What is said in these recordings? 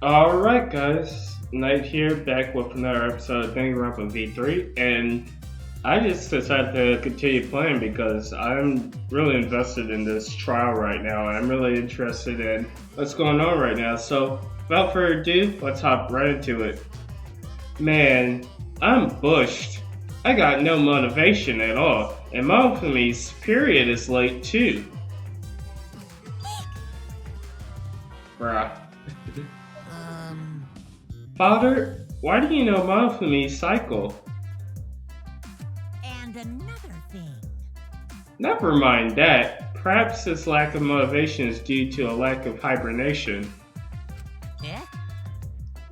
Alright guys, Knight here, back with another episode of Danganronpa V3, and I just decided to continue playing because I'm really invested in this trial right now. I'm really interested in what's going on right now, so without further ado, let's hop right into it. Man, I'm bushed. I got no motivation at all, and Mofumi's period is late too. Bruh. Father, why do you know Mofumi's cycle? And another thing. Never mind that. Perhaps his lack of motivation is due to a lack of hibernation. Yeah?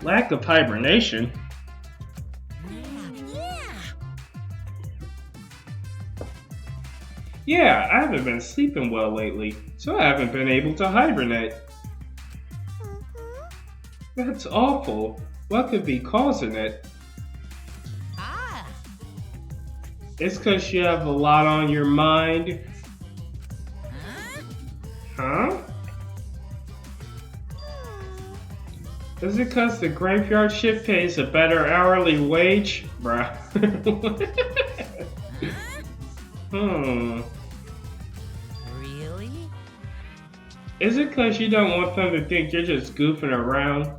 Lack of hibernation? Yeah, I haven't been sleeping well lately, so I haven't been able to hibernate. That's awful. What could be causing it? Ah. It's because you have a lot on your mind. Huh? Is it because the graveyard shift pays a better hourly wage? Bruh. Really? Is it because you don't want them to think you're just goofing around?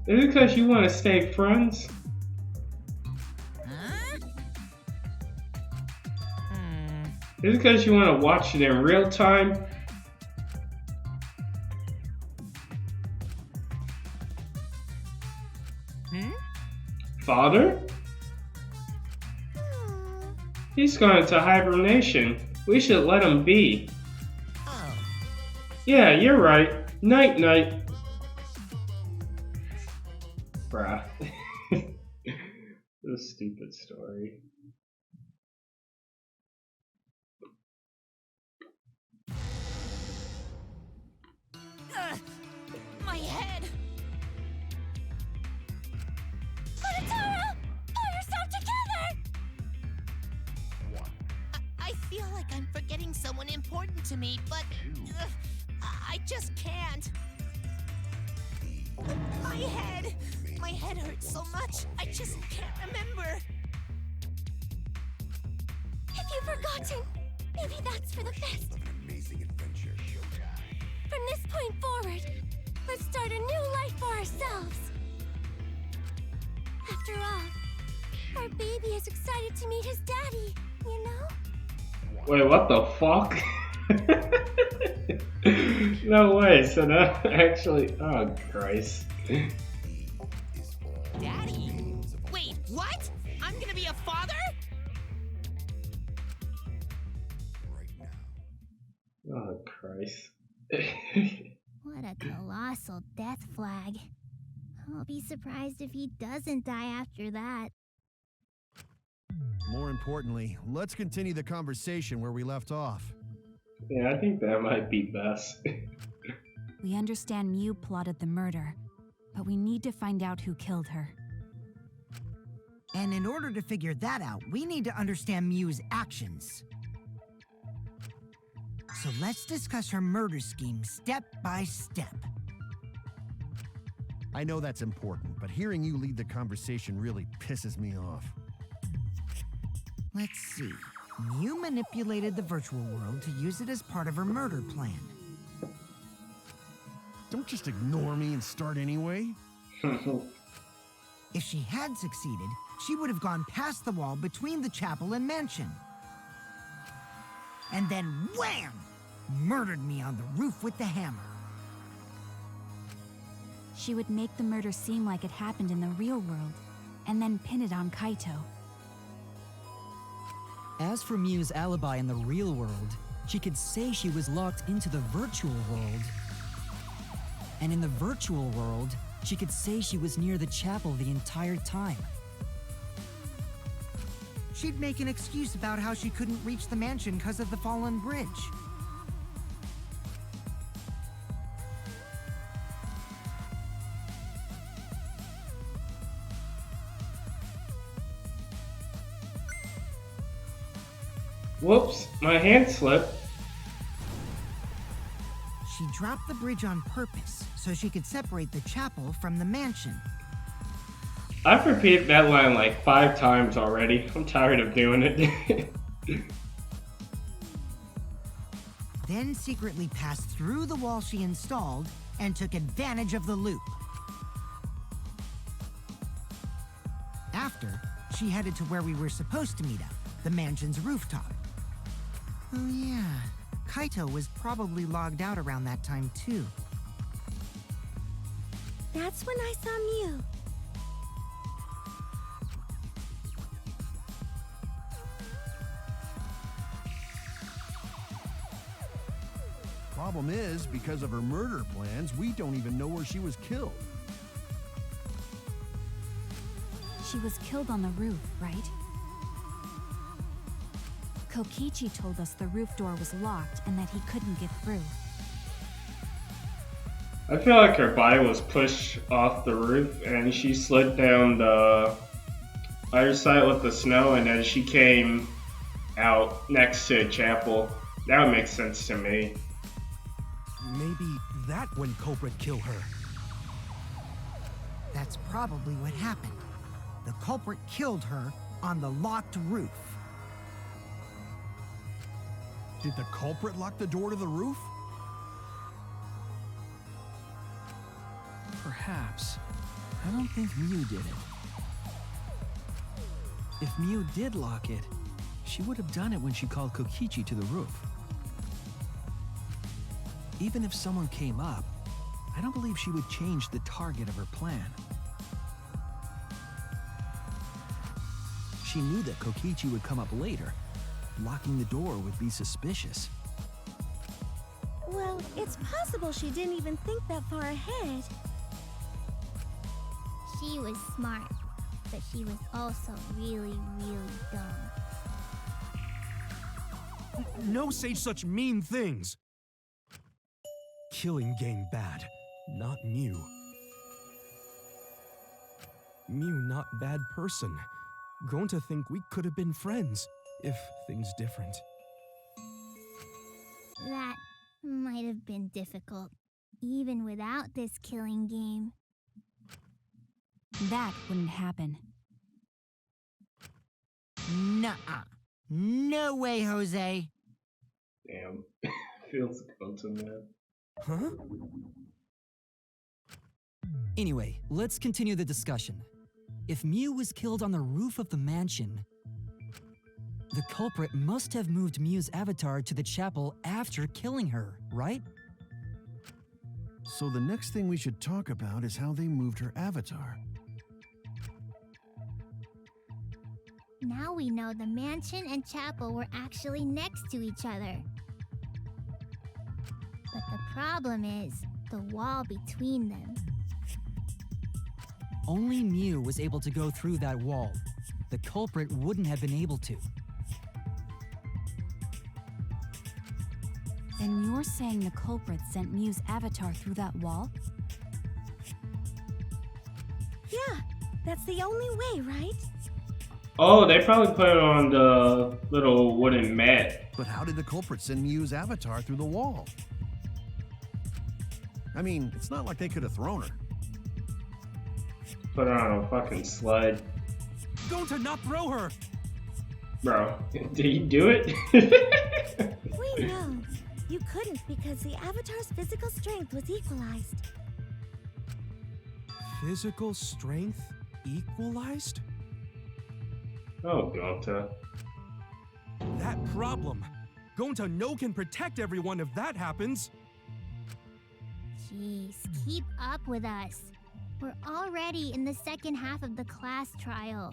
Is it because you want to stay friends? Is it because you want to watch it in real time? Father? He's gone into hibernation. We should let him be. Oh. Yeah, you're right. Night night. Bruh. This stupid story. My head! Taro! Pull yourself together! I feel like I'm forgetting someone important to me, but I just can't. My head! My head hurts so much, I just can't remember. If you've forgotten, maybe that's for the best. From this point forward, let's start a new life for ourselves. After all, our baby is excited to meet his daddy, you know? Wait, what the fuck? No way, so that actually... Oh, Christ. Daddy? Wait, what? I'm gonna be a father? Oh, Christ. What a colossal death flag. I'll be surprised if he doesn't die after that. More importantly, let's continue the conversation where we left off. Yeah, I think that might be best. We understand Mew plotted the murder, but we need to find out who killed her. And in order to figure that out, we need to understand Mew's actions. So let's discuss her murder scheme step by step. I know that's important, but hearing you lead the conversation really pisses me off. Let's see. Mew manipulated the virtual world to use it as part of her murder plan. Don't just ignore me and start anyway. If she had succeeded, she would have gone past the wall between the chapel and mansion. And then wham! Murdered me on the roof with the hammer. She would make the murder seem like it happened in the real world, and then pin it on Kaito. As for Mew's alibi in the real world, she could say she was locked into the virtual world. And in the virtual world, she could say she was near the chapel the entire time. She'd make an excuse about how she couldn't reach the mansion because of the fallen bridge. Whoops, my hand slipped. she dropped the bridge on purpose so she could separate the chapel from the mansion. I've repeated that line like 5 times already. I'm tired of doing it. Then secretly passed through the wall she installed and took advantage of the loop. After, she headed to where we were supposed to meet up, the mansion's rooftop. Oh yeah, Kaito was probably logged out around that time too. That's when I saw Mew. Problem is, because of her murder plans, we don't even know where she was killed. She was killed on the roof, right? Kokichi told us the roof door was locked and that he couldn't get through. I feel like her body was pushed off the roof and she slid down the other side with the snow, and then she came out next to a chapel. That would make sense to me. Maybe that when culprit killed her. That's probably what happened. The culprit killed her on the locked roof. Did the culprit lock the door to the roof? Perhaps. I don't think Mew did it. If Mew did lock it, she would have done it when she called Kokichi to the roof. Even if someone came up, I don't believe she would change the target of her plan. She knew that Kokichi would come up later. Locking the door would be suspicious. Well, it's possible she didn't even think that far ahead. She was smart, but she was also really, really dumb. No say such mean things! Killing game bad, not Mew. Mew not bad person. Grown to think we could have been friends, if things different. That might have been difficult, even without this killing game. That wouldn't happen. Nuh-uh. No way, Jose. Damn. Feels good to me. Huh? Anyway, let's continue the discussion. If Mew was killed on the roof of the mansion, the culprit must have moved Mew's avatar to the chapel after killing her, right? So the next thing we should talk about is how they moved her avatar. Now we know the mansion and chapel were actually next to each other. But the problem is the wall between them. Only Mew was able to go through that wall. The culprit wouldn't have been able to. Then you're saying the culprit sent Mew's avatar through that wall? Yeah, that's the only way, right? Oh, they probably put it on the little wooden mat. But how did the culprit send Mew's avatar through the wall? I mean, it's not like they could have thrown her. Put her on a fucking sled. Go to not throw her! Bro, did he do it? We know. You couldn't because the avatar's physical strength was equalized. Physical strength equalized? Oh, Gonta. That problem. Gonta no can protect everyone if that happens. Jeez, keep up with us. We're already in the second half of the class trial.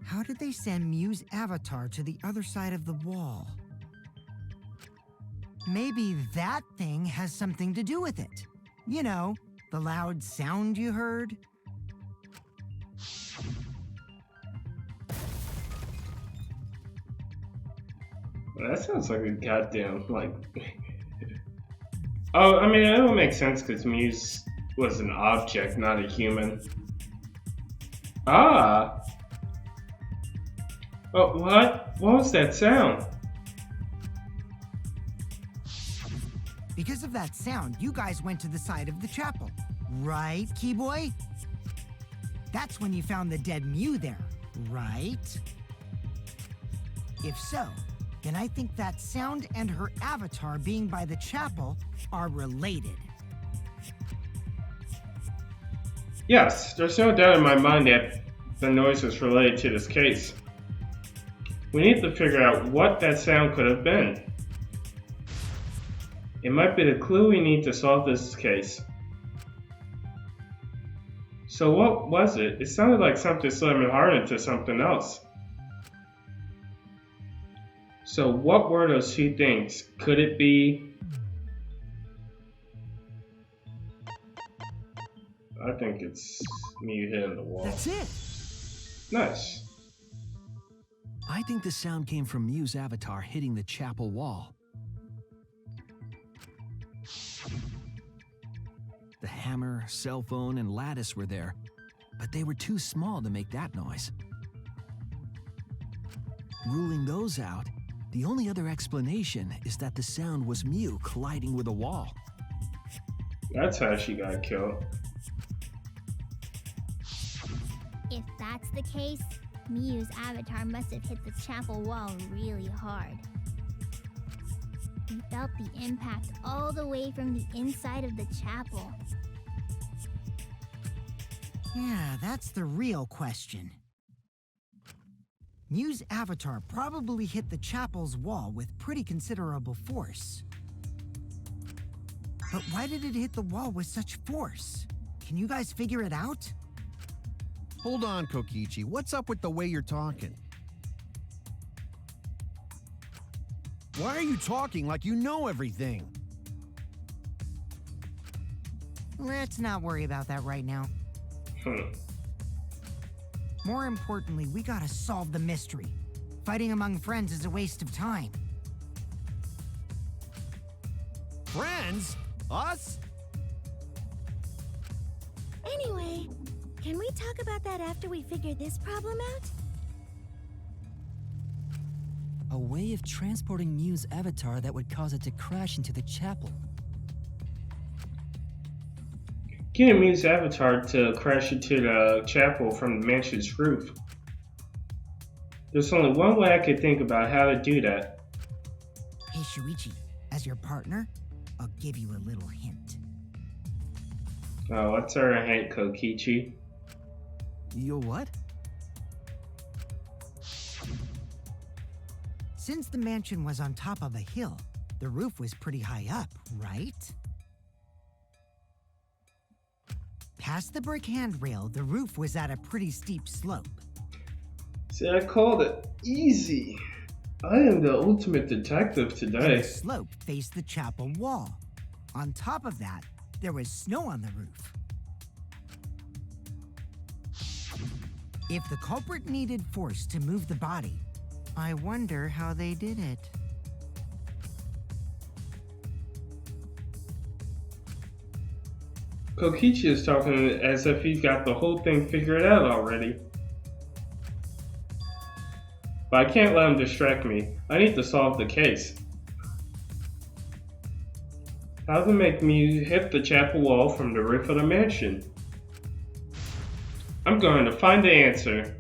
How did they send Mew's avatar to the other side of the wall? Maybe that thing has something to do with it. You know, the loud sound you heard? That sounds like a goddamn, like... Oh, I mean, it don't make sense because Muse was an object, not a human. Ah! Oh, what? What was that sound? Because of that sound, you guys went to the side of the chapel. Right, Keyboy? That's when you found the dead Mew there, right? If so, then I think that sound and her avatar being by the chapel are related. Yes, there's no doubt in my mind that the noise is related to this case. We need to figure out what that sound could have been. It might be the clue we need to solve this case. So what was it? It sounded like something slamming hard into something else. So what were those two things? Could it be... I think it's me hitting the wall. That's it. Nice. I think the sound came from Mew's avatar hitting the chapel wall. The hammer, cell phone, and lattice were there, but they were too small to make that noise. Ruling those out, the only other explanation is that the sound was Mew colliding with a wall. That's how she got killed. If that's the case, Mew's avatar must have hit the chapel wall really hard. We felt the impact all the way from the inside of the chapel. Yeah, that's the real question. Mew's avatar probably hit the chapel's wall with pretty considerable force. But why did it hit the wall with such force? Can you guys figure it out? Hold on, Kokichi. What's up with the way you're talking? Why are you talking like you know everything? Let's not worry about that right now. More importantly, we gotta solve the mystery. Fighting among friends is a waste of time. Friends? Us? Anyway, can we talk about that after we figure this problem out? A way of transporting Mew's avatar that would cause it to crash into the chapel. Getting Mew's avatar to crash into the chapel from the mansion's roof. There's only one way I could think about how to do that. Hey, Shuichi, as your partner, I'll give you a little hint. Oh, what's our hint, Kokichi? You what? Since the mansion was on top of a hill, the roof was pretty high up, right? Past the brick handrail, the roof was at a pretty steep slope. See, I called it easy. I am the ultimate detective And today. the slope faced the chapel wall. On top of that, there was snow on the roof. If the culprit needed force to move the body, I wonder how they did it. Kokichi is talking as if he's got the whole thing figured out already. But I can't let him distract me. I need to solve the case. How to make me hit the chapel wall from the roof of the mansion? I'm going to find the answer.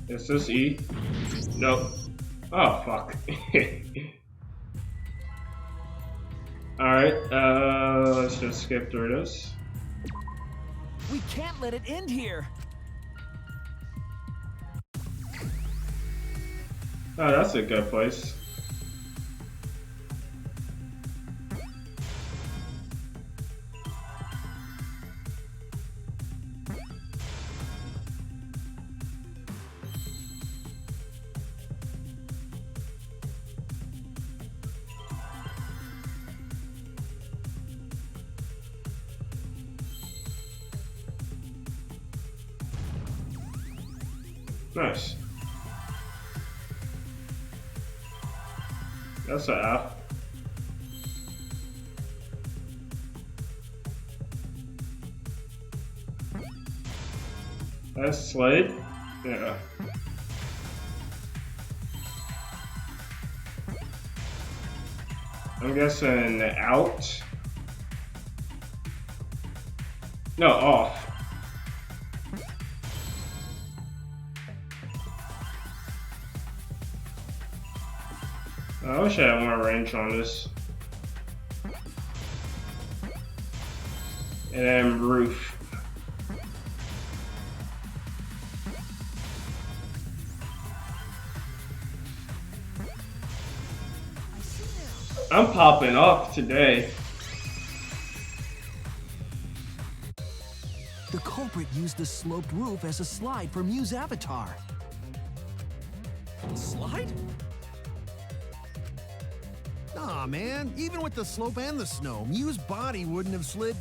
Is this E? Nope. Oh, fuck. Alright, let's just skip through this. We can't let it end here. Oh, that's a good place. Nice. That's an F. That's Slade? Yeah. I'm guessing out. No, off. I wish I had more range on this. And then roof. I'm popping off today. The culprit used the sloped roof as a slide for Mew's avatar. Slide? Aw, man. Even with the slope and the snow, Mew's body wouldn't have slid.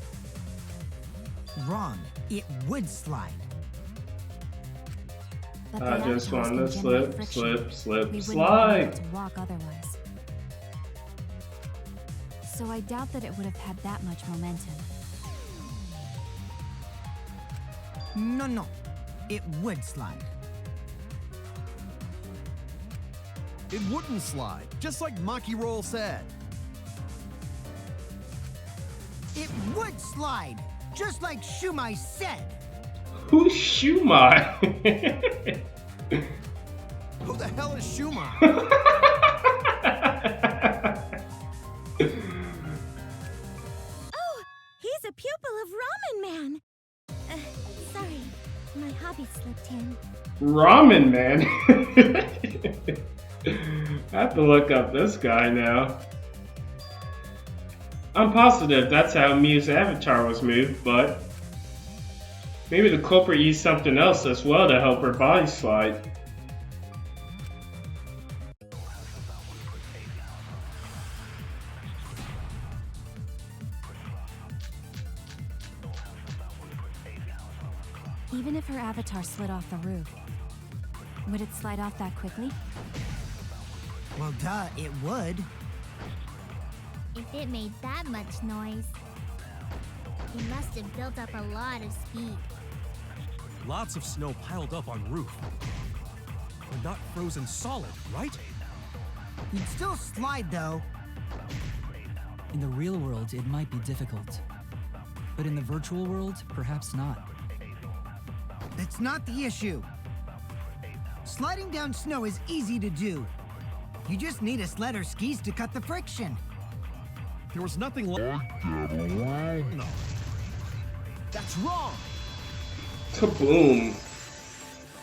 Wrong. It would slide. But I the just avatars want can to generate slip, friction. slip, We slip, wouldn't be slide. able to walk otherwise. So I doubt that it would have had that much momentum. No. It would slide. It wouldn't slide, just like Maki Roll said. It would slide, just like Shumai said. Who's Shumai? Who the hell is Shumai? Oh, he's a pupil of Ramen Man. Sorry, my hobby slipped in. Ramen Man. I have to look up this guy now. I'm positive that's how Mew's avatar was moved, but maybe the culprit used something else as well to help her body slide. Even if her avatar slid off the roof, would it slide off that quickly? Well, duh, it would. If it made that much noise, it must have built up a lot of speed. Lots of snow piled up on roof. But not frozen solid, right? You'd still slide, though. In the real world, it might be difficult. But in the virtual world, perhaps not. That's not the issue. Sliding down snow is easy to do. You just need a sled or skis to cut the friction. There was nothing like No. That's wrong! Kaboom.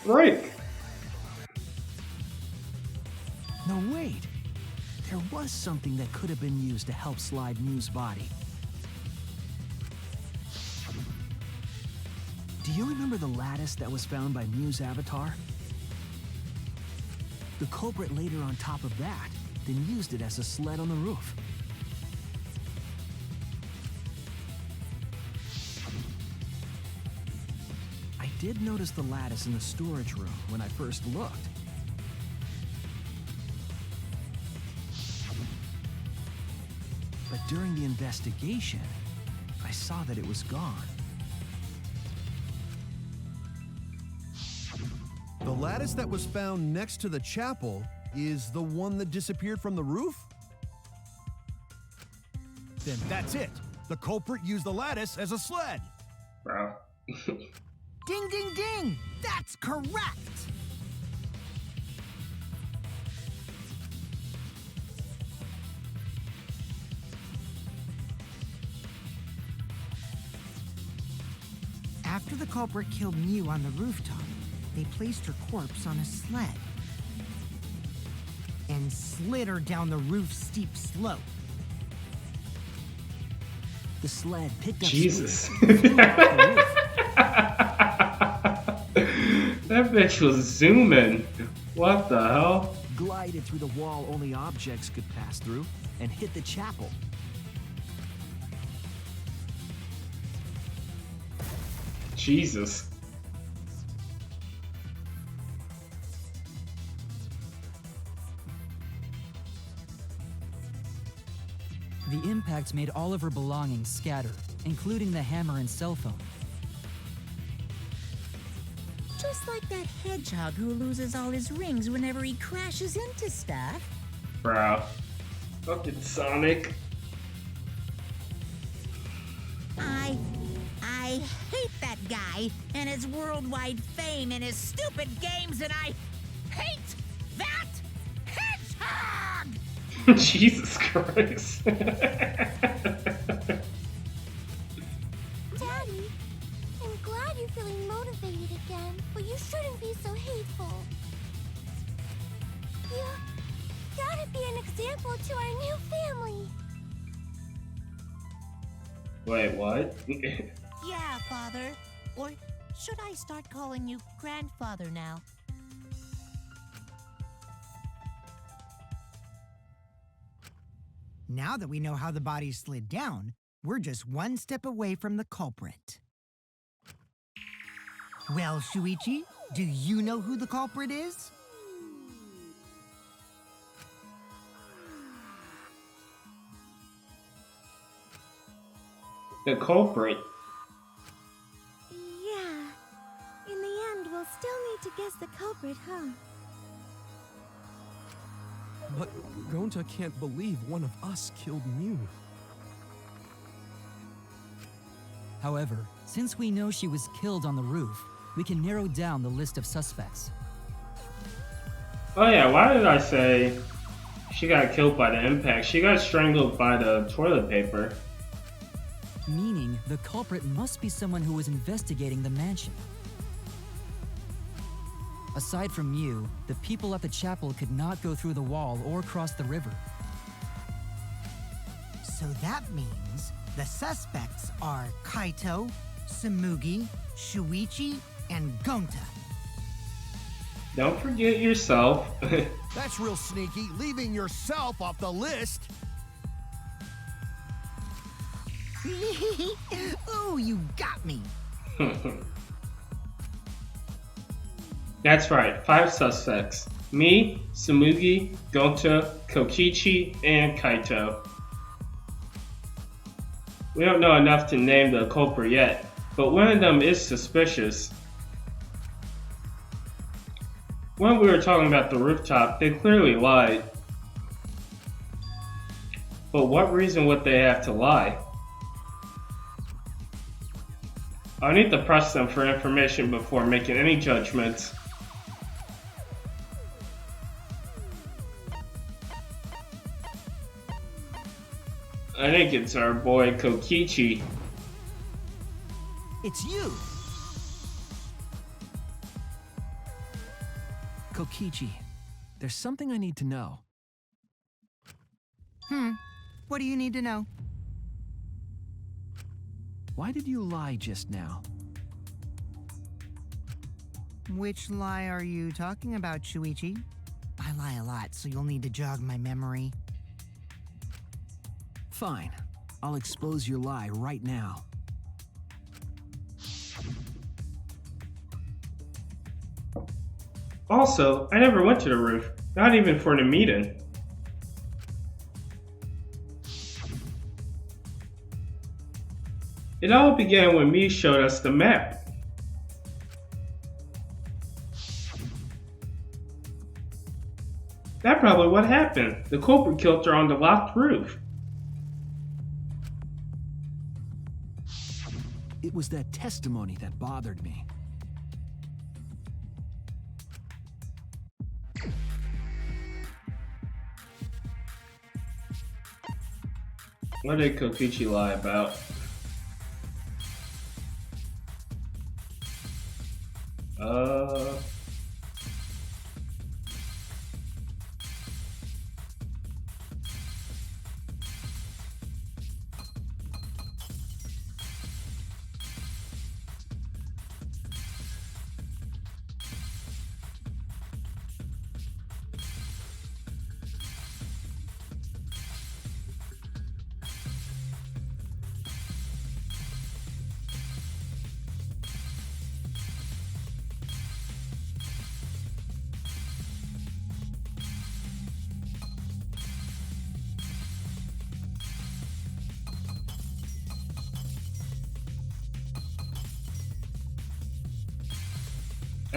Break. No, wait. There was something that could have been used to help slide Mew's body. Do you remember the lattice that was found by Mew's avatar? The culprit laid her on top of that, then used it as a sled on the roof. I did notice the lattice in the storage room when I first looked. But during the investigation, I saw that it was gone. The lattice that was found next to the chapel is the one that disappeared from the roof? Then that's it. The culprit used the lattice as a sled. Bro. Ding, ding, ding! That's correct! After the culprit killed Mew on the rooftop, they placed her corpse on a sled and slid her down the roof's steep slope. The sled picked up Jesus. speed and flew off the roof. That bitch was zooming. What the hell? Glided through the wall only objects could pass through, and hit the chapel. Jesus. The impact made all of her belongings scatter, including the hammer and cell phone. Just like that hedgehog who loses all his rings whenever he crashes into stuff. Bro. Fucking Sonic. I hate that guy and his worldwide fame and his stupid games, and I hate that hedgehog! Jesus Christ. Daddy, I'm glad you're feeling motivated again, but you shouldn't be so hateful. You gotta be an example to our new family. Wait, what? Yeah, Father. Or should I start calling you Grandfather now? Now that we know how the body slid down, we're just one step away from the culprit. Well, Shuichi, do you know who the culprit is? The culprit. Yeah. In the end, we'll still need to guess the culprit, huh? But Gonta can't believe one of us killed Mew. However, since we know she was killed on the roof, we can narrow down the list of suspects. Oh yeah, why did I say she got killed by the impact? She got strangled by the toilet paper. Meaning, the culprit must be someone who was investigating the mansion. Aside from Mew, the people at the chapel could not go through the wall or cross the river. So that means the suspects are Kaito, Samugi, Shuichi, and Gonta. Don't forget yourself. That's real sneaky, leaving yourself off the list. Ooh, you got me. That's right, 5 suspects. Me, Samugi, Gonta, Kokichi, and Kaito. We don't know enough to name the culprit yet, but one of them is suspicious. When we were talking about the rooftop, they clearly lied. But what reason would they have to lie? I need to press them for information before making any judgments. I think it's our boy Kokichi. It's you! Kokichi, there's something I need to know. What do you need to know? Why did you lie just now? Which lie are you talking about, Shuichi? I lie a lot, so you'll need to jog my memory. Fine. I'll expose your lie right now. Also, I never went to the roof, not even for the meeting. It all began when Mi showed us the map. That's probably what happened. The culprit killed her on the locked roof. It was that testimony that bothered me. What did Kokichi lie about?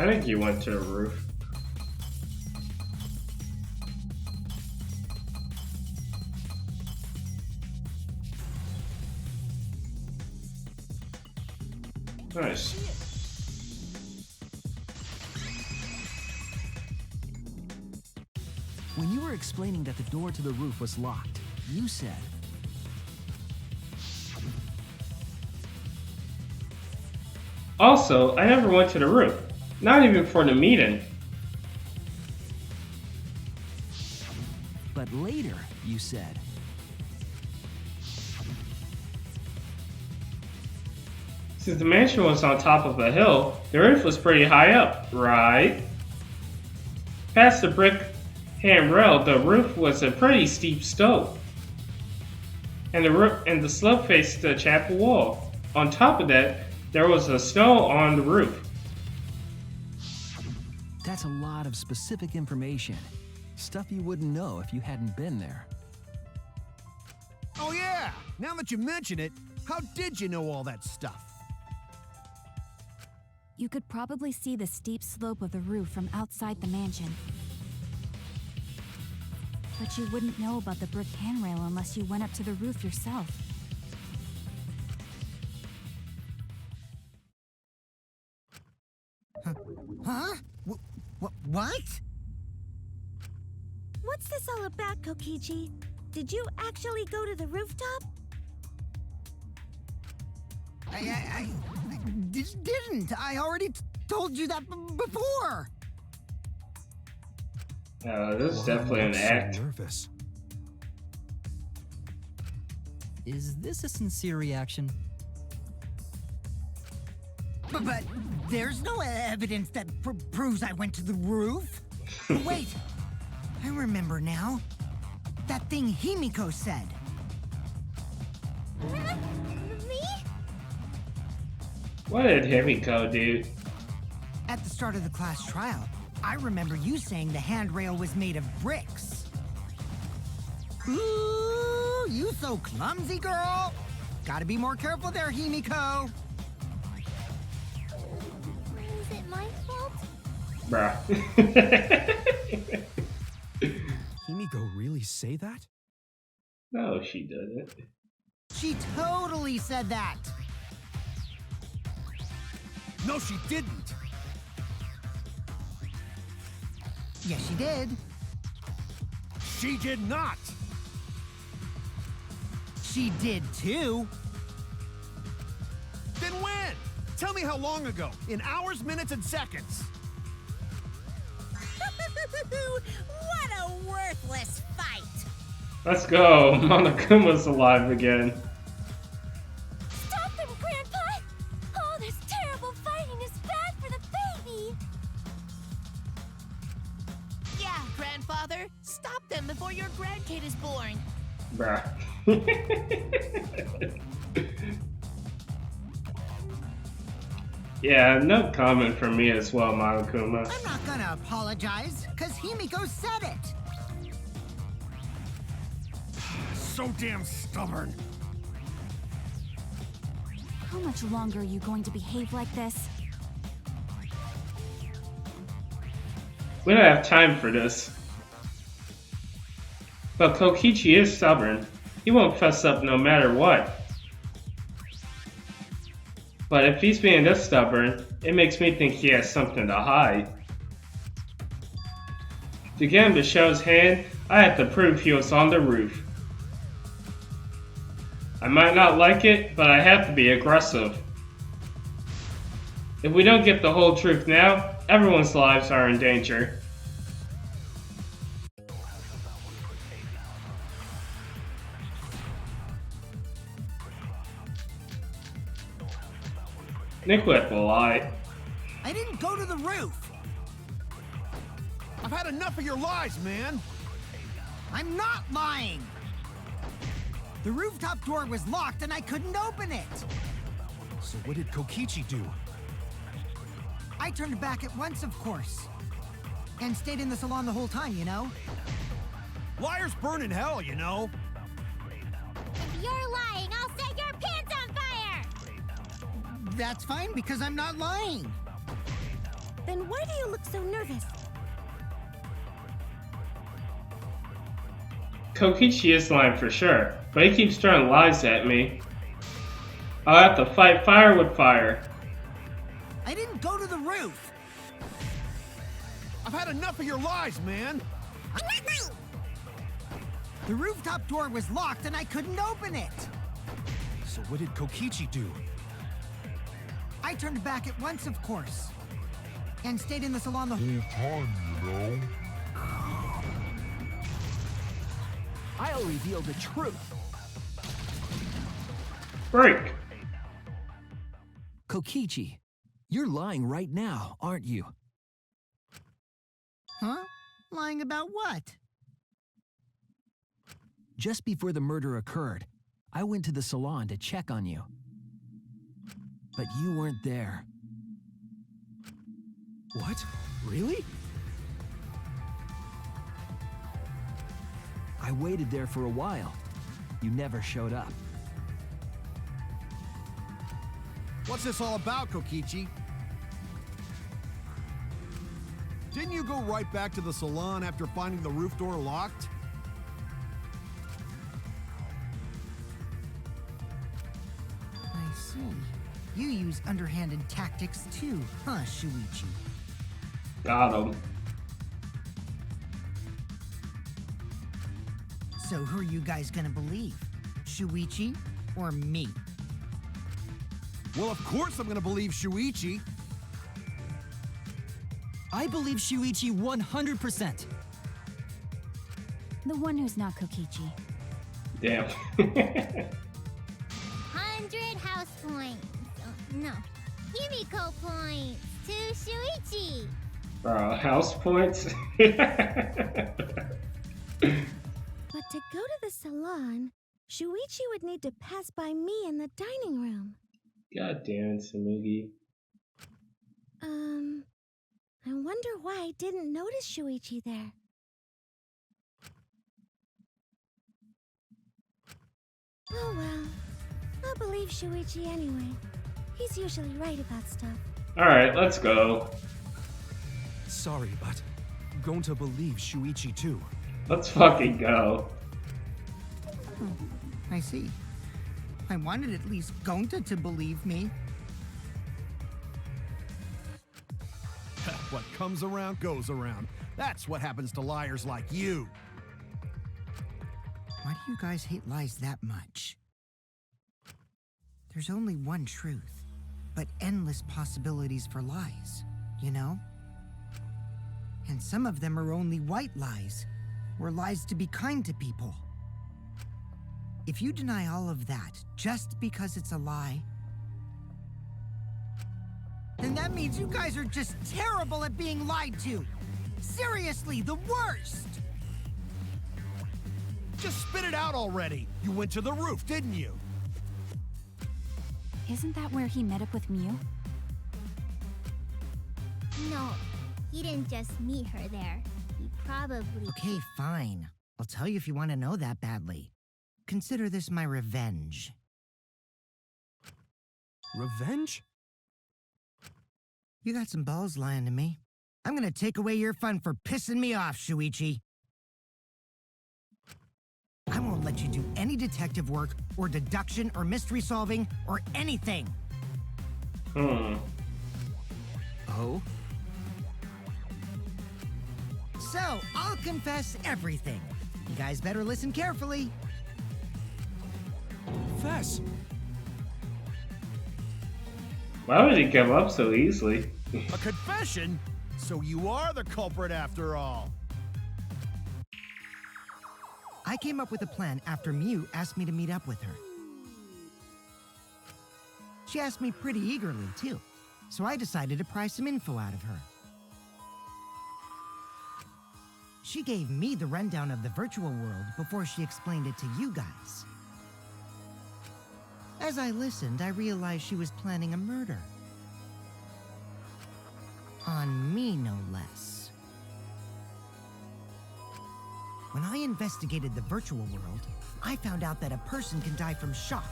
I think you went to the roof. Nice. When you were explaining that the door to the roof was locked, you said, Also, I never went to the roof. Not even for the meeting. but later you said, Since the mansion was on top of a hill, the roof was pretty high up, right? Past the brick handrail, the roof was a pretty steep slope. And the slope faced the chapel wall. On top of that, there was snow on the roof. that's a lot of specific information. Stuff you wouldn't know if you hadn't been there. Oh yeah! Now that you mention it, how did you know all that stuff? You could probably see the steep slope of the roof from outside the mansion. But you wouldn't know about the brick handrail unless you went up to the roof yourself. Huh? What? What's this all about, Kokichi? Did you actually go to the rooftop? I didn't. I already told you that before. This is definitely an act. So nervous. Is this a sincere reaction? But there's no evidence that proves I went to the roof. Wait, I remember now. That thing Himiko said. Me? What did Himiko do? At the start of the class trial, I remember you saying the handrail was made of bricks. Ooh, you so clumsy, girl. Gotta be more careful there, Himiko. Is it my fault? Bruh. Himiko really say that? No, she didn't. She totally said that. No, she didn't. Yes, she did. She did not. She did too. Then when? Tell me how long ago. In hours, minutes, and seconds. What a worthless fight! Let's go. Monokuma's alive again. Stop them, Grandpa! All this terrible fighting is bad for the baby! Yeah, grandfather. Stop them before your grandkid is born. Bruh. Yeah, no comment from me as well, Monokuma. I'm not gonna apologize, because Himiko said it. So damn stubborn. How much longer are you going to behave like this? We don't have time for this. But Kokichi is stubborn. He won't fess up no matter what. But if he's being this stubborn, it makes me think he has something to hide. To get him to show his hand, I have to prove he was on the roof. I might not like it, but I have to be aggressive. If we don't get the whole truth now, everyone's lives are in danger. Nicolette will lie. I didn't go to the roof. I've had enough of your lies, man. I'm not lying. The rooftop door was locked and I couldn't open it. So what did Kokichi do? I turned back at once, of course. And stayed in the salon the whole time, you know? Liars burn in hell, you know. If you're lying, I'll set your pants on fire! That's fine because I'm not lying. Then why do you look so nervous? Kokichi is lying for sure, but he keeps throwing lies at me. I'll have to fight fire with fire. I didn't go to the roof. I've had enough of your lies, man. The rooftop door was locked and I couldn't open it. So what did Kokichi do? I turned back at once, of course. And stayed in the salon the whole time, you know. I'll reveal the truth. Break. Kokichi, you're lying right now, aren't you? Huh? Lying about what? Just before the murder occurred, I went to the salon to check on you. But you weren't there. What? Really? I waited there for a while. You never showed up. What's this all about, Kokichi? Didn't you go right back to the salon after finding the roof door locked? I see. You use underhanded tactics too, huh, Shuichi? Got him. So who are you guys gonna believe? Shuichi or me? Well, of course I'm gonna believe Shuichi. I believe Shuichi 100%. The one who's not Kokichi. Damn. 100 house points. Oh, no. Himiko points to Shuichi. Bro, house points? But to go to the salon, Shuichi would need to pass by me in the dining room. God damn it, Samugi. I wonder why I didn't notice Shuichi there. Oh well, I'll believe Shuichi anyway. He's usually right about stuff. Alright, let's go. Sorry, but I'm going to believe Shuichi too. Let's fucking go. I see. I wanted at least Gonta to believe me. What comes around goes around. That's what happens to liars like you. Why do you guys hate lies that much? There's only one truth, but endless possibilities for lies, you know? And some of them are only white lies, or lies to be kind to people. If you deny all of that just because it's a lie, then that means you guys are just terrible at being lied to. Seriously, the worst! Just spit it out already. You went to the roof, didn't you? Isn't that where he met up with Miu? No, he didn't just meet her there. He probably... Okay, fine. I'll tell you if you want to know that badly. Consider this my revenge. Revenge? You got some balls lying to me. I'm gonna take away your fun for pissing me off, Shuichi. I won't let you do any detective work, or deduction, or mystery solving, or anything. Oh? So, I'll confess everything. You guys better listen carefully. Fess! Why would he give up so easily? A confession? So you are the culprit after all. I came up with a plan after Miu asked me to meet up with her. She asked me pretty eagerly, too, so I decided to pry some info out of her. She gave me the rundown of the virtual world before she explained it to you guys. As I listened, I realized she was planning a murder. On me, no less. When I investigated the virtual world, I found out that a person can die from shock.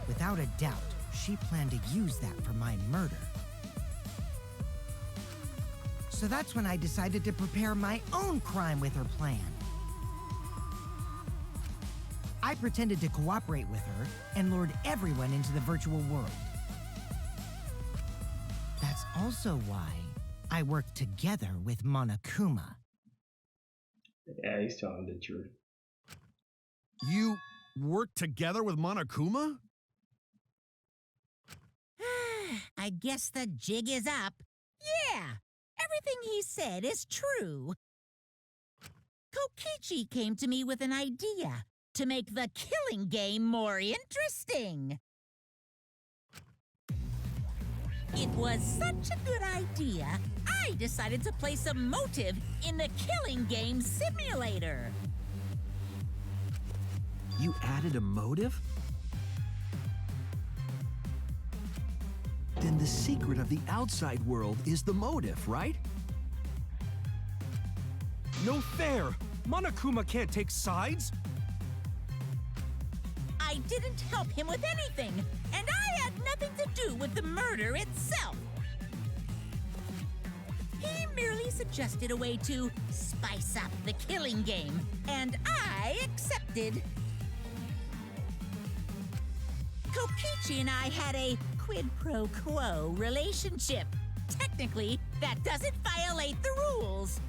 Without a doubt, she planned to use that for my murder. So that's when I decided to prepare my own crime with her plan. I pretended to cooperate with her and lured everyone into the virtual world. That's also why I worked together with Monokuma. Yeah, he's telling the truth. You worked together with Monokuma? I guess the jig is up. Yeah, everything he said is true. Kokichi came to me with an idea to make the killing game more interesting. It was such a good idea, I decided to place a motive in the killing game simulator. You added a motive? Then the secret of the outside world is the motive, right? No fair! Monokuma can't take sides! I didn't help him with anything, and I had nothing to do with the murder itself. He merely suggested a way to spice up the killing game, and I accepted. Kokichi and I had a quid pro quo relationship. Technically, that doesn't violate the rules.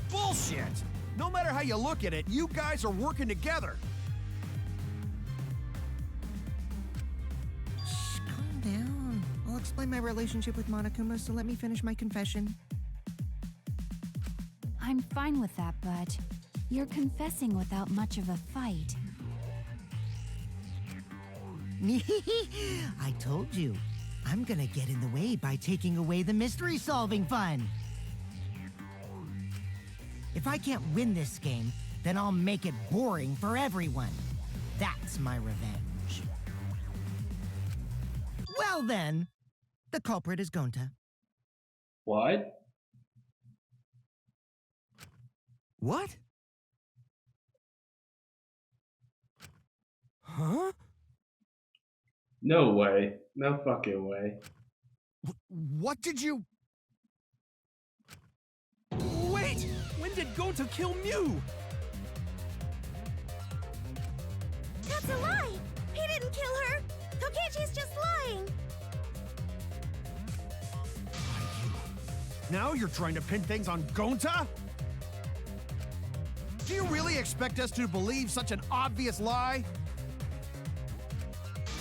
Bullshit! No matter how you look at it, you guys are working together. Shh, calm down. I'll explain my relationship with Monokuma, so let me finish my confession. I'm fine with that, but you're confessing without much of a fight. I told you. I'm gonna get in the way by taking away the mystery-solving fun. If I can't win this game, then I'll make it boring for everyone. That's my revenge. Well then, the culprit is Gonta. What? What? Huh? No way. No fucking way. What did you... Wait! When did Gonta kill Mew? That's a lie! He didn't kill her! Kokichi's just lying! Now you're trying to pin things on Gonta? Do you really expect us to believe such an obvious lie?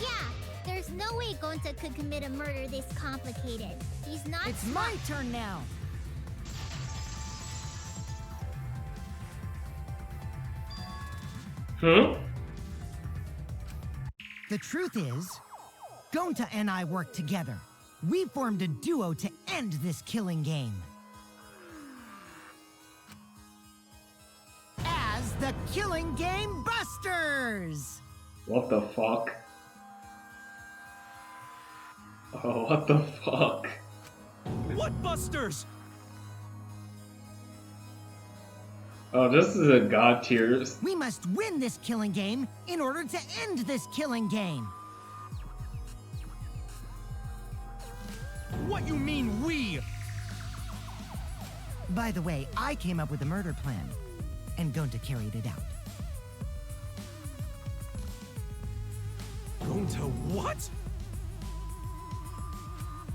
Yeah, there's no way Gonta could commit a murder this complicated. He's not. It's my turn now. Huh? The truth is, Gonta and I worked together. We formed a duo to end this killing game. As the Killing Game Busters! What the fuck? Oh, what the fuck? What busters? Oh, this is a god tier. We must win this killing game in order to end this killing game. What you mean, we? By the way, I came up with the murder plan, and Gonta carried it out. Gonta what?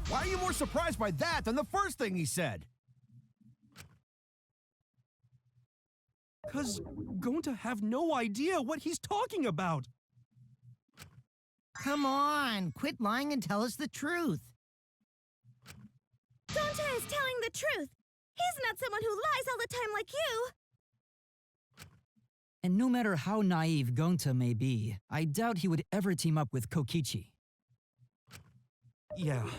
Why are you more surprised by that than the first thing he said? 'Cause Gonta have no idea what he's talking about. Come on, quit lying and tell us the truth. Gonta is telling the truth! He's not someone who lies all the time like you! And no matter how naive Gonta may be, I doubt he would ever team up with Kokichi. Yeah,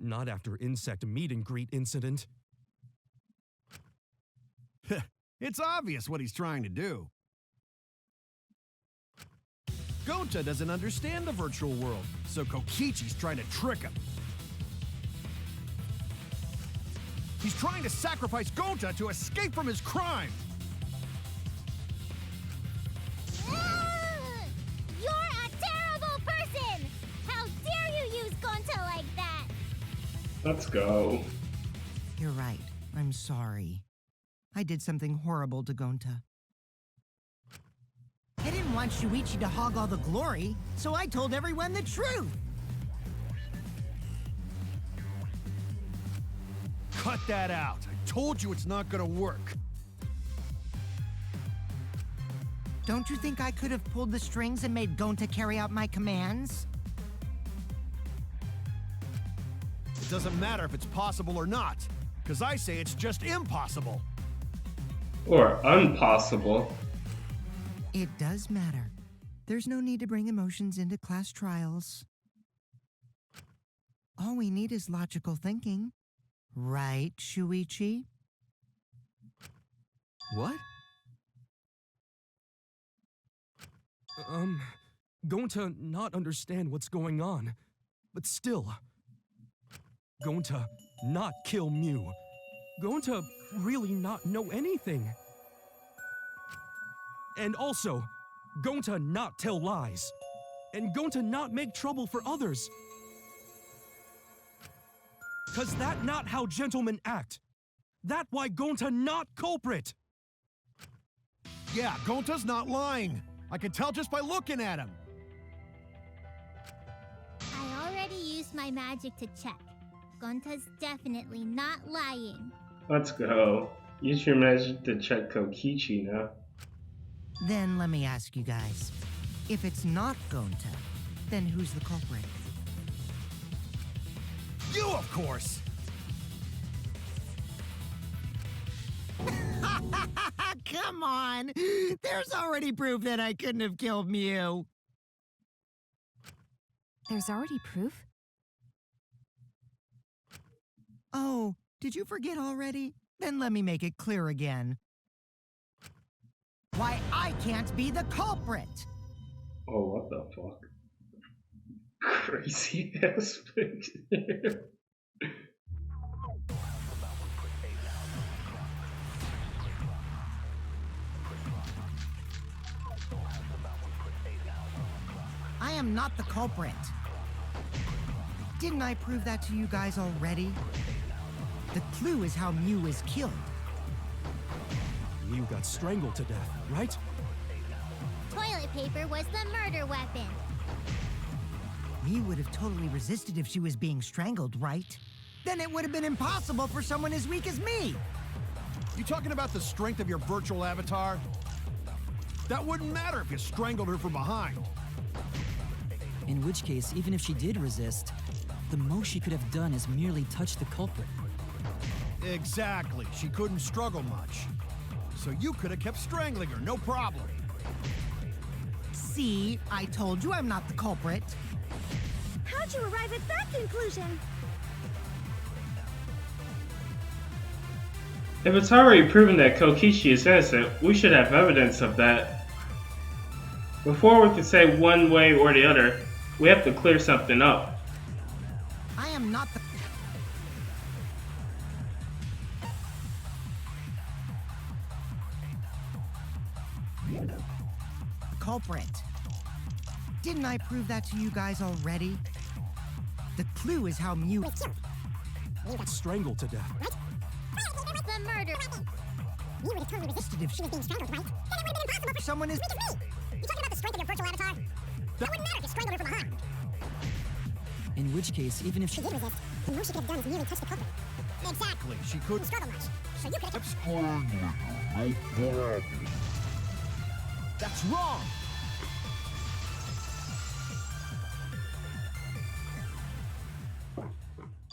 not after insect meet and greet incident. It's obvious what he's trying to do. Gonta doesn't understand the virtual world, so Kokichi's trying to trick him. He's trying to sacrifice Gonta to escape from his crime. You're a terrible person! How dare you use Gonta like that? Let's go. You're right. I'm sorry. I did something horrible to Gonta. I didn't want Shuichi to hog all the glory, so I told everyone the truth. Cut that out. I told you it's not gonna work. Don't you think I could have pulled the strings and made Gonta carry out my commands? It doesn't matter if it's possible or not, because I say it's just impossible. Or impossible. It does matter. There's no need to bring emotions into class trials. All we need is logical thinking. Right, Shuichi? What? Going to not understand what's going on, but still. Going to not kill Mew. Going to really not know anything. And also, going to not tell lies. And going to not make trouble for others. 'Cause that not how gentlemen act. That why going to not culprit. Yeah, Gonta's not lying. I can tell just by looking at him. I already used my magic to check. Gonta's definitely not lying. Let's go. Use your magic to check Kokichi now. Then let me ask you guys. If it's not Gonta, then who's the culprit? You, of course! Come on! There's already proof that I couldn't have killed Mew. There's already proof? Oh, did you forget already? Then let me make it clear again. Why I can't be the culprit! Oh, what the fuck? Crazy ass picture. I am not the culprit. Didn't I prove that to you guys already? The clue is how Mew is killed. Mew got strangled to death, right? Toilet paper was the murder weapon. Mew would have totally resisted if she was being strangled, right? Then it would have been impossible for someone as weak as me. You talking about the strength of your virtual avatar? That wouldn't matter if you strangled her from behind. In which case, even if she did resist, the most she could have done is merely touch the culprit. Exactly. She couldn't struggle much. So you could have kept strangling her, no problem. See, I told you I'm not the culprit. How'd you arrive at that conclusion? If it's already proven that Kokichi is innocent, we should have evidence of that. Before we can say one way or the other, we have to clear something up. I am not the... culprit. Didn't I prove that to you guys already? The clue is how Mew... Strangled to death. The murder. You would have totally resisted if she was being strangled, right? Then it would have been impossible for someone as weak as me. You talking about the strength of your virtual avatar? That wouldn't matter if you strangled her from behind. In which case, even if she She did resist. The most she could have done is merely touch the culprit. Exactly. She could... Didn't struggle much. So you could have... That's wrong!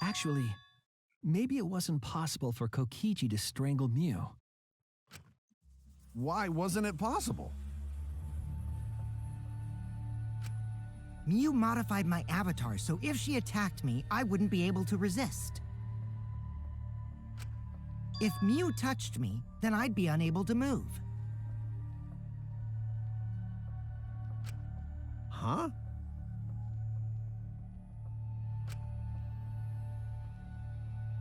Actually, maybe it wasn't possible for Kokichi to strangle Mew. Why wasn't it possible? Mew modified my avatar, so if she attacked me, I wouldn't be able to resist. If Mew touched me, then I'd be unable to move. Huh?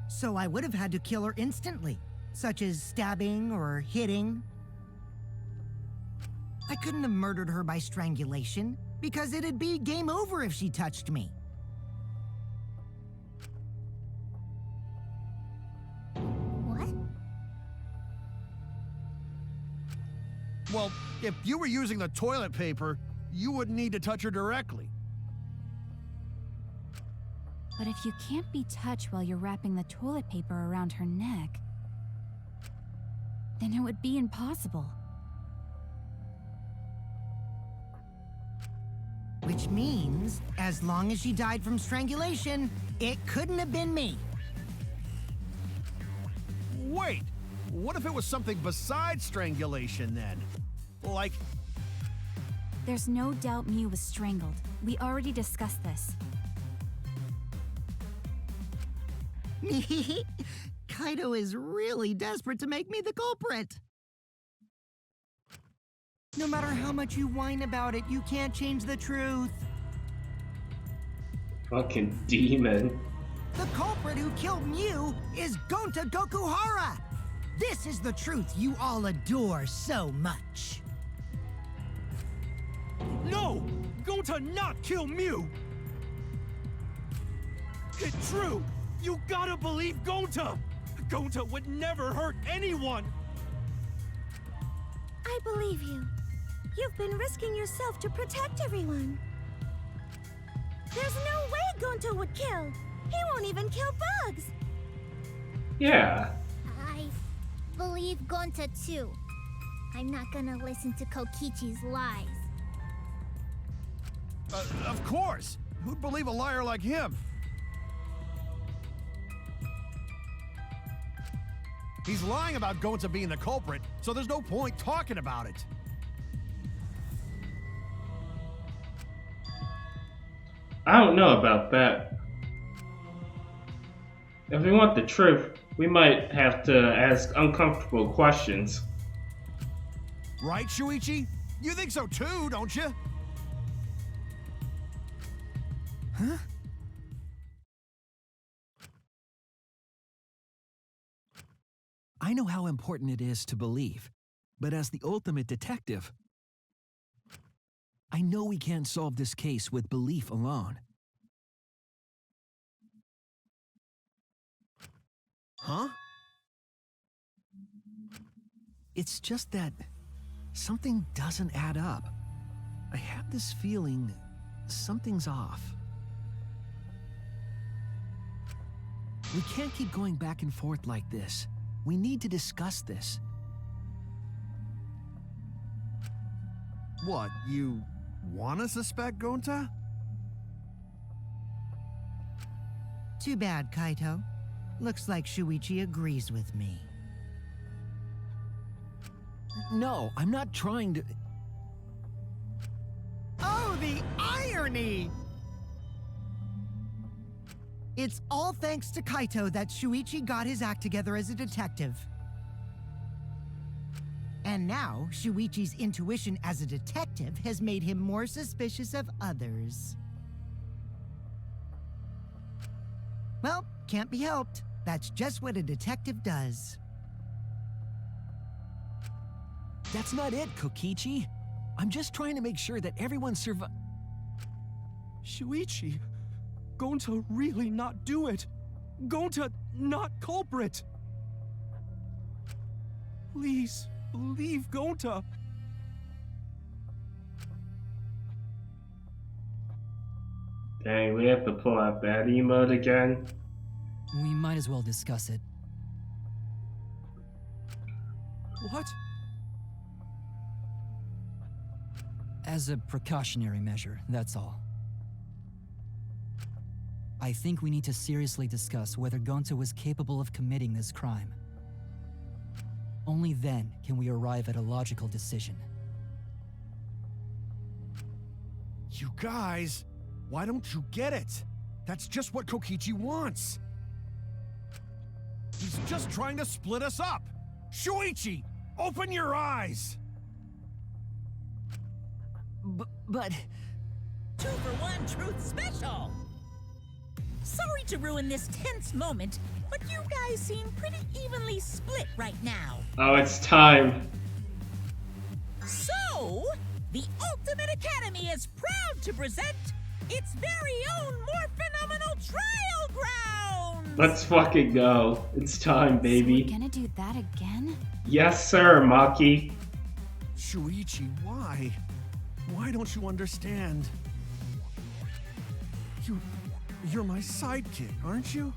So I would have had to kill her instantly, such as stabbing or hitting. I couldn't have murdered her by strangulation, because it'd be game over if she touched me. Well, if you were using the toilet paper, you wouldn't need to touch her directly. But if you can't be touched while you're wrapping the toilet paper around her neck, then it would be impossible. Which means, as long as she died from strangulation, it couldn't have been me. Wait, what if it was something besides strangulation then? Like... There's no doubt Mew was strangled. We already discussed this. Kaito is really desperate to make me the culprit. No matter how much you whine about it, you can't change the truth. Fucking demon. The culprit who killed Mew is Gonta Gokuhara! This is the truth you all adore so much. No! Gonta not kill Mew! It's true! You gotta believe Gonta! Gonta would never hurt anyone! I believe you. You've been risking yourself to protect everyone. There's no way Gonta would kill. He won't even kill bugs. Yeah. I believe Gonta too. I'm not gonna listen to Kokichi's lies. Of course! Who'd believe a liar like him? He's lying about Gonta being the culprit, so there's no point talking about it. I don't know about that. If we want the truth, we might have to ask uncomfortable questions. Right, Shuichi? You think so too, don't you? Huh? I know how important it is to believe, but as the ultimate detective, I know we can't solve this case with belief alone. Huh? It's just that something doesn't add up. I have this feeling something's off. We can't keep going back and forth like this. We need to discuss this. What, you wanna suspect Gonta? Too bad, Kaito. Looks like Shuichi agrees with me. No, I'm not trying to... Oh, the irony! It's all thanks to Kaito that Shuichi got his act together as a detective. And now, Shuichi's intuition as a detective has made him more suspicious of others. Well, can't be helped. That's just what a detective does. That's not it, Kokichi. I'm just trying to make sure that everyone Shuichi, Gonta really not do it. Gonta not culprit. Please, believe Gonta. Dang, we have to pull out that emote again. We might as well discuss it. What? As a precautionary measure, that's all. I think we need to seriously discuss whether Gonta was capable of committing this crime. Only then can we arrive at a logical decision. You guys, why don't you get it? That's just what Kokichi wants. He's just trying to split us up. Shuichi, open your eyes. But... 2-for-1 Truth Special! Sorry to ruin this tense moment, but you guys seem pretty evenly split right now. Oh, it's time. So, the Ultimate Academy is proud to present its very own more phenomenal trial ground! Let's fucking go. It's time, baby. So we're gonna do that again? Yes, sir, Maki. Shuichi, why? Why don't you understand? You're my sidekick, aren't you?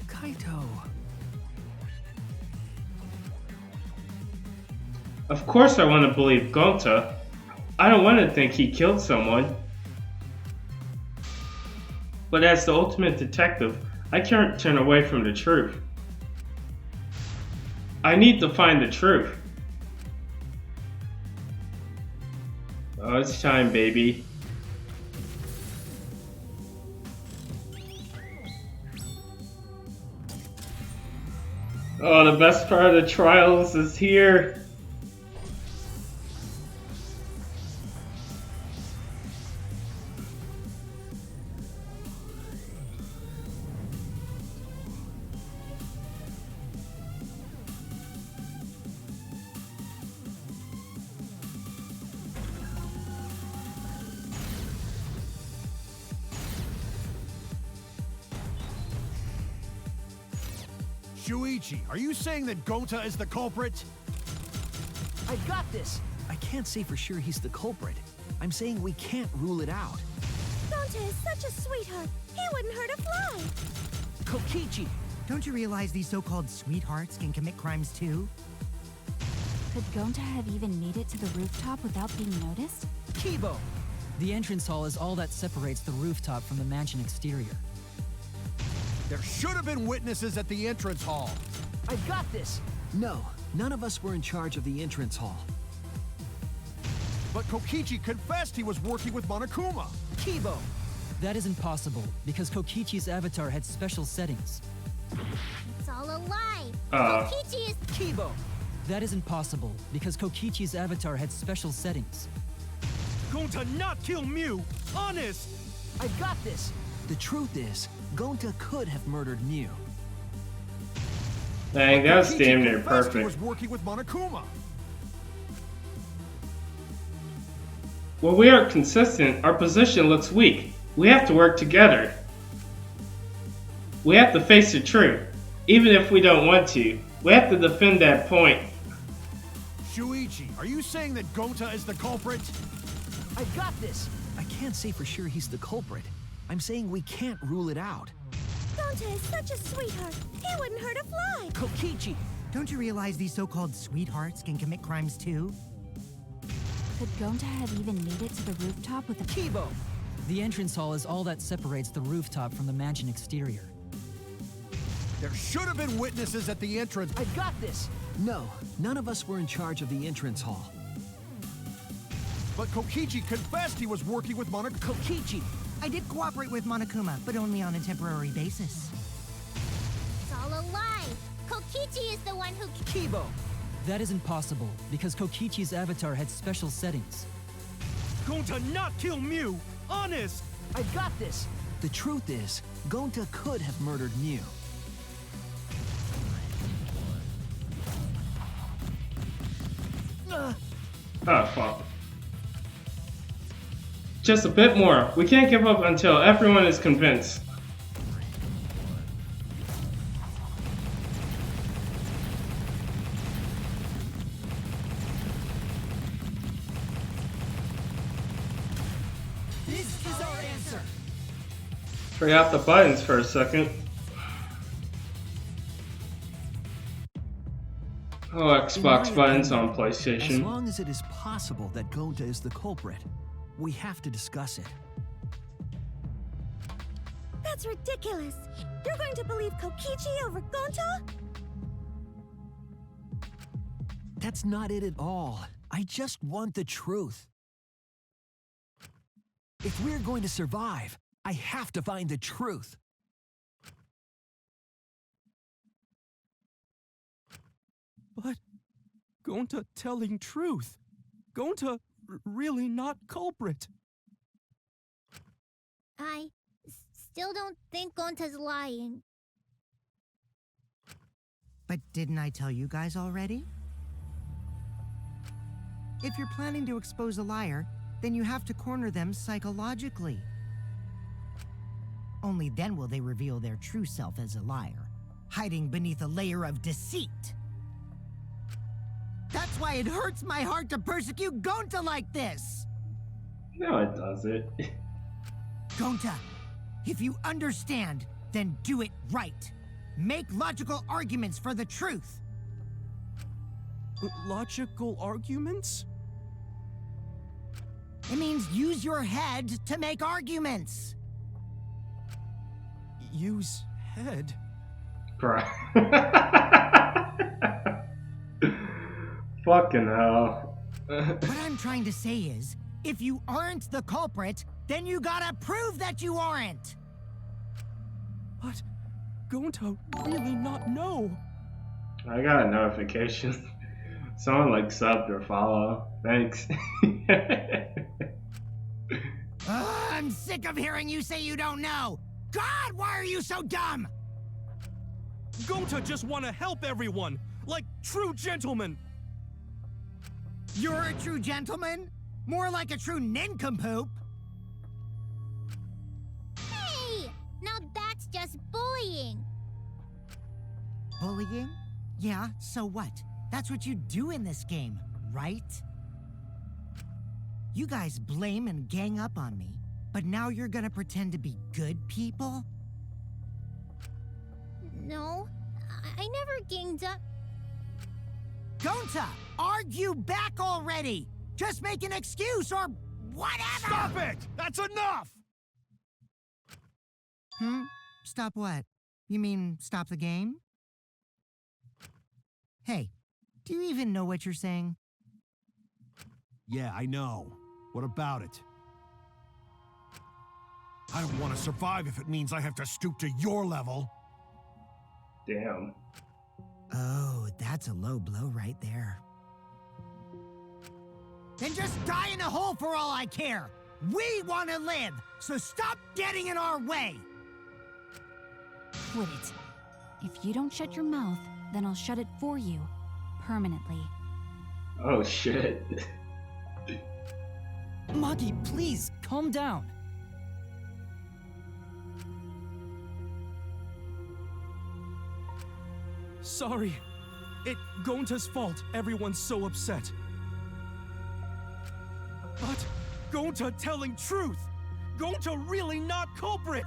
Kaito. Of course I want to believe Gonta. I don't want to think he killed someone. But as the ultimate detective, I can't turn away from the truth. I need to find the truth. Oh, it's time, baby. Oh, the best part of the trials is here. Shuichi, are you saying that Gonta is the culprit? I got this! I can't say for sure he's the culprit. I'm saying we can't rule it out. Gonta is such a sweetheart. He wouldn't hurt a fly. Kokichi! Don't you realize these so-called sweethearts can commit crimes too? Could Gonta have even made it to the rooftop without being noticed? Kibo! The entrance hall is all that separates the rooftop from the mansion exterior. There should have been witnesses at the entrance hall. I got this! No, none of us were in charge of the entrance hall. But Kokichi confessed he was working with Monokuma. Kibo! That isn't possible, because Kokichi's avatar had special settings. It's all a lie. Uh. Kokichi is. Kibo! That isn't possible, because Kokichi's avatar had special settings. Gonta not kill Mew! Honest! I got this! The truth is, Gonta could have murdered Mew. Dang, that was Kokichi damn near confessed he perfect. was working with Monokuma. When we are consistent, our position looks weak. We have to work together. We have to face the truth, even if we don't want to. We have to defend that point. Shuichi, are you saying that Gonta is the culprit? I got this! I can't say for sure he's the culprit. I'm saying we can't rule it out. Gonta is such a sweetheart. He wouldn't hurt a fly. Kokichi! Don't you realize these so-called sweethearts can commit crimes too? Could Gonta have even made it to the rooftop with a Kibo! The entrance hall is all that separates the rooftop from the mansion exterior. There should have been witnesses at the entrance. I got this! No, none of us were in charge of the entrance hall. But Kokichi confessed he was working with Monokuma. Kokichi! I did cooperate with Monokuma, but only on a temporary basis. It's all a lie. Kokichi is the one who. Kibo! That isn't possible, because Kokichi's avatar had special settings. Gonta not kill Mew! Honest! I got this! The truth is, Gonta could have murdered Mew. Oh, fuck. Just a bit more. We can't give up until everyone is convinced. This is our answer! Try out the buttons for a second. Oh, Xbox buttons on As PlayStation. long as it is possible that Gonta is the culprit, we have to discuss it. That's ridiculous. You're going to believe Kokichi over Gonta? That's not it at all. I just want the truth. If we're going to survive, I have to find the truth. But Gonta telling truth. Gonta really not culprit. I still don't think Gonta's lying. But didn't I tell you guys already? If you're planning to expose a liar, then you have to corner them psychologically. Only then will they reveal their true self as a liar, hiding beneath a layer of deceit. That why it hurts my heart to persecute Gonta like this! No, it doesn't. Gonta, if you understand, then do it right. Make logical arguments for the truth. Logical arguments? It means use your head to make arguments. Use head? Bruh. Fucking hell. What I'm trying to say is, if you aren't the culprit, then you gotta prove that you aren't! But Gonta really not know. I got a notification. Someone like subbed or follow. Thanks. I'm sick of hearing you say you don't know! God, why are you so dumb? Gonta just want to help everyone, like true gentlemen. You're a true gentleman? More like a true nincompoop. Hey! Now that's just bullying. Bullying? Yeah, so what? That's what you do in this game, right? You guys blame and gang up on me, but now you're gonna pretend to be good people? No, I never ganged up. Gonta, argue back already! Just make an excuse or whatever! Stop it! That's enough! Stop what? You mean stop the game? Hey, do you even know what you're saying? Yeah, I know. What about it? I don't want to survive if it means I have to stoop to your level. Damn. Oh, that's a low blow right there. Then just die in a hole for all I care! We want to live, so stop getting in our way! Quit it. If you don't shut your mouth, then I'll shut it for you. Permanently. Oh shit. Maki, please, calm down. Sorry. It Gonta's fault everyone's so upset. But Gonta telling truth! Gonta really not culprit!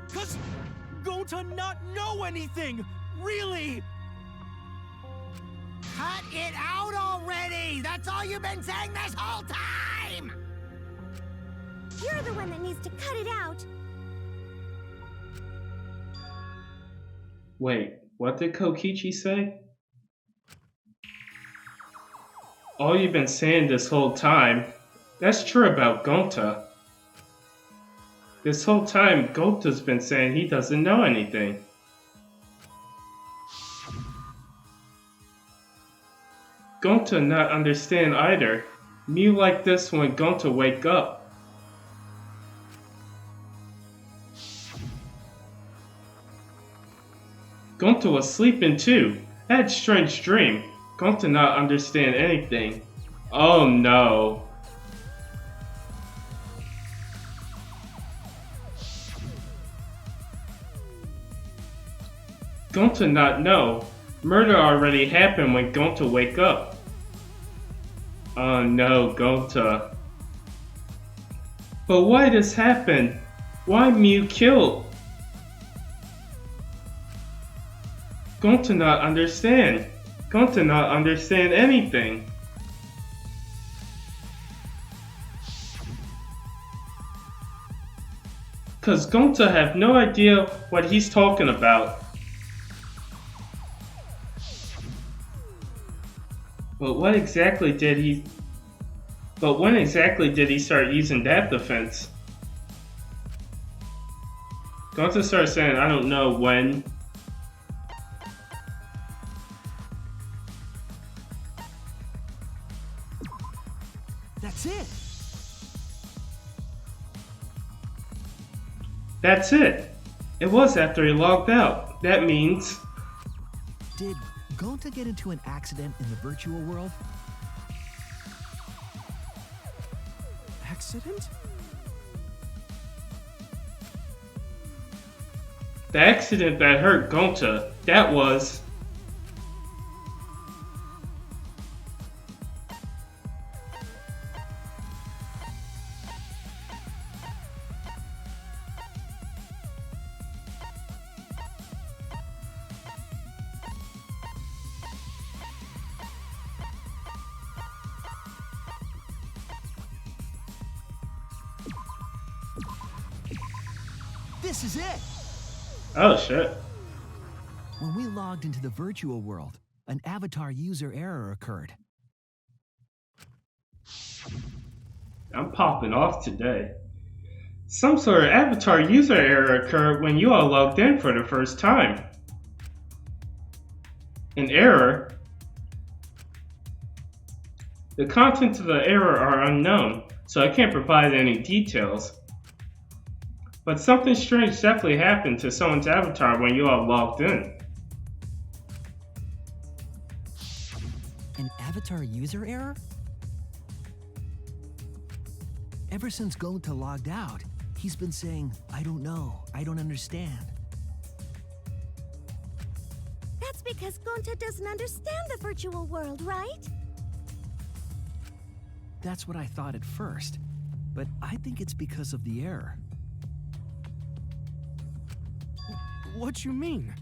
'Cause Gonta not know anything! Really! Cut it out already! That's all you've been saying this whole time! You're the one that needs to cut it out. Wait, what did Kokichi say? All you've been saying this whole time, that's true about Gonta. This whole time, Gonta's been saying he doesn't know anything. Gonta not understand either. Mew like this when Gonta wake up. Gonta was sleeping too. I had a strange dream. Gonta not understand anything. Oh no. Gonta not know. Murder already happened when Gonta wake up. Oh no, Gonta. But why this happened? Why Mew killed? Gonta not understand. Gonta not understand anything. Cause Gonta have no idea what he's talking about. But when exactly did he start using that defense? Gonta started saying, I don't know when. That's it. That's it. It was after he logged out. That means... Did Gonta get into an accident in the virtual world? Accident? The accident that hurt Gonta, that was... This is it! Oh shit. When we logged into the virtual world, an avatar user error occurred. I'm popping off today. Some sort of avatar user error occurred when you all logged in for the first time. An error? The contents of the error are unknown, so I can't provide any details. But something strange definitely happened to someone's avatar when you all logged in. An avatar user error? Ever since Gonta logged out, he's been saying, I don't know, I don't understand. That's because Gonta doesn't understand the virtual world, right? That's what I thought at first, but I think it's because of the error. What you mean?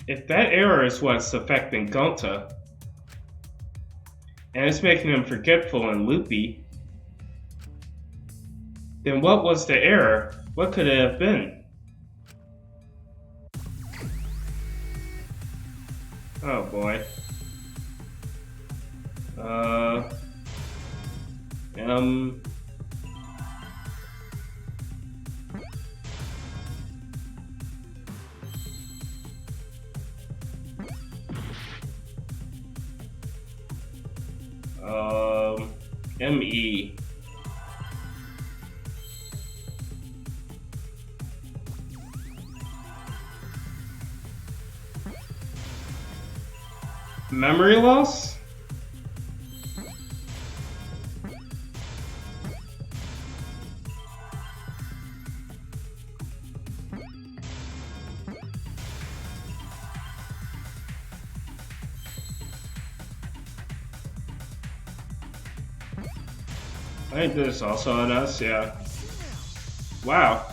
If that error is what's affecting Gonta, and it's making him forgetful and loopy, then what was the error? What could it have been? Oh boy. ME. Memory loss? I think this is also on us, yeah. Wow.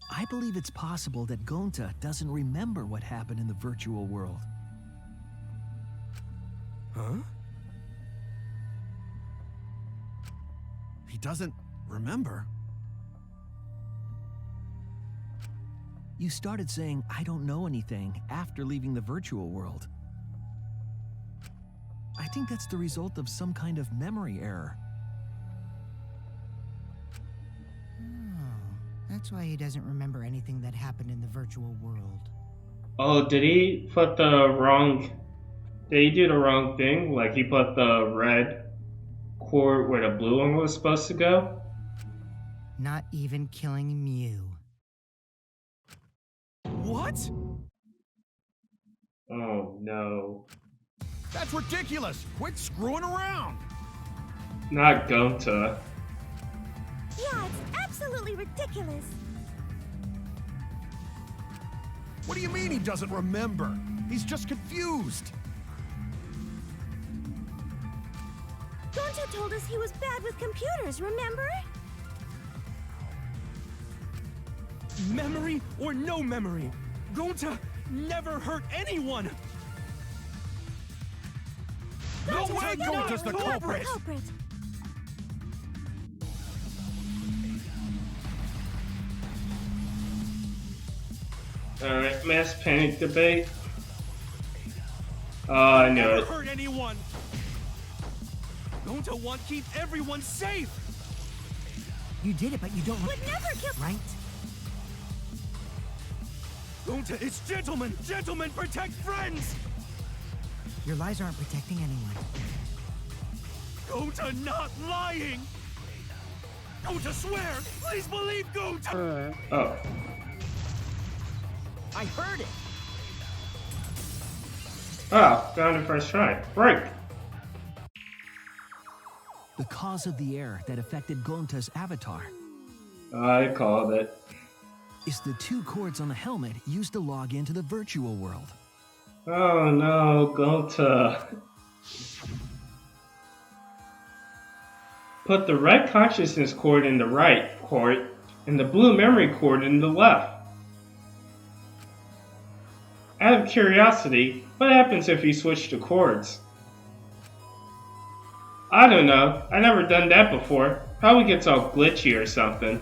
I believe it's possible that Gonta doesn't remember what happened in the virtual world. Huh? He doesn't remember. You started saying, I don't know anything, after leaving the virtual world. I think that's the result of some kind of memory error. Oh, that's why he doesn't remember anything that happened in the virtual world. Oh, did he put the wrong... Did he do the wrong thing? Like he put the red cord where the blue one was supposed to go? Not even killing Mew. What? Oh no. That's ridiculous! Quit screwing around! Not Gonta. Yeah, it's absolutely ridiculous. What do you mean he doesn't remember? He's just confused. Gonta told us he was bad with computers, remember? Memory or no memory, Gonta never hurt anyone! No way Gonta's the culprit! Alright, mass panic debate. Oh, I knew Never it. hurt anyone! Gonta want to keep everyone safe! You did it, but you don't... Would never kill... Right? Gonta, it's gentlemen! Gentlemen, protect friends! Your lies aren't protecting anyone. Gonta not lying! Gonta swear! Please believe Gonta! Oh. I heard it! Oh, found it first try. Right. The cause of the error that affected Gonta's avatar I called it. is the 2 cords on the helmet used to log into the virtual world. Oh no, Gonta. Put the red consciousness cord in the right port and the blue memory cord in the left. Out of curiosity, what happens if you switch the cords? I don't know. I never done that before. Probably gets all glitchy or something.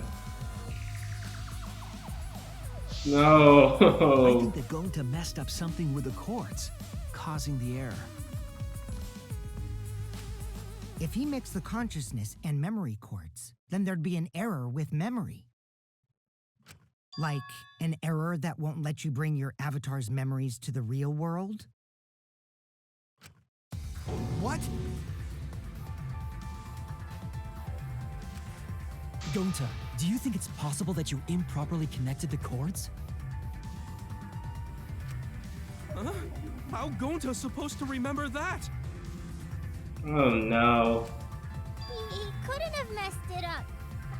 I No. think that Gonta messed up something with the cords, causing the error. If he mixed the consciousness and memory cords, then there'd be an error with memory. Like an error that won't let you bring your avatar's memories to the real world? What? Gonta, do you think it's possible that you improperly connected the cords? Huh? How Gonta's supposed to remember that? Oh no. He couldn't have messed it up.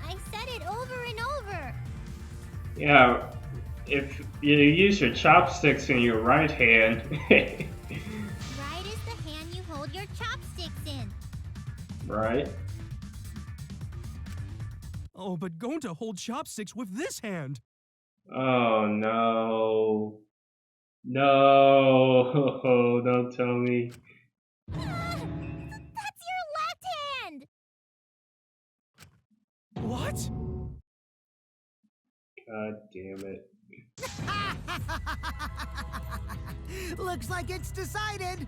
I said it over and over. Yeah, if you use your chopsticks in your right hand. Right is the hand you hold your chopsticks in. Right? Oh, but Gonta holds chopsticks with this hand. Oh no. No. Don't tell me. That's your left hand! What? God damn it. Looks like it's decided.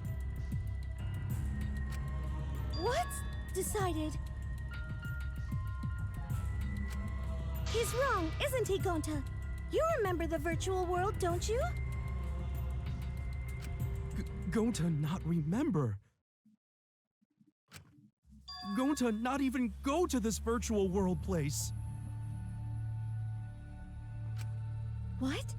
What's decided? He's wrong, isn't he, Gonta? You remember the virtual world, don't you? Gonta not remember. Gonta not even go to this virtual world place. What?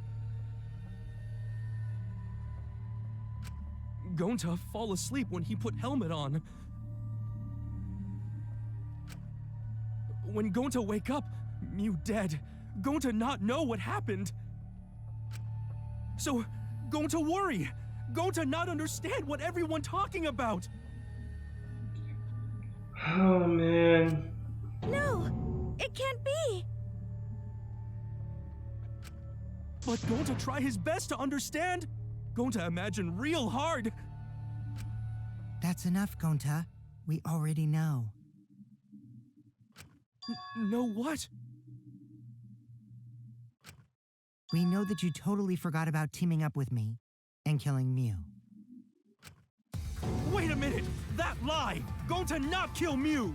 Gonta fall asleep when he put helmet on. When Gonta wake up, Mew dead. Gonta not know what happened. So, Gonta worry. Gonta not understand what everyone talking about. Oh man. No, it can't be. But Gonta try his best to understand. Gonta imagine real hard. That's enough, Gonta. We already know. Know what? We know that you totally forgot about teaming up with me and killing Mew. Wait a minute! That lie! Gonta not kill Mew!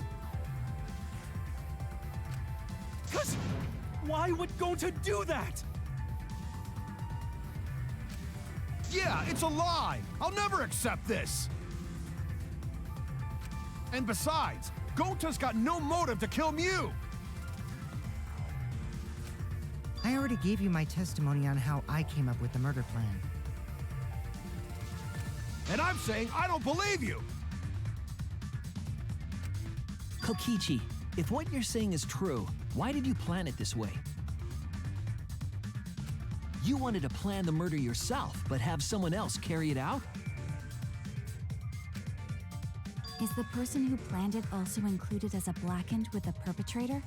Cause why would Gonta do that? Yeah, it's a lie! I'll never accept this! And besides, Gonta's got no motive to kill Mew! I already gave you my testimony on how I came up with the murder plan. And I'm saying I don't believe you! Kokichi, if what you're saying is true, why did you plan it this way? You wanted to plan the murder yourself, but have someone else carry it out? Is the person who planned it also included as a blackened with the perpetrator?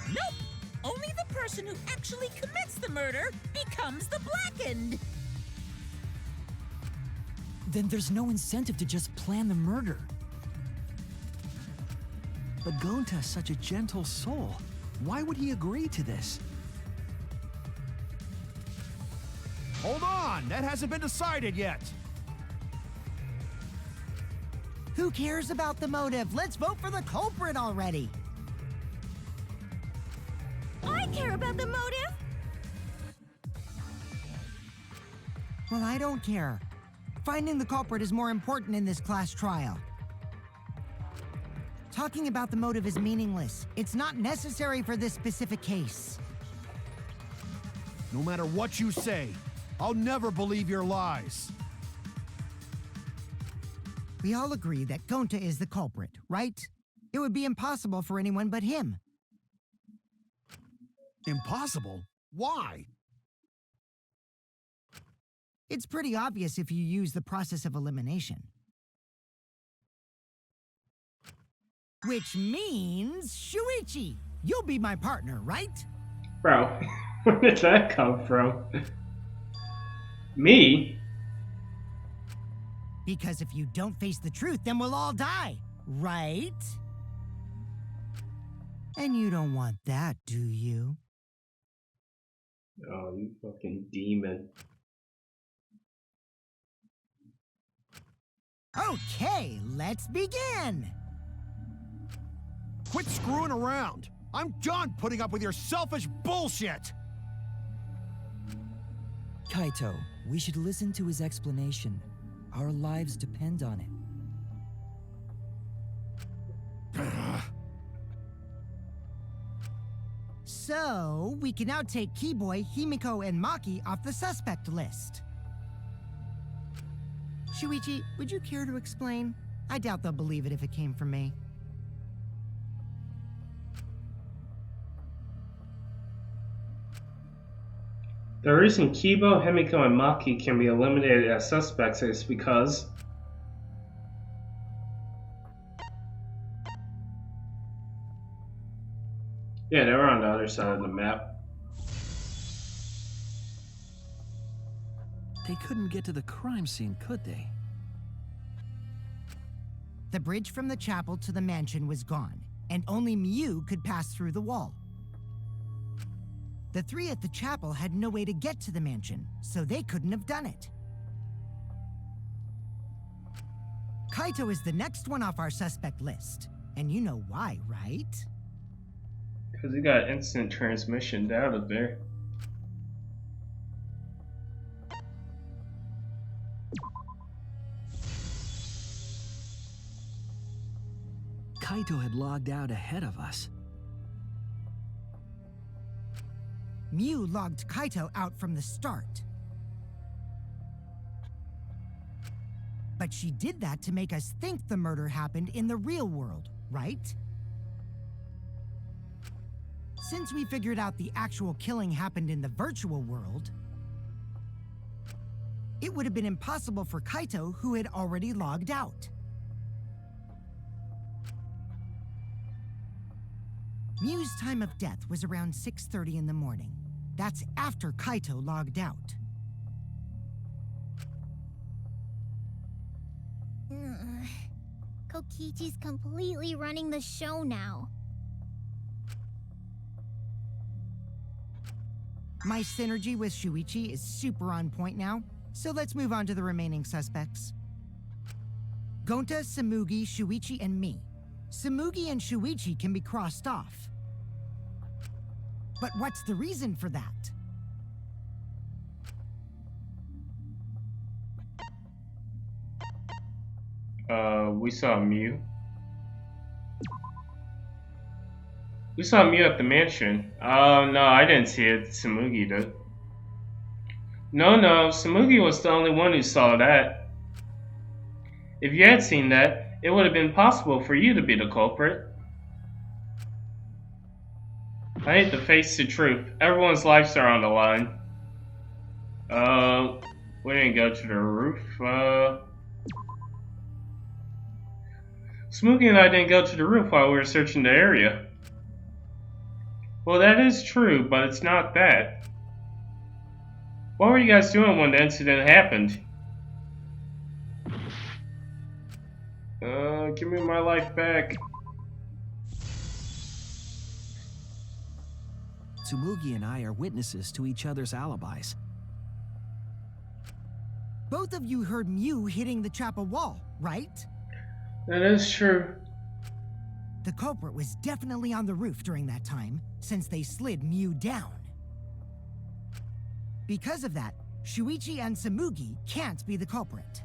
Nope! Only the person who actually commits the murder becomes the blackened! Then there's no incentive to just plan the murder. But Gonta's such a gentle soul. Why would he agree to this? Hold on, that hasn't been decided yet! Who cares about the motive? Let's vote for the culprit already! I care about the motive! Well, I don't care. Finding the culprit is more important in this class trial. Talking about the motive is meaningless. It's not necessary for this specific case. No matter what you say, I'll never believe your lies. We all agree that Gonta is the culprit, right? It would be impossible for anyone but him. Impossible? Why? It's pretty obvious if you use the process of elimination. Which means, Shuichi, you'll be my partner, right? Bro, where did that come from? Me? Because if you don't face the truth, then we'll all die, right? And you don't want that, do you? Oh, you fucking demon. Okay, let's begin! Quit screwing around! I'm done putting up with your selfish bullshit! Kaito, we should listen to his explanation. Our lives depend on it. So, we can now take Keyboy, Himiko, and Maki off the suspect list. Shuichi, would you care to explain? I doubt they'll believe it if it came from me. The reason Kibo, Himiko, and Maki can be eliminated as suspects is because yeah, they were on the other side of the map. They couldn't get to the crime scene, could they? The bridge from the chapel to the mansion was gone, and only Mew could pass through the wall. The three at the chapel had no way to get to the mansion, so they couldn't have done it. Kaito is the next one off our suspect list, and you know why, right? Because he got instant transmission out of there. Kaito had logged out ahead of us. Mew logged Kaito out from the start. But she did that to make us think the murder happened in the real world, right? Since we figured out the actual killing happened in the virtual world, it would have been impossible for Kaito, who had already logged out. Mew's time of death was around 6:30 in the morning. That's after Kaito logged out. Kokichi's completely running the show now. My synergy with Shuichi is super on point now, so let's move on to the remaining suspects. Gonta, Samugi, Shuichi, and me. Samugi and Shuichi can be crossed off. But what's the reason for that? We saw Mew. We saw Mew at the mansion. Oh, no, I didn't see it. Samugi did. No, Samugi was the only one who saw that. If you had seen that, it would have been possible for you to be the culprit. I hate to face the truth. Everyone's lives are on the line. We didn't go to the roof. Smokey and I didn't go to the roof while we were searching the area. Well, that is true, but it's not that. What were you guys doing when the incident happened? Give me my life back. Tsumugi and I are witnesses to each other's alibis. Both of you heard Mew hitting the chapel wall, right? That is true. The culprit was definitely on the roof during that time, since they slid Mew down. Because of that, Shuichi and Samugi can't be the culprit.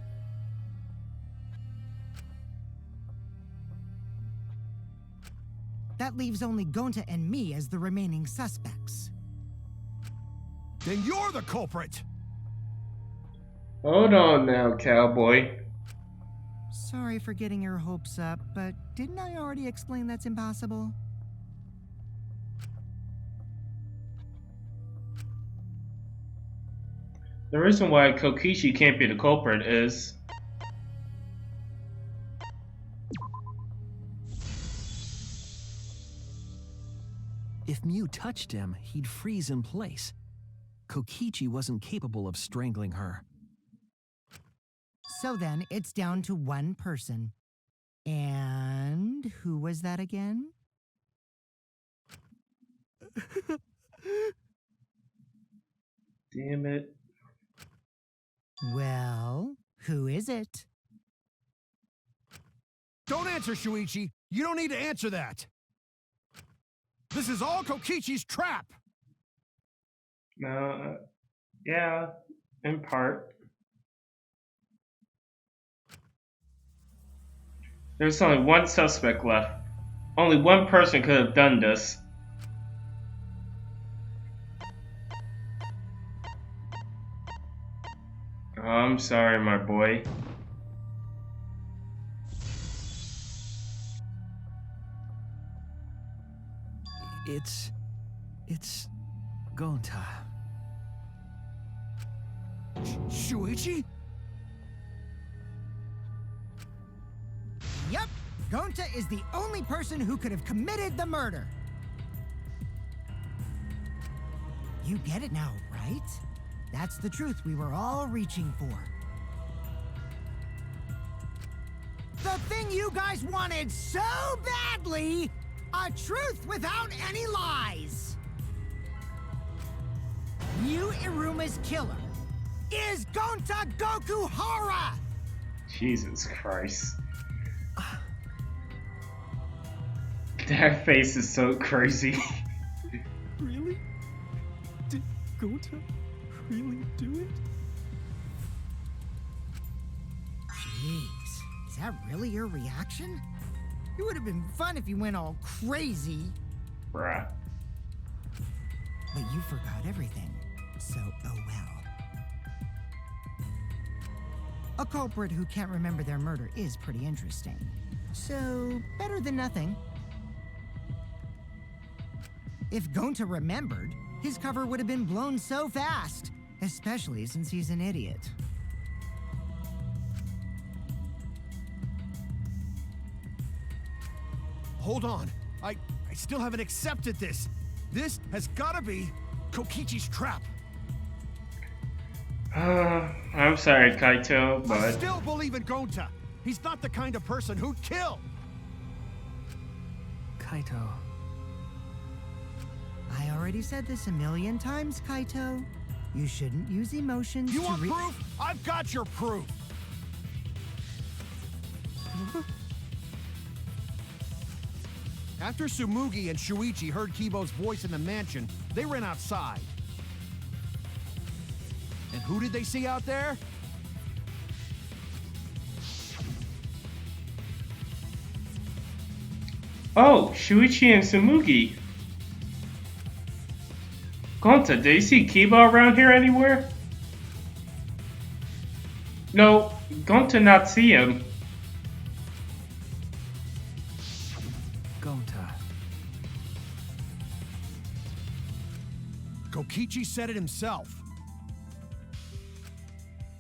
That leaves only Gonta and me as the remaining suspects. Then you're the culprit! Hold on now, cowboy. Sorry for getting your hopes up, but didn't I already explain that's impossible? The reason why Kokichi can't be the culprit is... If Mew touched him, he'd freeze in place. Kokichi wasn't capable of strangling her. So then, it's down to one person. And who was that again? Damn it. Well, who is it? Don't answer, Shuichi. You don't need to answer that. This is all Kokichi's trap. No, yeah, in part. There's only one suspect left. Only one person could have done this. Oh, I'm sorry, my boy. It's Gonta. Shuichi? Yep, Gonta is the only person who could have committed the murder. You get it now, right? That's the truth we were all reaching for. The thing you guys wanted so badly! A truth without any lies! Yu Iruma's killer is Gonta Gokuhara! Jesus Christ. That face is so crazy. Really? Did Gonta really do it? Jeez, is that really your reaction? It would have been fun if you went all crazy. Bruh. But you forgot everything, so oh well. A culprit who can't remember their murder is pretty interesting. So, better than nothing. If Gonta remembered, his cover would have been blown so fast, especially since he's an idiot. Hold on. I still haven't accepted this. This has gotta be Kokichi's trap. I'm sorry, Kaito, I but still believe in Gonta. He's not the kind of person who'd kill. Kaito. I already said this a million times, Kaito. You shouldn't use emotions You to want proof? I've got your proof. After Tsumugi and Shuichi heard Kibo's voice in the mansion, they ran outside. And who did they see out there? oh, Shuichi and Tsumugi. Gonta, did you see Kiba around here anywhere? No, Gonta not see him. Gonta. Kokichi said it himself.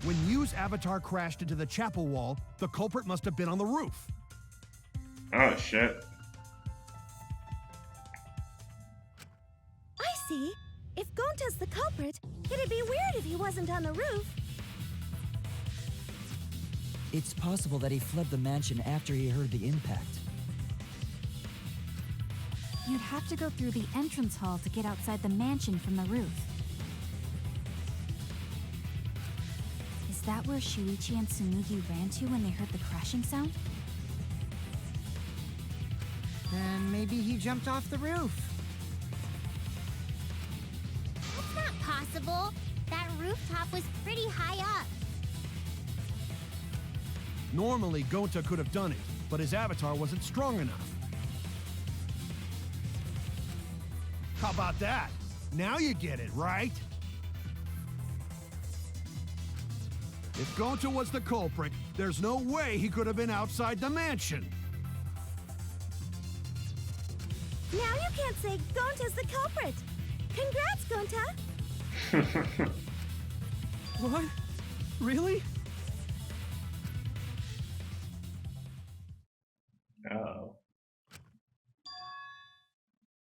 When Yu's avatar crashed into the chapel wall, the culprit must have been on the roof. Oh shit. I see. If Gonta's the culprit, it'd be weird if he wasn't on the roof. It's possible that he fled the mansion after he heard the impact. You'd have to go through the entrance hall to get outside the mansion from the roof. Is that where Shuichi and Tsumugi ran to when they heard the crashing sound? Then maybe he jumped off the roof. That's not possible. That rooftop was pretty high up. Normally, Gonta could have done it, but his avatar wasn't strong enough. How about that? Now you get it, right? If Gonta was the culprit, there's no way he could have been outside the mansion. Now you can't say Gonta's the culprit. Congrats, Gonta. What? Really? Oh.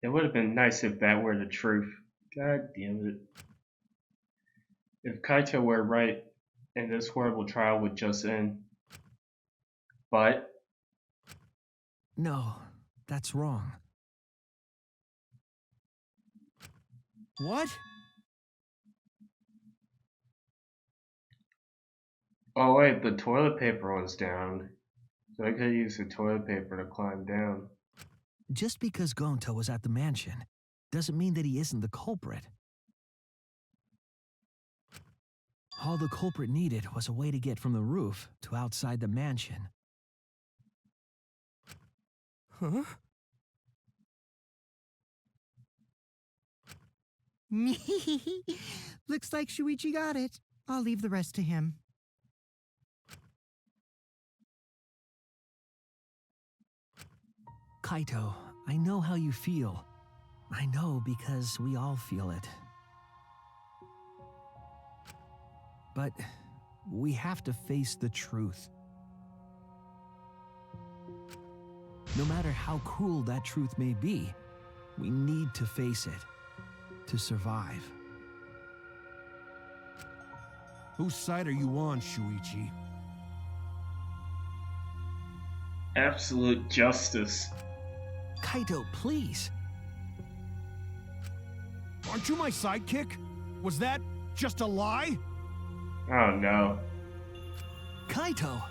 It would have been nice if that were the truth. God damn it. If Kaito were right, and this horrible trial would just end. But No, that's wrong. What? oh wait, the toilet paper was down. So I could use the toilet paper to climb down. Just because Gonta was at the mansion doesn't mean that he isn't the culprit. All the culprit needed was a way to get from the roof to outside the mansion. Huh? Looks like Shuichi got it. I'll leave the rest to him. Kaito, I know how you feel. I know because we all feel it. But we have to face the truth. No matter how cruel that truth may be, we need to face it to survive. Whose side are you on, Shuichi? Absolute justice. Kaito, please. Aren't you my sidekick? Was that just a lie? Oh no. Kaito!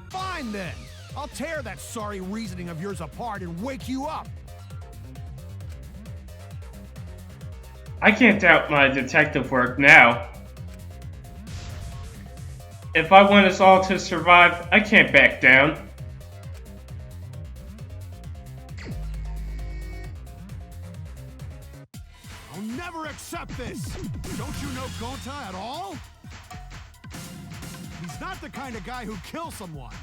Fine then. I'll tear that sorry reasoning of yours apart and wake you up. I can't doubt my detective work now. If I want us all to survive, I can't back down. I'll never accept this! Don't you know Gonta at all? He's not the kind of guy who kills someone.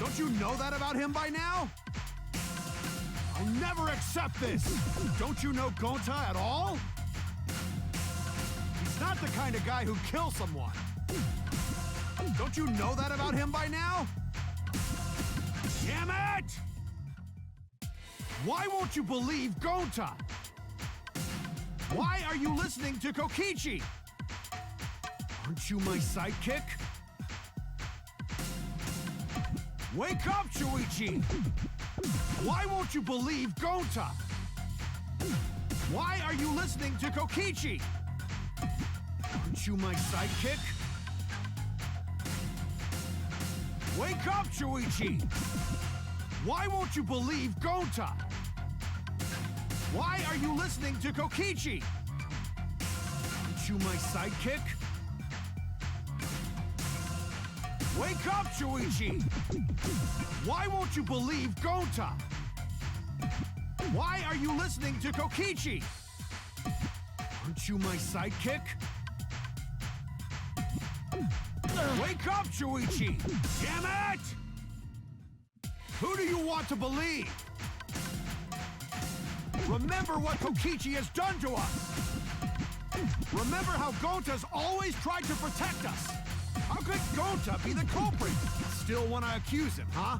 Don't you know that about him by now? I'll never accept this! Don't you know Gonta at all? He's not the kind of guy who kills someone. Don't you know that about him by now? Damn it! Why won't you believe Gonta? Why are you listening to Kokichi? Aren't you my sidekick? Wake up, Shuichi! Why won't you believe Gonta? Why are you listening to Kokichi? Aren't you my sidekick? Wake up, Shuichi! Why won't you believe Gonta? Why are you listening to Kokichi? Aren't you my sidekick? Wake up, Shuichi! Why won't you believe Gonta? Why are you listening to Kokichi? Aren't you my sidekick? Wake up, Shuichi! Damn it! Who do you want to believe? Remember what Kokichi has done to us! Remember how Gonta's always tried to protect us! How could Gonta be the culprit? Still want to accuse him, huh?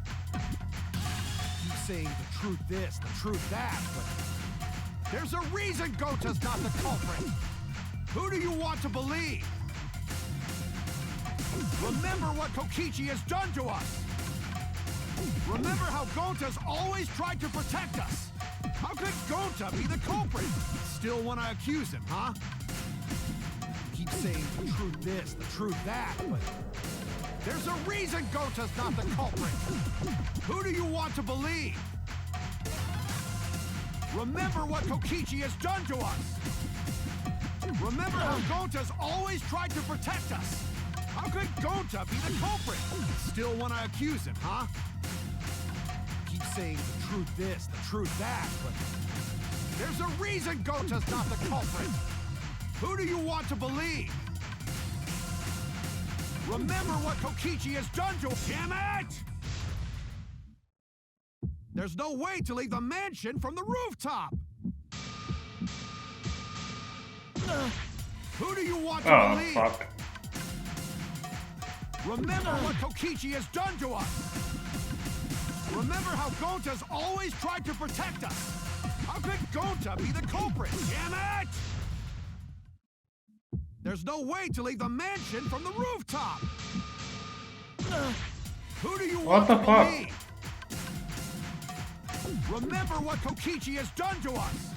Keep saying the truth this, the truth that, but there's a reason Gonta's not the culprit! Who do you want to believe? Remember what Kokichi has done to us! Remember how Gonta's always tried to protect us! How could Gonta be the culprit? Still want to accuse him, huh? Keep saying the truth this, the truth that, but there's a reason Gonta's not the culprit! Who do you want to believe? Remember what Kokichi has done to us! Remember how Gonta's always tried to protect us! How could Gonta be the culprit? Still want to accuse him, huh? Keep saying the truth this, the truth that, but there's a reason Gonta's not the culprit! Who do you want to believe? Remember what Kokichi has done to us! Damn it! There's no way to leave the mansion from the rooftop! Who do you want to believe? Oh, fuck. Remember what Kokichi has done to us! Remember how Gonta's always tried to protect us! How could Gonta be the culprit? Damn it! There's no way to leave the mansion from the rooftop! Who do you What want the to fuck? believe? Remember what Kokichi has done to us!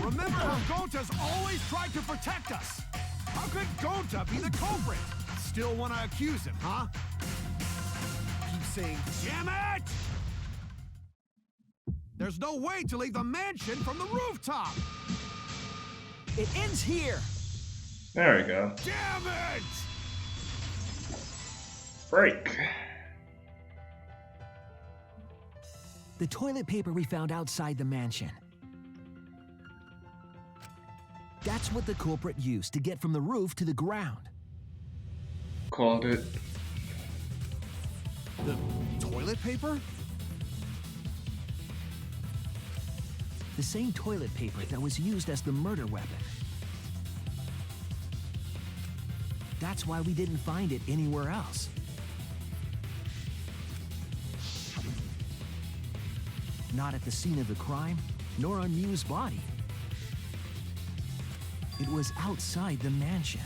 Remember how Gonta's always tried to protect us! How could Gonta be the culprit? Still want to accuse him, huh? Keep saying, damn it! There's no way to leave the mansion from the rooftop! It ends here! There we go. Damn it! Break. The toilet paper we found outside the mansion. That's what the culprit used to get from the roof to the ground. Called it. The toilet paper? The same toilet paper that was used as the murder weapon. That's why we didn't find it anywhere else. Not at the scene of the crime, nor on Mew's body. It was outside the mansion.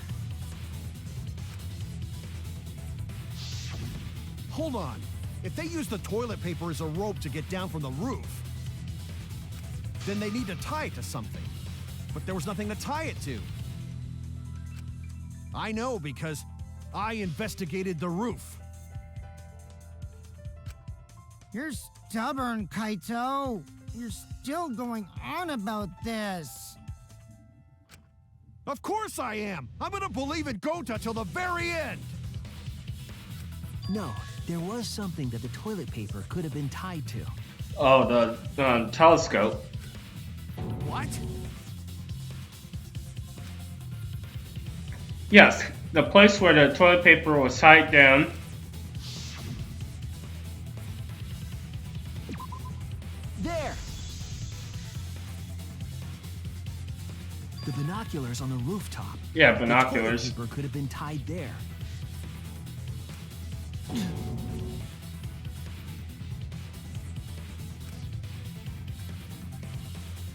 Hold on. If they use the toilet paper as a rope to get down from the roof, then they need to tie it to something. But there was nothing to tie it to. I know because I investigated the roof. You're stubborn, Kaito. You're still going on about this. Of course I am! I'm gonna believe in Gonta till the very end! No, there was something that the toilet paper could have been tied to. Oh, the telescope. What? Yes, the place where the toilet paper was tied down. There! The binoculars on the rooftop. Yeah, The binoculars. toilet paper could have been tied there.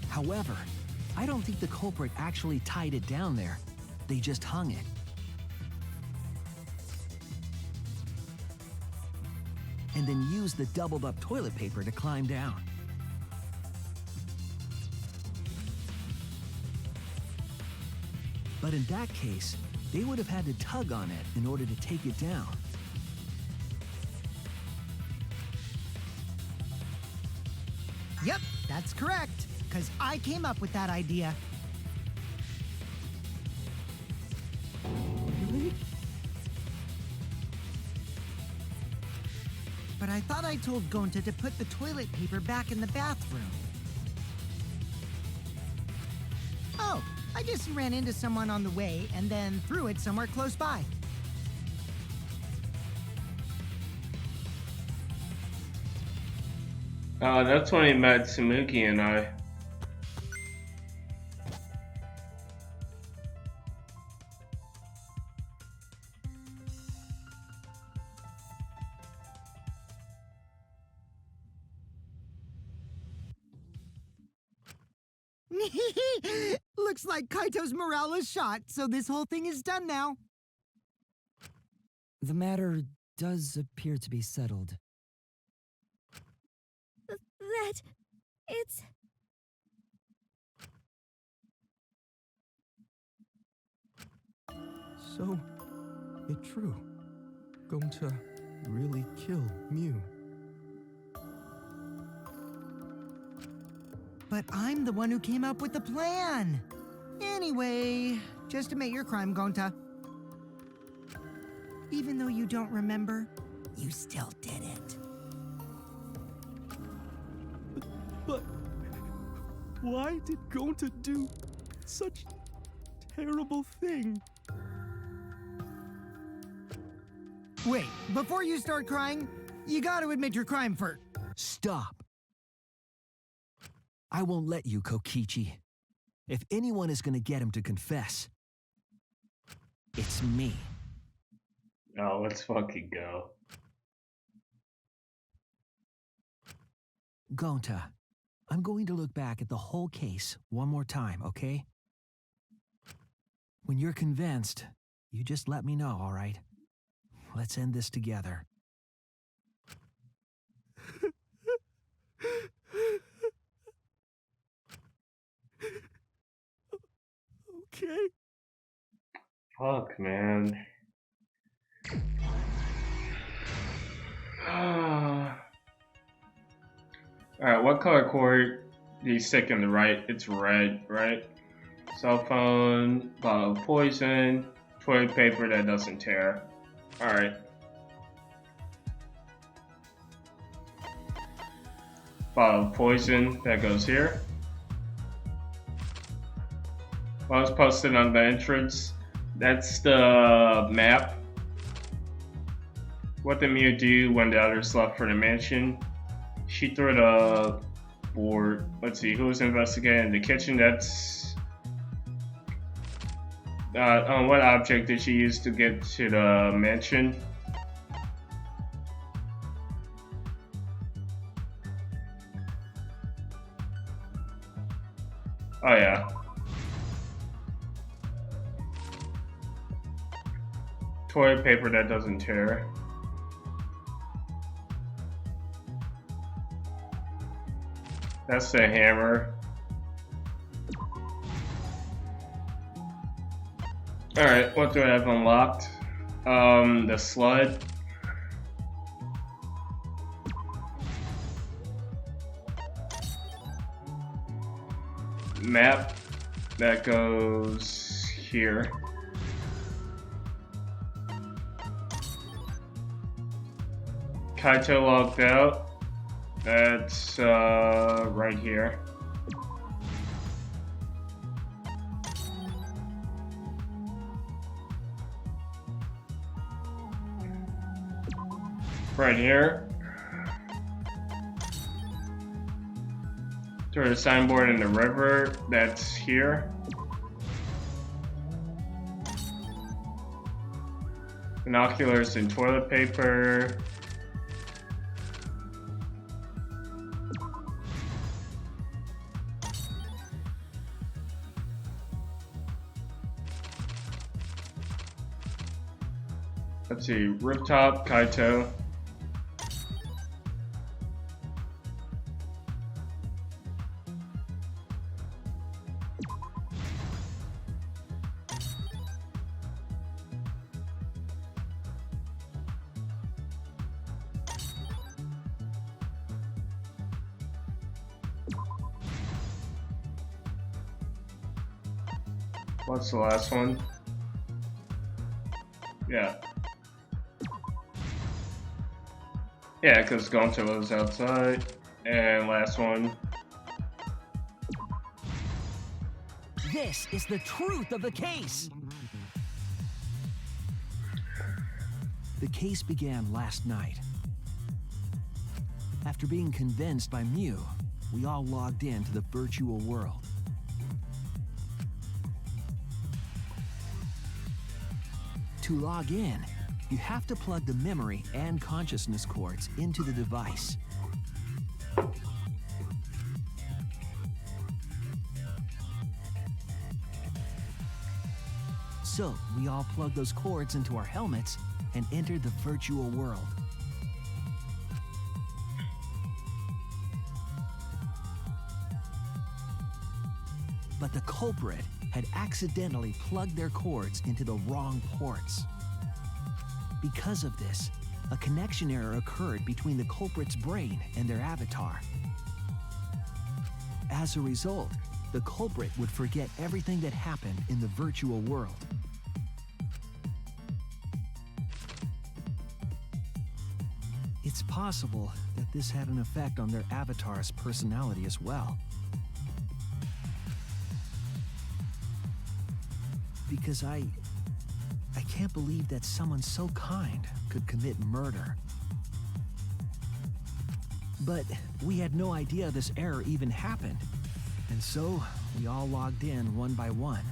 However, I don't think the culprit actually tied it down there. They just hung it. And then used the doubled up toilet paper to climb down. But in that case, they would have had to tug on it in order to take it down. Yep, that's correct. Because I came up with that idea. Really? But I thought I told Gonta to put the toilet paper back in the bathroom. Oh, I just ran into someone on the way and then threw it somewhere close by. That's when he met Tsumuki and I. Looks like Kaito's morale is shot, so this whole thing is done now. The matter does appear to be settled. That... it's... So, it true. Going to really kill Mew. But I'm the one who came up with the plan. Anyway, just admit your crime, Gonta. Even though you don't remember, you still did it. But why did Gonta do such terrible thing? Wait, before you start crying, you gotta admit your crime first. Stop. I won't let you, Kokichi. If anyone is gonna get him to confess, it's me. Oh, let's fucking go. Gonta, I'm going to look back at the whole case one more time, okay? When you're convinced, you just let me know, all right? Let's end this together. Okay. Fuck, man. Alright, what color cord do you stick in the right? It's red, right? Cell phone, bottle of poison, toilet paper that doesn't tear. Alright. Bottle of poison that goes here. What was posted on the entrance? That's the map. What did Mia do when the others left for the mansion? She threw the board. Let's see, who was investigating the kitchen? That's... what object did she use to get to the mansion? Oh yeah. Toilet paper that doesn't tear. That's the hammer. Alright, what do I have unlocked? The sled. Map that goes here. Kaito logged out. That's right here. Right here. To the signboard in the river. That's here. Binoculars and toilet paper. Let's see, rooftop, Kaito. What's the last one? Yeah. Yeah, because Gonto was outside. And last one. This is the truth of the case! The case began last night. After being convinced by Mew, we all logged into the virtual world. To log in, you have to plug the memory and consciousness cords into the device. So, we all plug those cords into our helmets and enter the virtual world. But the culprit had accidentally plugged their cords into the wrong ports. Because of this, a connection error occurred between the culprit's brain and their avatar. As a result, the culprit would forget everything that happened in the virtual world. It's possible that this had an effect on their avatar's personality as well. Because I can't believe that someone so kind could commit murder. But we had no idea this error even happened, and so we all logged in one by one.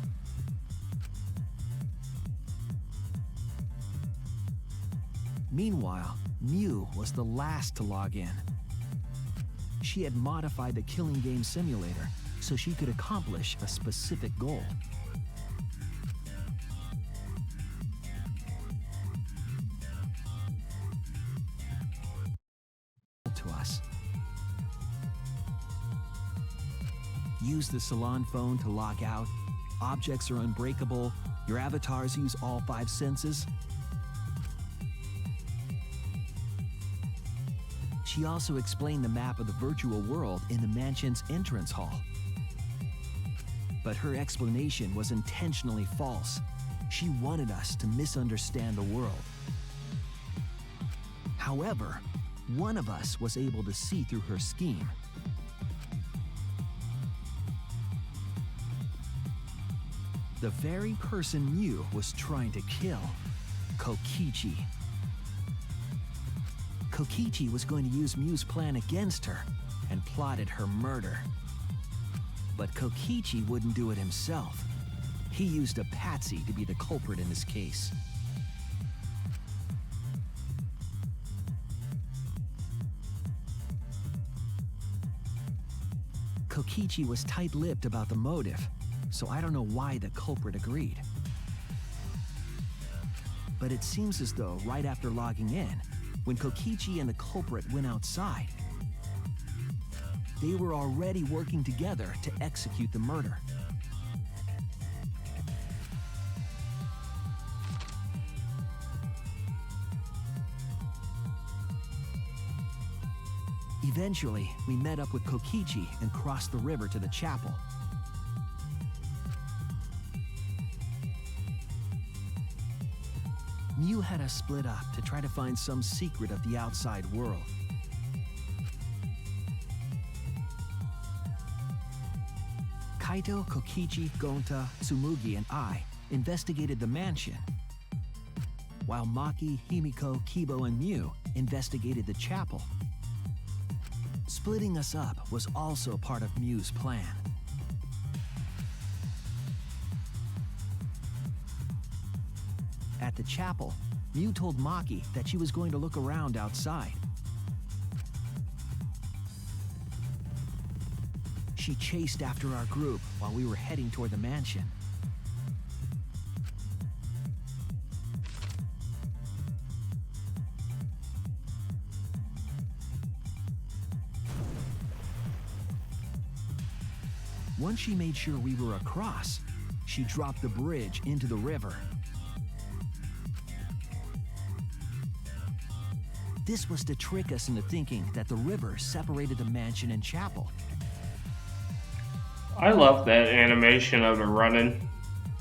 Meanwhile, Mew was the last to log in. She had modified the killing game simulator so she could accomplish a specific goal. to us. Use the salon phone to log out. Objects are unbreakable. Your avatars use all 5 senses. She also explained the map of the virtual world in the mansion's entrance hall. But her explanation was intentionally false. She wanted us to misunderstand the world. However, one of us was able to see through her scheme. The very person Mew was trying to kill, Kokichi. Kokichi was going to use Mew's plan against her and plotted her murder. But Kokichi wouldn't do it himself. He used a patsy to be the culprit in this case. Kokichi was tight-lipped about the motive, so I don't know why the culprit agreed. But it seems as though right after logging in, when Kokichi and the culprit went outside, they were already working together to execute the murder. Eventually, we met up with Kokichi and crossed the river to the chapel. Mew had us split up to try to find some secret of the outside world. Kaito, Kokichi, Gonta, Tsumugi, and I investigated the mansion, while Maki, Himiko, Kibo, and Mew investigated the chapel. Splitting us up was also part of Mew's plan. At the chapel, Mew told Maki that she was going to look around outside. She chased after our group while we were heading toward the mansion. Once she made sure we were across, she dropped the bridge into the river. This was to trick us into thinking that the river separated the mansion and chapel. I love that animation of it running.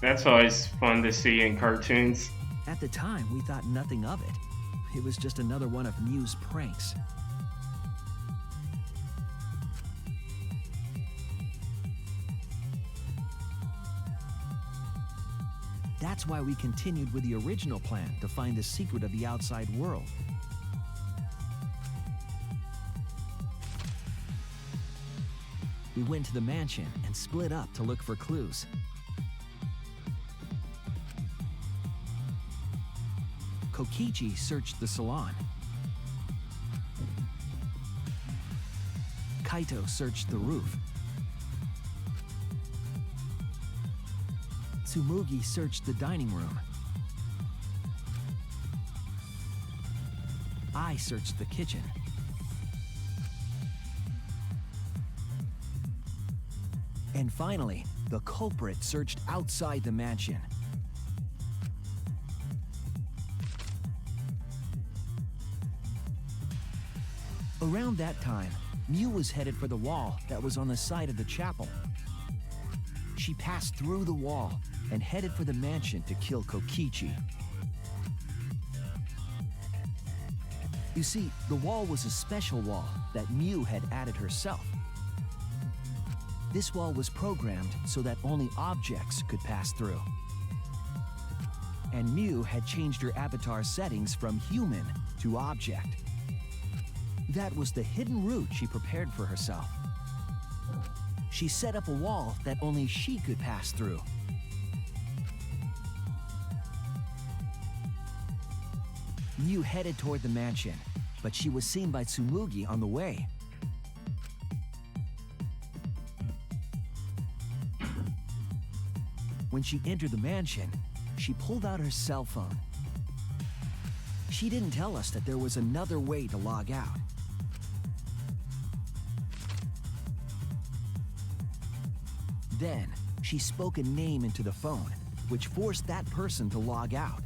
That's always fun to see in cartoons. At the time, we thought nothing of it. It was just another one of Mew's pranks. That's why we continued with the original plan to find the secret of the outside world. We went to the mansion and split up to look for clues. Kokichi searched the salon. Kaito searched the roof. Tsumugi searched the dining room. I searched the kitchen. And finally, the culprit searched outside the mansion. Around that time, Mew was headed for the wall that was on the side of the chapel. She passed through the wall and headed for the mansion to kill Kokichi. You see, the wall was a special wall that Mew had added herself. This wall was programmed so that only objects could pass through. And Mew had changed her avatar settings from human to object. That was the hidden route she prepared for herself. She set up a wall that only she could pass through. Mew headed toward the mansion, but she was seen by Tsumugi on the way. When she entered the mansion, she pulled out her cell phone. She didn't tell us that there was another way to log out. Then, she spoke a name into the phone, which forced that person to log out.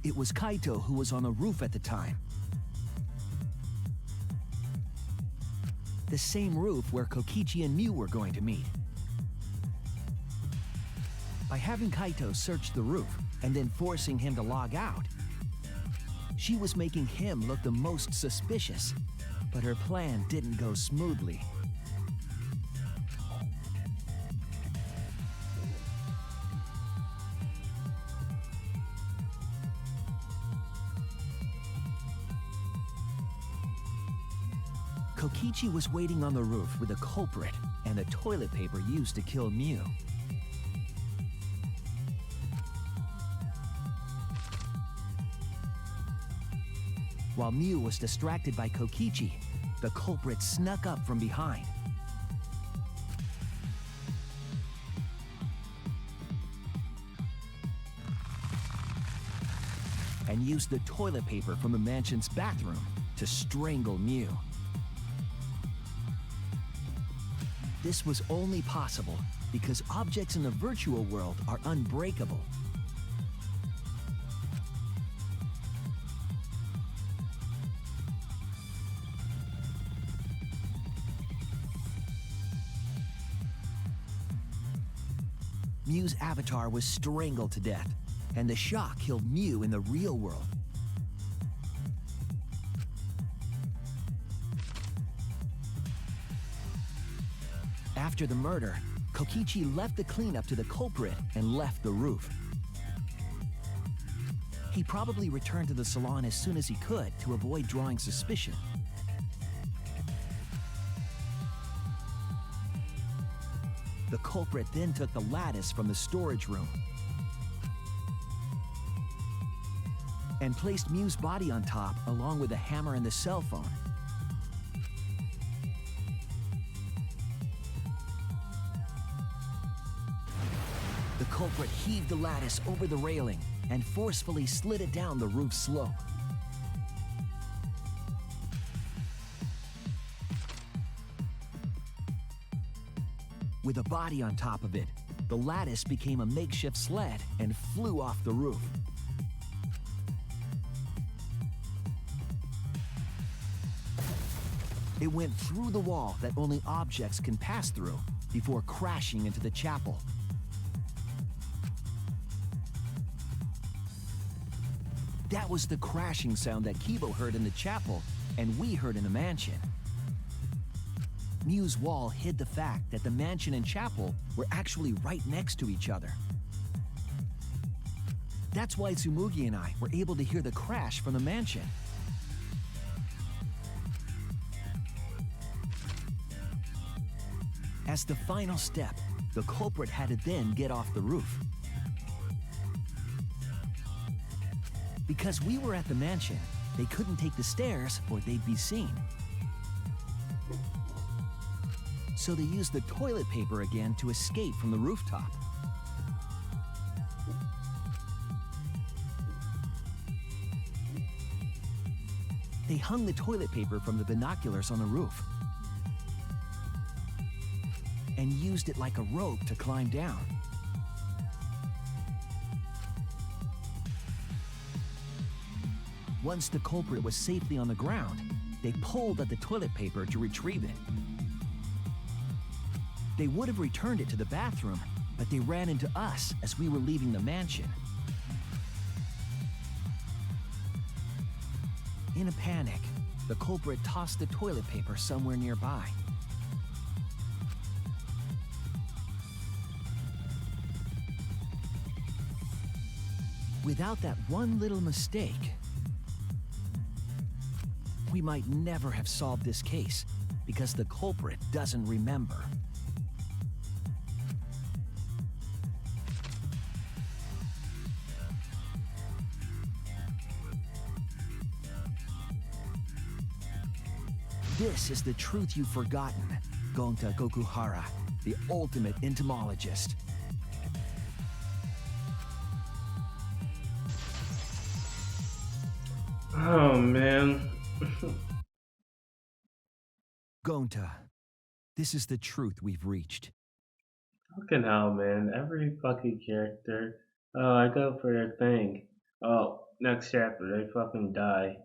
It was Kaito who was on the roof at the time. The same roof where Kokichi and Mew were going to meet. By having Kaito search the roof and then forcing him to log out, she was making him look the most suspicious, but her plan didn't go smoothly. Kokichi was waiting on the roof with the culprit and the toilet paper used to kill Mew. While Mew was distracted by Kokichi, the culprit snuck up from behind. And used the toilet paper from the mansion's bathroom to strangle Mew. This was only possible because objects in the virtual world are unbreakable. Mew's avatar was strangled to death, and the shock killed Mew in the real world. After the murder, Kokichi left the cleanup to the culprit and left the roof. He probably returned to the salon as soon as he could to avoid drawing suspicion. The culprit then took the lattice from the storage room and placed Mew's body on top along with the hammer and the cell phone. The culprit heaved the lattice over the railing and forcefully slid it down the roof slope. With a body on top of it, the lattice became a makeshift sled and flew off the roof. It went through the wall that only objects can pass through before crashing into the chapel. That was the crashing sound that Kibo heard in the chapel and we heard in the mansion. Mew's wall hid the fact that the mansion and chapel were actually right next to each other. That's why Tsumugi and I were able to hear the crash from the mansion. As the final step, the culprit had to then get off the roof. Because we were at the mansion, they couldn't take the stairs or they'd be seen. So they used the toilet paper again to escape from the rooftop. They hung the toilet paper from the binoculars on the roof and used it like a rope to climb down. Once the culprit was safely on the ground, they pulled at the toilet paper to retrieve it. They would have returned it to the bathroom, but they ran into us as we were leaving the mansion. In a panic, the culprit tossed the toilet paper somewhere nearby. Without that one little mistake, we might never have solved this case because the culprit doesn't remember. This is the truth you've forgotten, Gonta Gokuhara, the ultimate entomologist. Oh man. Gonta, This is the truth we've reached. Fucking hell, man. Every fucking character. Oh, I go for a thing. Oh, next chapter, they fucking die.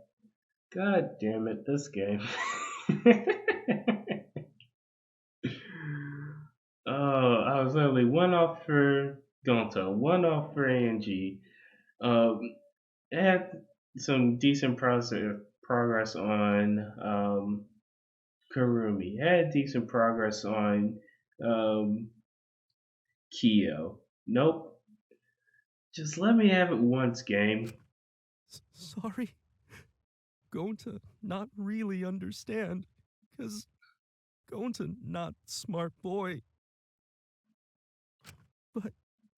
God damn it, this game. Oh, I was literally one off for Gonta, one off for Angie. It had some decent progress on Karumi. It had decent progress on um, Kyo. Nope. Just let me have it once, game. Sorry. Going to not really understand, 'cause going to not smart boy. But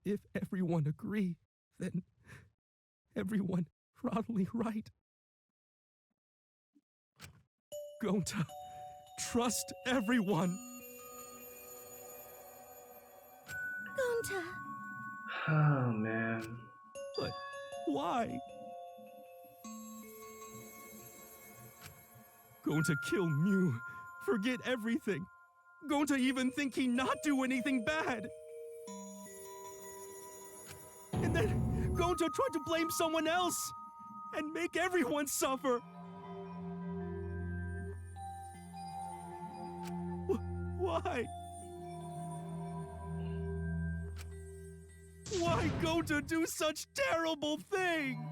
if everyone agree, then everyone probably right. Going to trust everyone. Gonta. Oh, man. But why? Going to kill Mew, forget everything. Going to even think he not do anything bad. And then going to try to blame someone else and make everyone suffer. Why? Why go to do such terrible thing?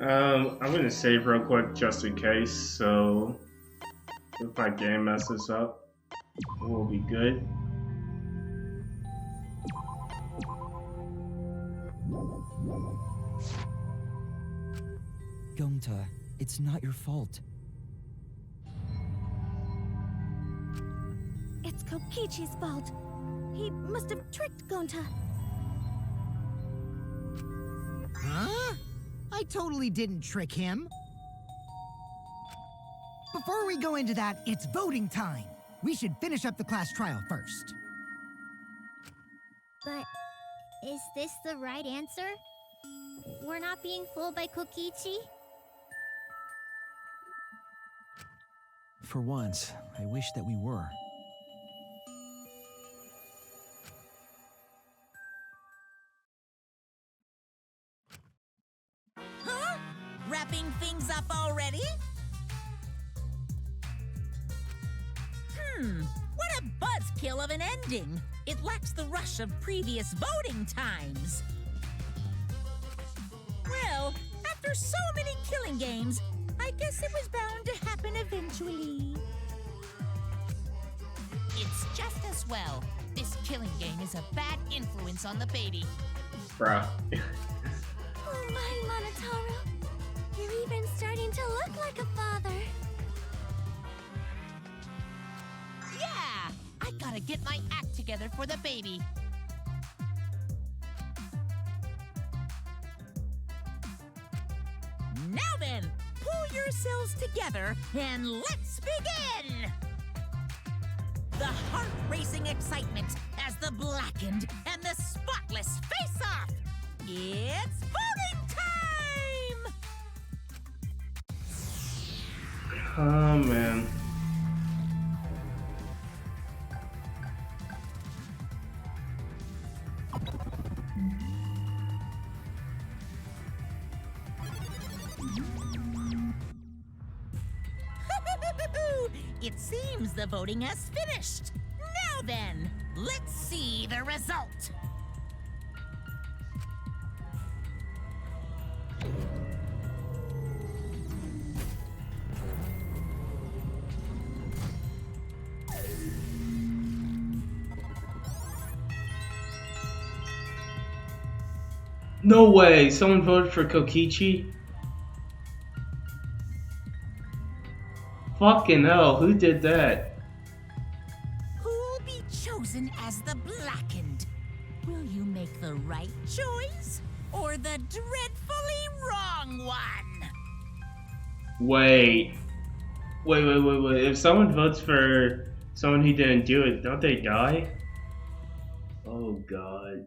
I'm gonna save real quick just in case, so if my game messes up, we'll be good. Gonta, it's not your fault. It's Kokichi's fault. He must have tricked Gonta. Huh? I totally didn't trick him. Before we go into that, it's voting time. We should finish up the class trial first. But is this the right answer? We're not being fooled by Kokichi? For once, I wish that we were. Huh? Wrapping things up already? What a buzzkill of an ending. It lacks the rush of previous voting times. Well, after so many killing games, I guess it was bound to happen eventually. It's just as well. This killing game is a bad influence on the baby. Bruh. Oh my, Monotaro. You're even starting to look like a father. Yeah! I gotta get my act together for the baby. Now then, pull yourselves together and let's begin! The heart-racing excitement as the blackened and the spotless face off! It's voting time! Oh, man. It seems the voting has finished. Now then, let's see the result. No way! Someone voted for Kokichi? Fucking hell, who did that? Who'll be chosen as the blackened? Will you make the right choice or the dreadfully wrong one? Wait. Wait. If someone votes for someone who didn't do it, don't they die? Oh, God.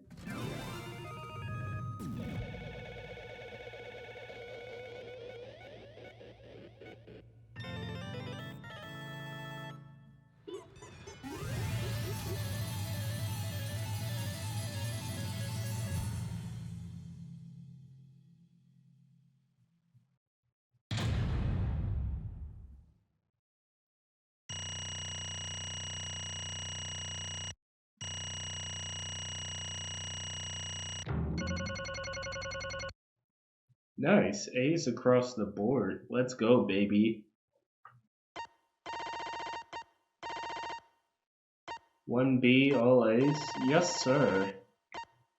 Nice. A's across the board. Let's go, baby. 1B, all A's? Yes, sir.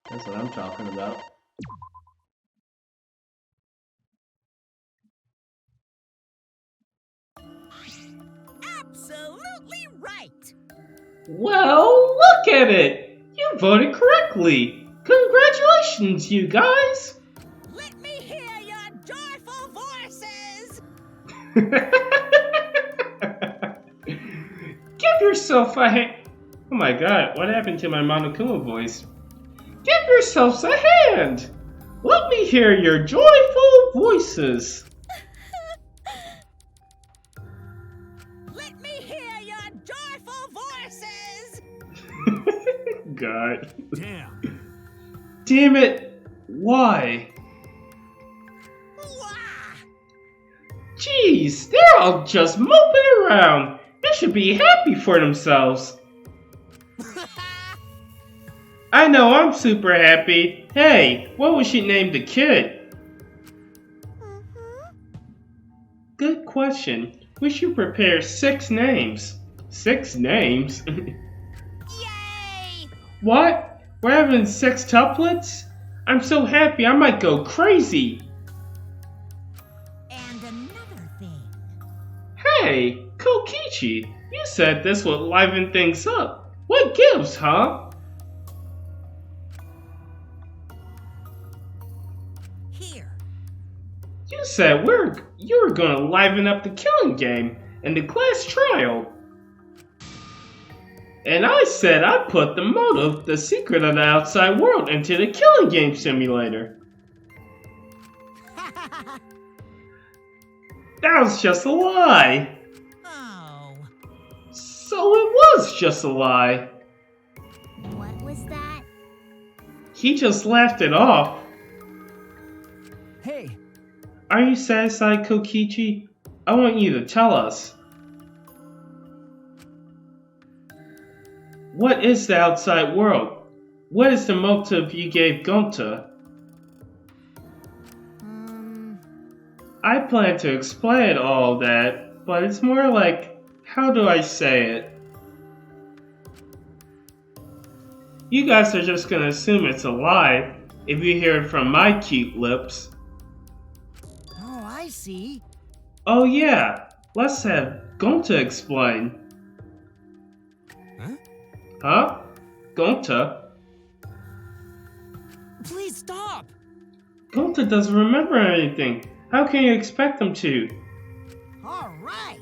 That's what I'm talking about. Absolutely right! Well, look at it! You voted correctly! Congratulations, you guys! Let me hear your joyful voices! Give yourself a hand. Oh my god, what happened to my Monokuma voice? Give yourselves a hand! Let me hear your joyful voices! Let me hear your joyful voices! God. Damn. Damn it! Why? Wah! Jeez, they're all just moping around. They should be happy for themselves. I know I'm super happy. Hey, what would she name the kid? Good question. We should prepare 6 names. 6 names? Yay! What? We're having 6 tuplets? I'm so happy I might go crazy. And another thing. Hey, Kokichi, you said this would liven things up. What gives, huh? Here. You said you were gonna liven up the killing game and the class trial. And I said I'd put the motive, the secret of the outside world, into the killing game simulator. That was just a lie. Oh. So it was just a lie. What was that? He just laughed it off. Hey, Are you satisfied, Kokichi? I want you to tell us. What is the outside world? What is the motive you gave Gonta? I plan to explain all that, but it's more like, how do I say it? You guys are just gonna assume it's a lie if you hear it from my cute lips. Oh, I see. Oh yeah, let's have Gonta explain. Huh? Huh? Gonta? please stop! Gonta doesn't remember anything. How can you expect him to? All right.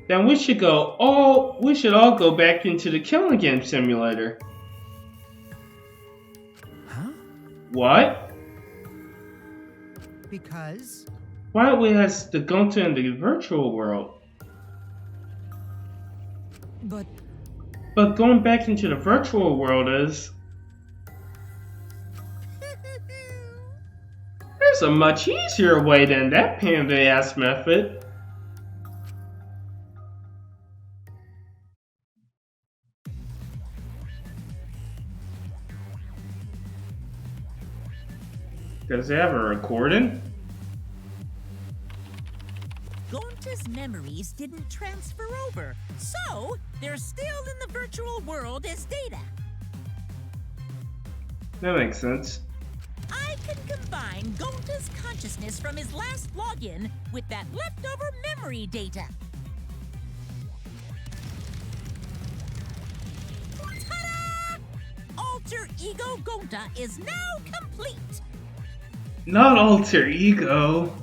Then we should all go back into the killing game simulator. Huh? What? Because Why don't we ask the Gonta in the virtual world? But going back into the virtual world is... There's a much easier way than that panda-ass method. Does it have a recording? Gonta's memories didn't transfer over, so they're still in the virtual world as data. That makes sense. I can combine Gonta's consciousness from his last login with that leftover memory data. Ta-da! Alter Ego Gonta is now complete. Not Alter Ego.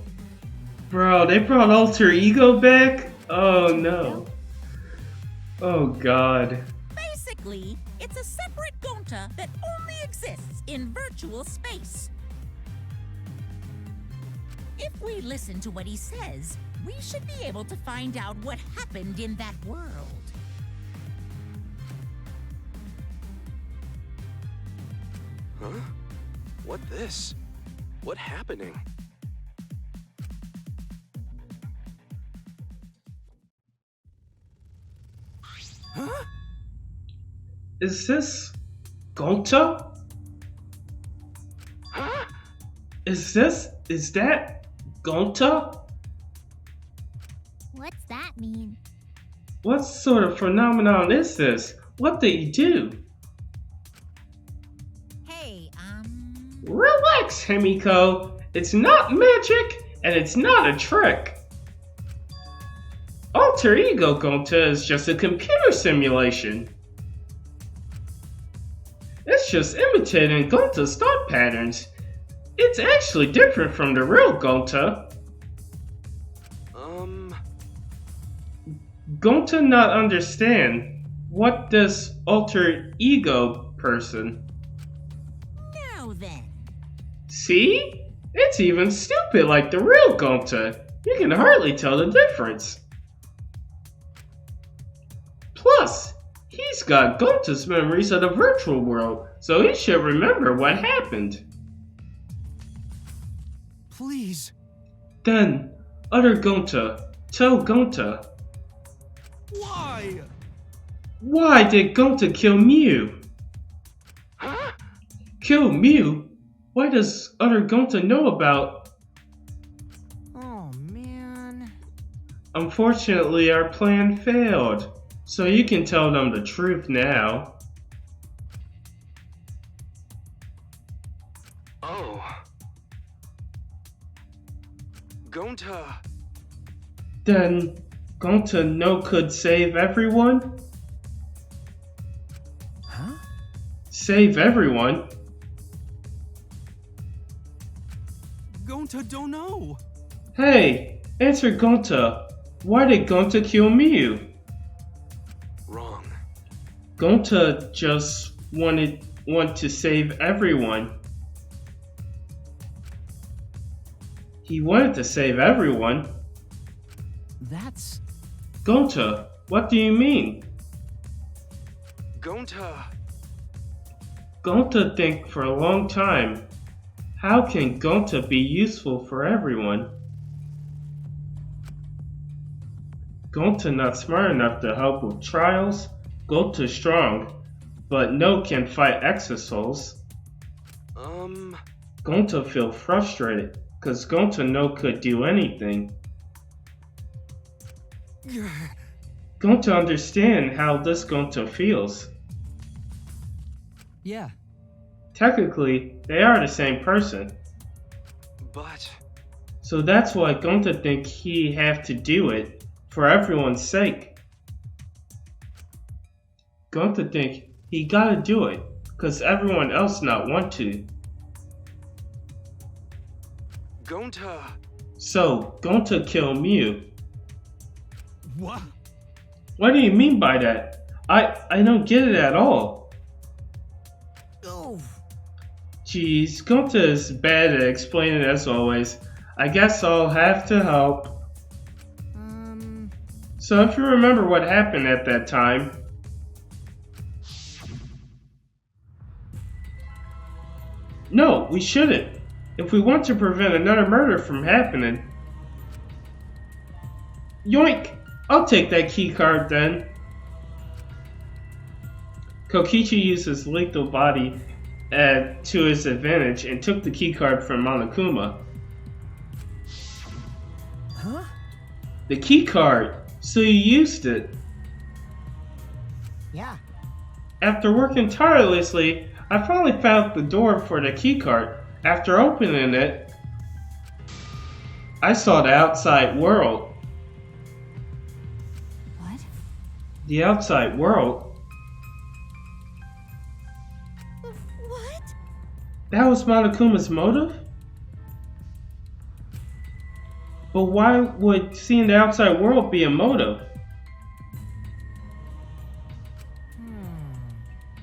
Bro, they brought Alter Ego back? Oh no. Oh god. Basically, it's a separate Gonta that only exists in virtual space. If we listen to what he says, we should be able to find out what happened in that world. Huh? What this? What happening? Huh? Is this Gonta? Huh? Is this Is that Gonta? What's that mean? What sort of phenomenon is this? What did you do? Hey, Relax, Himiko. It's not magic, and it's not a trick. Alter Ego Gonta is just a computer simulation. It's just imitating Gonta's thought patterns. It's actually different from the real Gonta. Gonta not understand. What does alter ego person? now then. See? It's even stupid like the real Gonta. You can hardly tell the difference. Plus, he's got Gonta's memories of the virtual world, so he should remember what happened. Please. Then, other Gonta, tell Gonta. Why? Why did Gonta kill Mew? Huh? Kill Mew? Why does other Gonta know about? Oh, man. Unfortunately, our plan failed. So you can tell them the truth now. Oh. Gonta. Then Gonta no could save everyone? Huh? Save everyone? Gonta don't know. Hey, answer Gonta. Why did Gonta kill Mew? Wrong. Gonta just want to save everyone. He wanted to save everyone. That's... Gonta, what do you mean? Gonta. Gonta think for a long time. How can Gonta be useful for everyone? Gonta not smart enough to help with trials. Gonta strong, but no can fight Exosouls. Gonta feel frustrated, cause Gonta no could do anything. Gonta understand how this Gonta feels. Yeah. Technically, they are the same person. But... So that's why Gonta think he have to do it, for everyone's sake. Gonta think he gotta do it, cause everyone else not want to. Gonta. So, Gonta kill Mew. What? What do you mean by that? I don't get it at all. Oh. Jeez, Gonta is bad at explaining as always. I guess I'll have to help. So if you remember what happened at that time... No, we shouldn't. If we want to prevent another murder from happening... Yoink! I'll take that key card then. Kokichi used his lethal body to his advantage and took the key card from Monokuma. Huh? The key card! So you used it. Yeah. After working tirelessly, I finally found the door for the key card. After opening it, I saw the outside world. What? The outside world? What? That was Monokuma's motive? But why would seeing the outside world be a motive?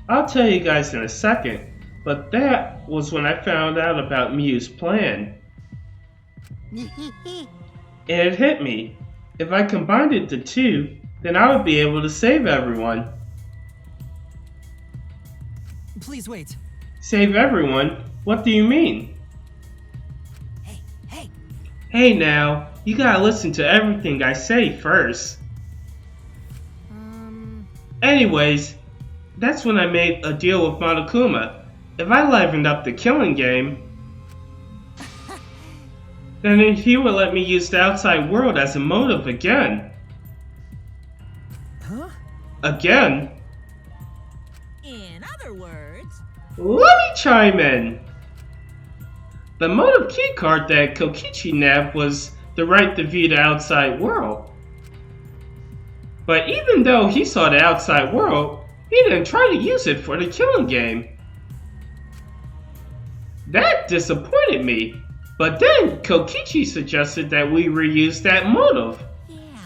I'll tell you guys in a second, but that was when I found out about Mew's plan. And it hit me. If I combined it to two, then I would be able to save everyone. Please wait. Save everyone? What do you mean? Hey. Hey now, you gotta listen to everything I say first. Anyways, that's when I made a deal with Monokuma. If I livened up the killing game... then he would let me use the outside world as a motive again. Huh? Again? In other words, Let me chime in. The motive keycard that Kokichi nabbed was the right to view the outside world. But even though he saw the outside world, he didn't try to use it for the killing game. That disappointed me, but then Kokichi suggested that we reuse that motive. yeah.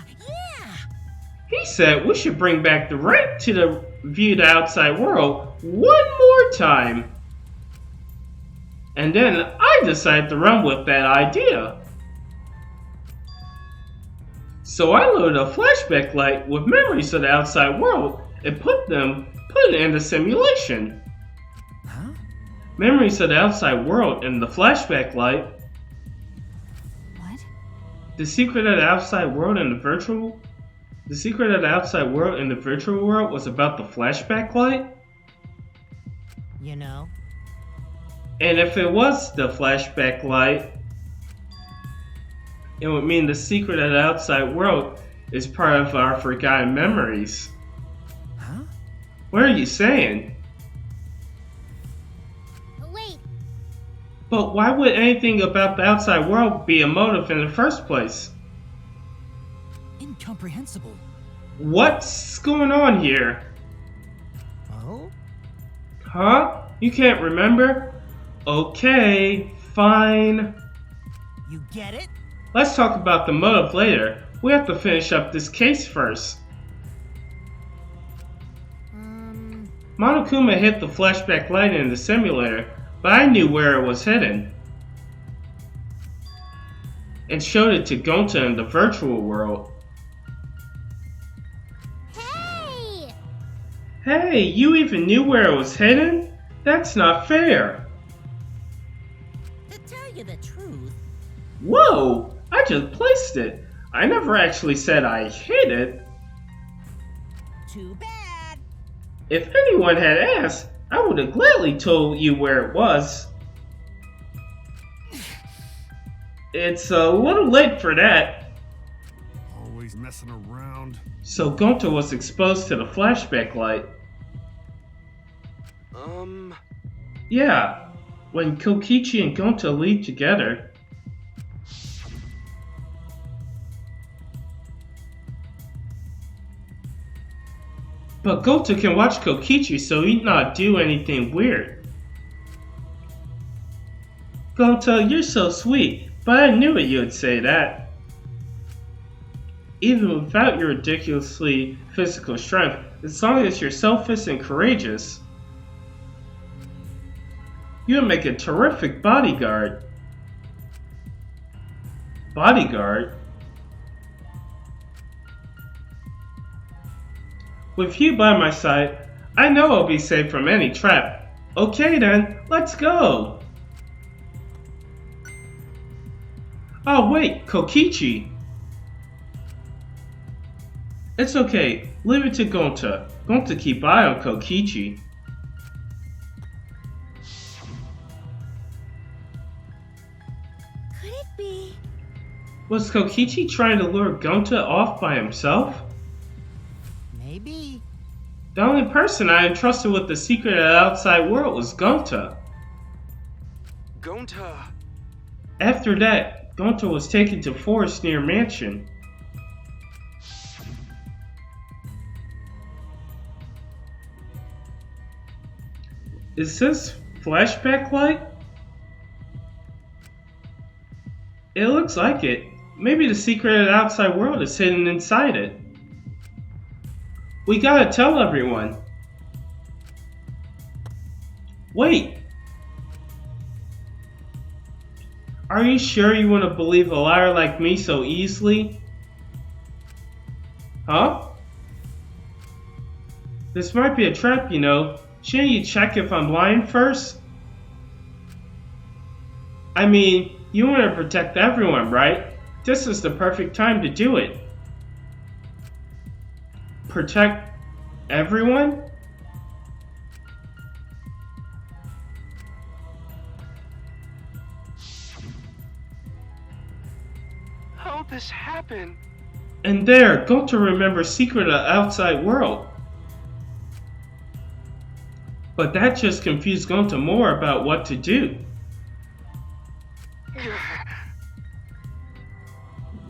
He said we should bring back the right to the view the outside world one more time. And then I decided to run with that idea. So I loaded a flashback light with memories of the outside world and put it in the simulation. Huh? Memories of the outside world in the flashback light. What? The secret of the outside world in the virtual world was about the flashback light. You know? And if it was the flashback light, it would mean the secret of the outside world is part of our forgotten memories. Huh? What are you saying? Wait, But why would anything about the outside world be a motive in the first place? Incomprehensible. What's going on here? Oh? Huh? You can't remember? Okay, fine. You get it? Let's talk about the motive later. We have to finish up this case first. Monokuma hit the flashback light in the simulator, but I knew where it was hidden. And showed it to Gonta in the virtual world. hey! Hey, you even knew where it was hidden? That's not fair. To tell you the truth, Whoa! I just placed it. I never actually said I hid it. too bad. If anyone had asked, I would have gladly told you where it was. It's a little late for that. Always messing around. So Gonta was exposed to the flashback light. Yeah, when Kokichi and Gonta leave together. But Gonta can watch Kokichi so he'd not do anything weird. Gonta, you're so sweet, but I knew it you'd say that. Even without your ridiculously physical strength, as long as you're selfless and courageous, you would make a terrific bodyguard. Bodyguard? With you by my side, I know I'll be safe from any trap. Okay then, let's go! Oh wait, Kokichi! It's okay, leave it to Gonta. Gonta keep eye on Kokichi. Could it be? Was Kokichi trying to lure Gonta off by himself? Maybe. The only person I entrusted with the secret of the outside world was Gonta. Gonta. After that, Gonta was taken to Forest near Mansion. Is this flashback light? It looks like it. Maybe the secret of the outside world is hidden inside it. We gotta tell everyone. Wait. Are you sure you want to believe a liar like me so easily? Huh? This might be a trap, you know. Shouldn't you check if I'm lying first? I mean, you want to protect everyone, right? This is the perfect time to do it. Protect everyone? How'd this happen? And there, go to remember secret of the outside world. But that just confused Gonta more about what to do.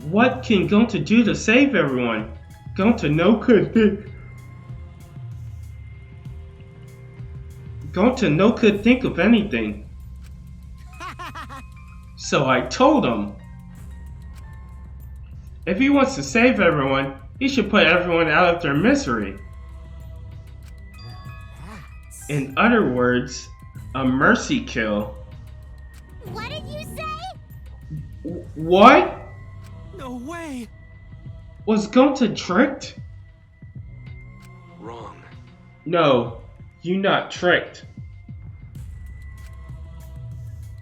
What can Gonta do to save everyone? Gonta no could think of anything. So I told him, if he wants to save everyone, he should put everyone out of their misery. In other words, a mercy kill. What did you say? What? No way! Was Gonta tricked? Wrong. No, you not tricked.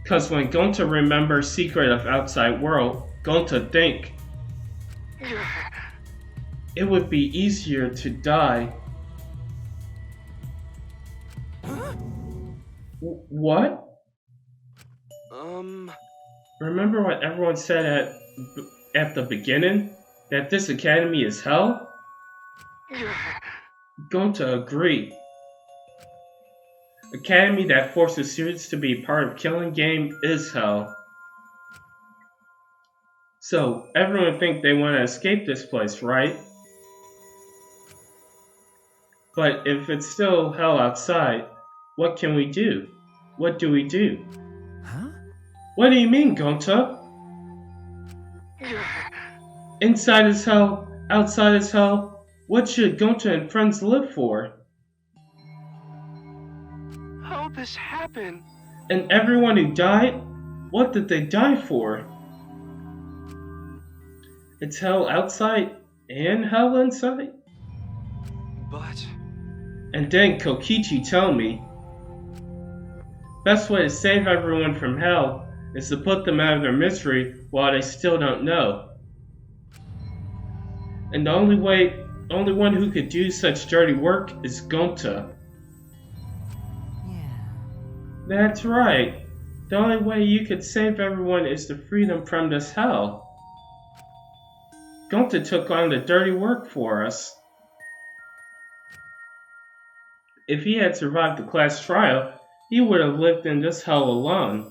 Cause when Gonta remembers secret of outside world, Gonta think it would be easier to die. What? Remember what everyone said at the beginning? That this academy is hell? Gonta agreed. Academy that forces students to be part of killing game is hell. So everyone think they want to escape this place, right? But if it's still hell outside, what can we do? What do we do? Huh? What do you mean, Gonta? Inside is hell, outside is hell. What should Gonta and friends live for? How'd this happen? And everyone who died? What did they die for? It's hell outside and hell inside? But... And then Kokichi tell me, best way to save everyone from hell is to put them out of their misery while they still don't know. And the only one who could do such dirty work is Gonta. Yeah. That's right. The only way you could save everyone is to free them from this hell. Gonta took on the dirty work for us. If he had survived the class trial, he would have lived in this hell alone.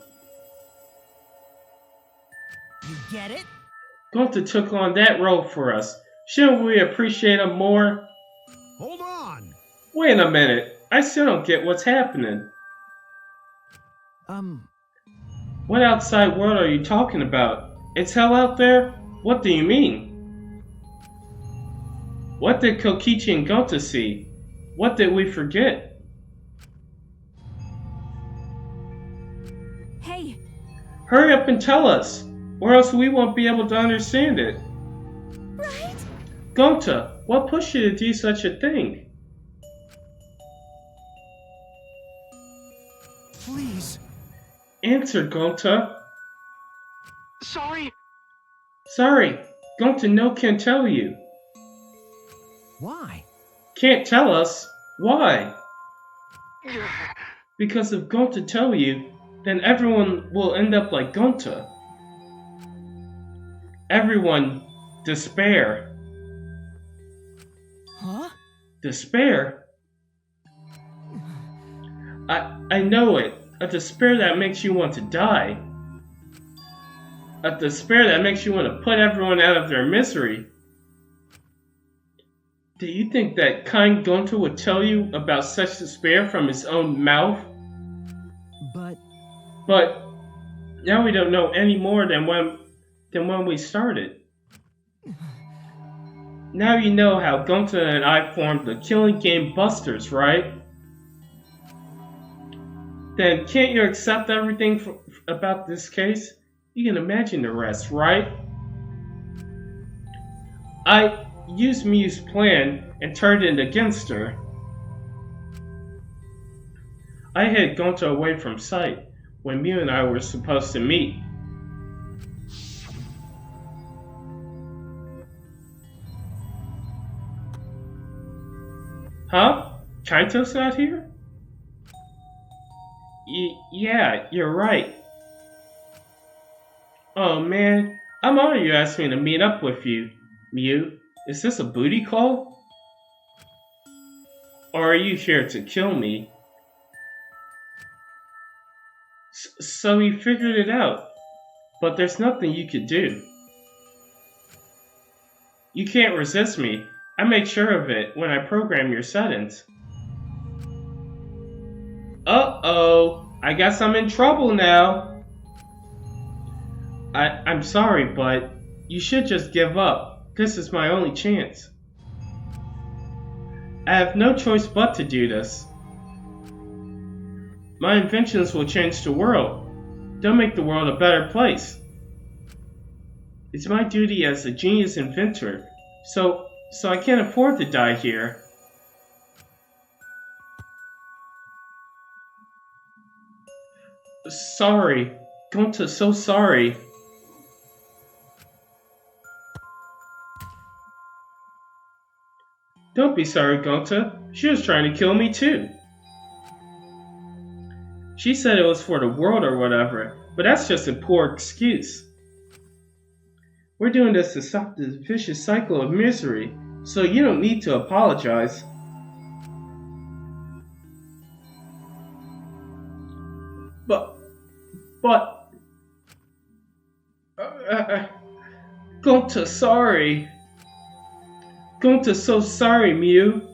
You get it? Gonta took on that role for us. Shouldn't we appreciate him more? Hold on! Wait a minute. I still don't get what's happening. What outside world are you talking about? It's hell out there? What do you mean? What did Kokichi and Gonta see? What did we forget? Hey! Hurry up and tell us, or else we won't be able to understand it. Right? Gonta, what pushed you to do such a thing? Please. Answer, Gonta. Sorry. Sorry, Gonta no can tell you. Why? Can't tell us? Why? Because if Gonta tell you, then everyone will end up like Gonta. Everyone despair. Huh? Despair? I know it. A despair that makes you want to die. A despair that makes you want to put everyone out of their misery. Do you think that kind Gonta would tell you about such despair from his own mouth? But now we don't know any more than when we started. Now you know how Gonta and I formed the Killing Game Busters, right? Then can't you accept everything about this case? You can imagine the rest, right? I used Miu's plan and turned it against her. I hid Gonta away from sight when Miu and I were supposed to meet. Huh? Kaito's not here? Yeah, you're right. Oh man, I'm honored you asked me to meet up with you, Mew. Is this a booty call? Or are you here to kill me? So we figured it out, but there's nothing you could do. You can't resist me. I made sure of it when I programmed your settings. Uh-oh, I guess I'm in trouble now. I'm sorry, but you should just give up. This is my only chance. I have no choice but to do this. My inventions will change the world. They'll make the world a better place. It's my duty as a genius inventor, so I can't afford to die here. Sorry, Gonta, so sorry. Don't be sorry, Gonta. She was trying to kill me too. She said it was for the world or whatever, but that's just a poor excuse. We're doing this to stop this vicious cycle of misery, so you don't need to apologize. But... Gonta, sorry. Gonta, so sorry, Mew.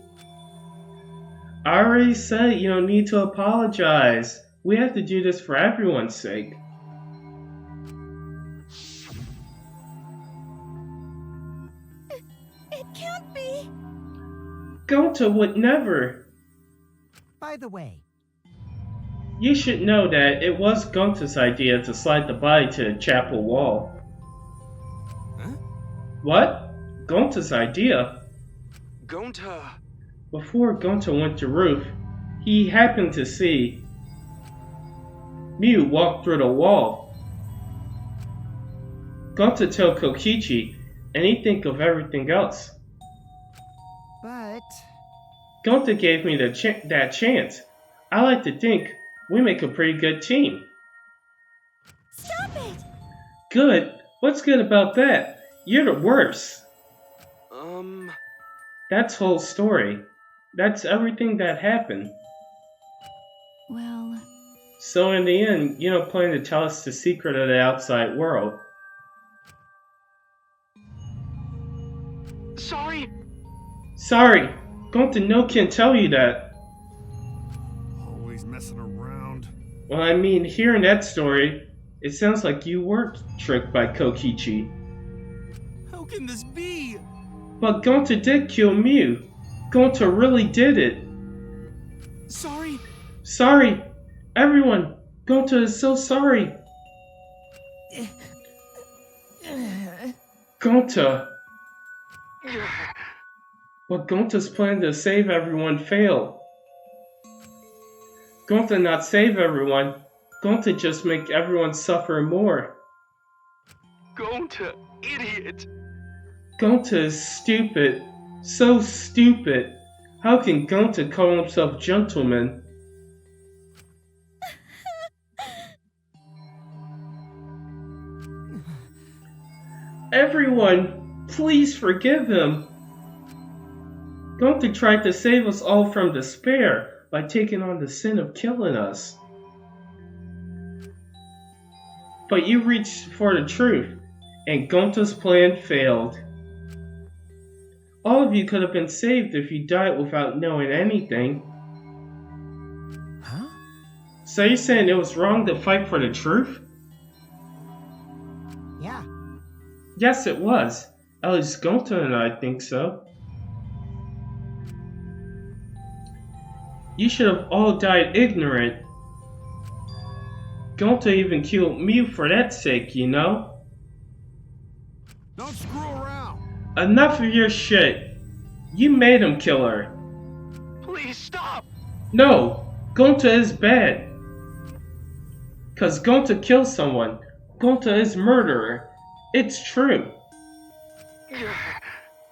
I already said you don't need to apologize. We have to do this for everyone's sake. It can't be. Gonta would never. By the way, You should know that it was Gonta's idea to slide the body to the chapel wall. Huh? What? Gonta's idea? Gonta. Before Gonta went to roof, he happened to see Mew walk through the wall. Gonta told Kokichi, and he think of everything else. but Gonta gave me that chance. I like to think we make a pretty good team. Stop it! Good? What's good about that? You're the worst. That's whole story. That's everything that happened. Well, So in the end, you don't plan to tell us the secret of the outside world. Sorry. Sorry, Gonta no can tell you that. Always messing around. Well, I mean, hearing that story, it sounds like you were tricked by Kokichi. How can this be? But Gonta did kill Mew. Gonta really did it. Sorry. Sorry, everyone. Gonta is so sorry. Gonta. But Gonta's plan to save everyone failed. Gonta not save everyone. Gonta just make everyone suffer more. Gonta, idiot. Gonta is stupid. So stupid. How can Gonta call himself gentleman? Everyone, please forgive him. Gonta tried to save us all from despair by taking on the sin of killing us. But you reached for the truth, and Gonta's plan failed. All of you could have been saved if you died without knowing anything. huh? So you're saying it was wrong to fight for the truth? Yeah. Yes, it was. At least Gonta and I think so. You should have all died ignorant. Gonta even killed Mew for that sake, you know? Don't screw around. Enough of your shit. You made him kill her. Please stop. No, Gonta is bad. Cause Gonta killed someone. Gonta is murderer. It's true.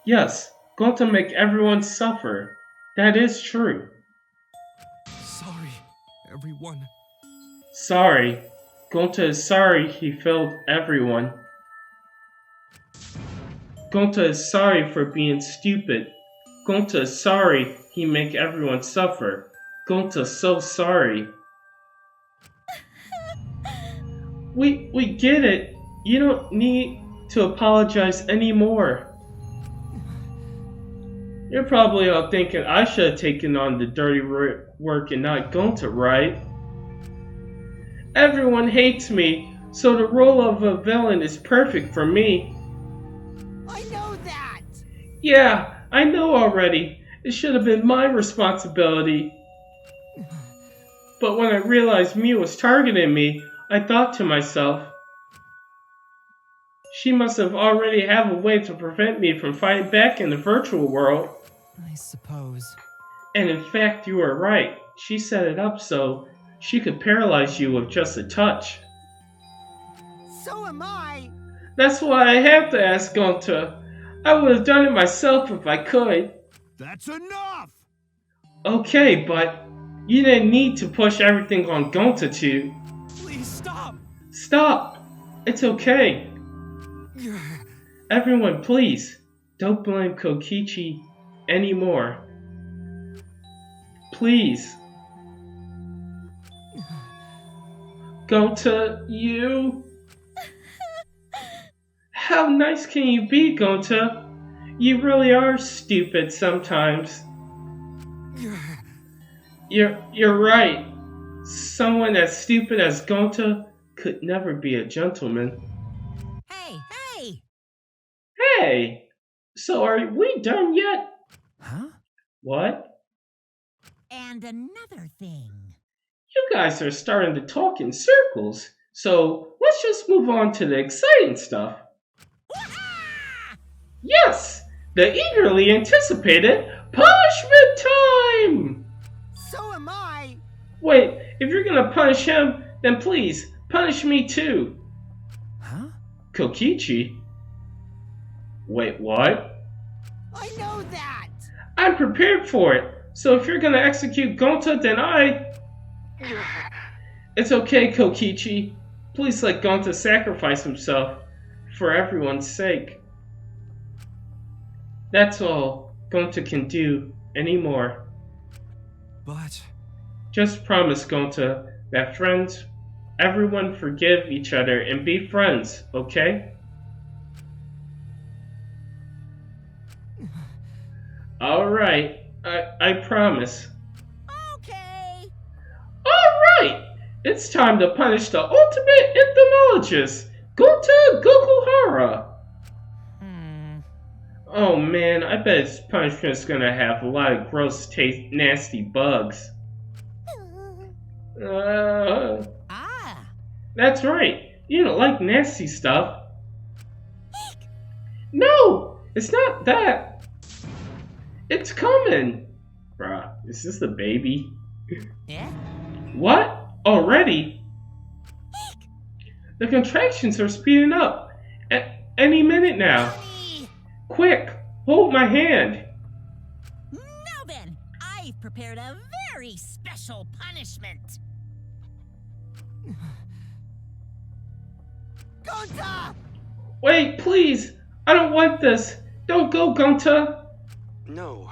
Yes, Gonta make everyone suffer. That is true. Sorry, everyone. Sorry. Gonta is sorry he failed everyone. Gonta is sorry for being stupid. Gonta is sorry he make everyone suffer. Gonta's so sorry. We get it. You don't need to apologize anymore. You're probably all thinking I should have taken on the dirty work and not Gonta, right? Everyone hates me, so the role of a villain is perfect for me. I know that! Yeah, I know already. It should have been my responsibility. But when I realized Mew was targeting me, I thought to myself, she must have already have a way to prevent me from fighting back in the virtual world. I suppose. And in fact, you were right. She set it up so she could paralyze you with just a touch. So am I! That's why I have to ask Gonta. I would have done it myself if I could. That's enough! Okay, but you didn't need to push everything on Gonta too. Please stop! Stop! It's okay. Everyone, please, don't blame Kokichi anymore. Please. Gonta, you... How nice can you be, Gonta? You really are stupid sometimes. You're right. Someone as stupid as Gonta could never be a gentleman. Hey! Hey! So are we done yet? Huh? What? And another thing. You guys are starting to talk in circles, so let's just move on to the exciting stuff. Yes! The eagerly anticipated punishment time! So am I! Wait, if you're gonna punish him, then please, punish me too. Huh? Kokichi? Wait, what? I know that! I'm prepared for it, so if you're gonna execute Gonta, then It's okay, Kokichi. Please let Gonta sacrifice himself, for everyone's sake. That's all Gonta can do anymore. But... Just promise, Gonta, that friends, everyone forgive each other and be friends, okay? Alright, I promise. Okay. Alright! It's time to punish the ultimate entomologist, Gonta Gokuhara! Oh man, I bet his punishment's gonna have a lot of gross, nasty bugs. That's right. You don't like nasty stuff. No, it's not that. It's coming. Bruh, is this the baby? Yeah? What? Already? The contractions are speeding up. Any minute now. Quick, hold my hand. Now then, I've prepared a very special punishment. Gonta! Wait, please. I don't want this. Don't go, Gonta. No.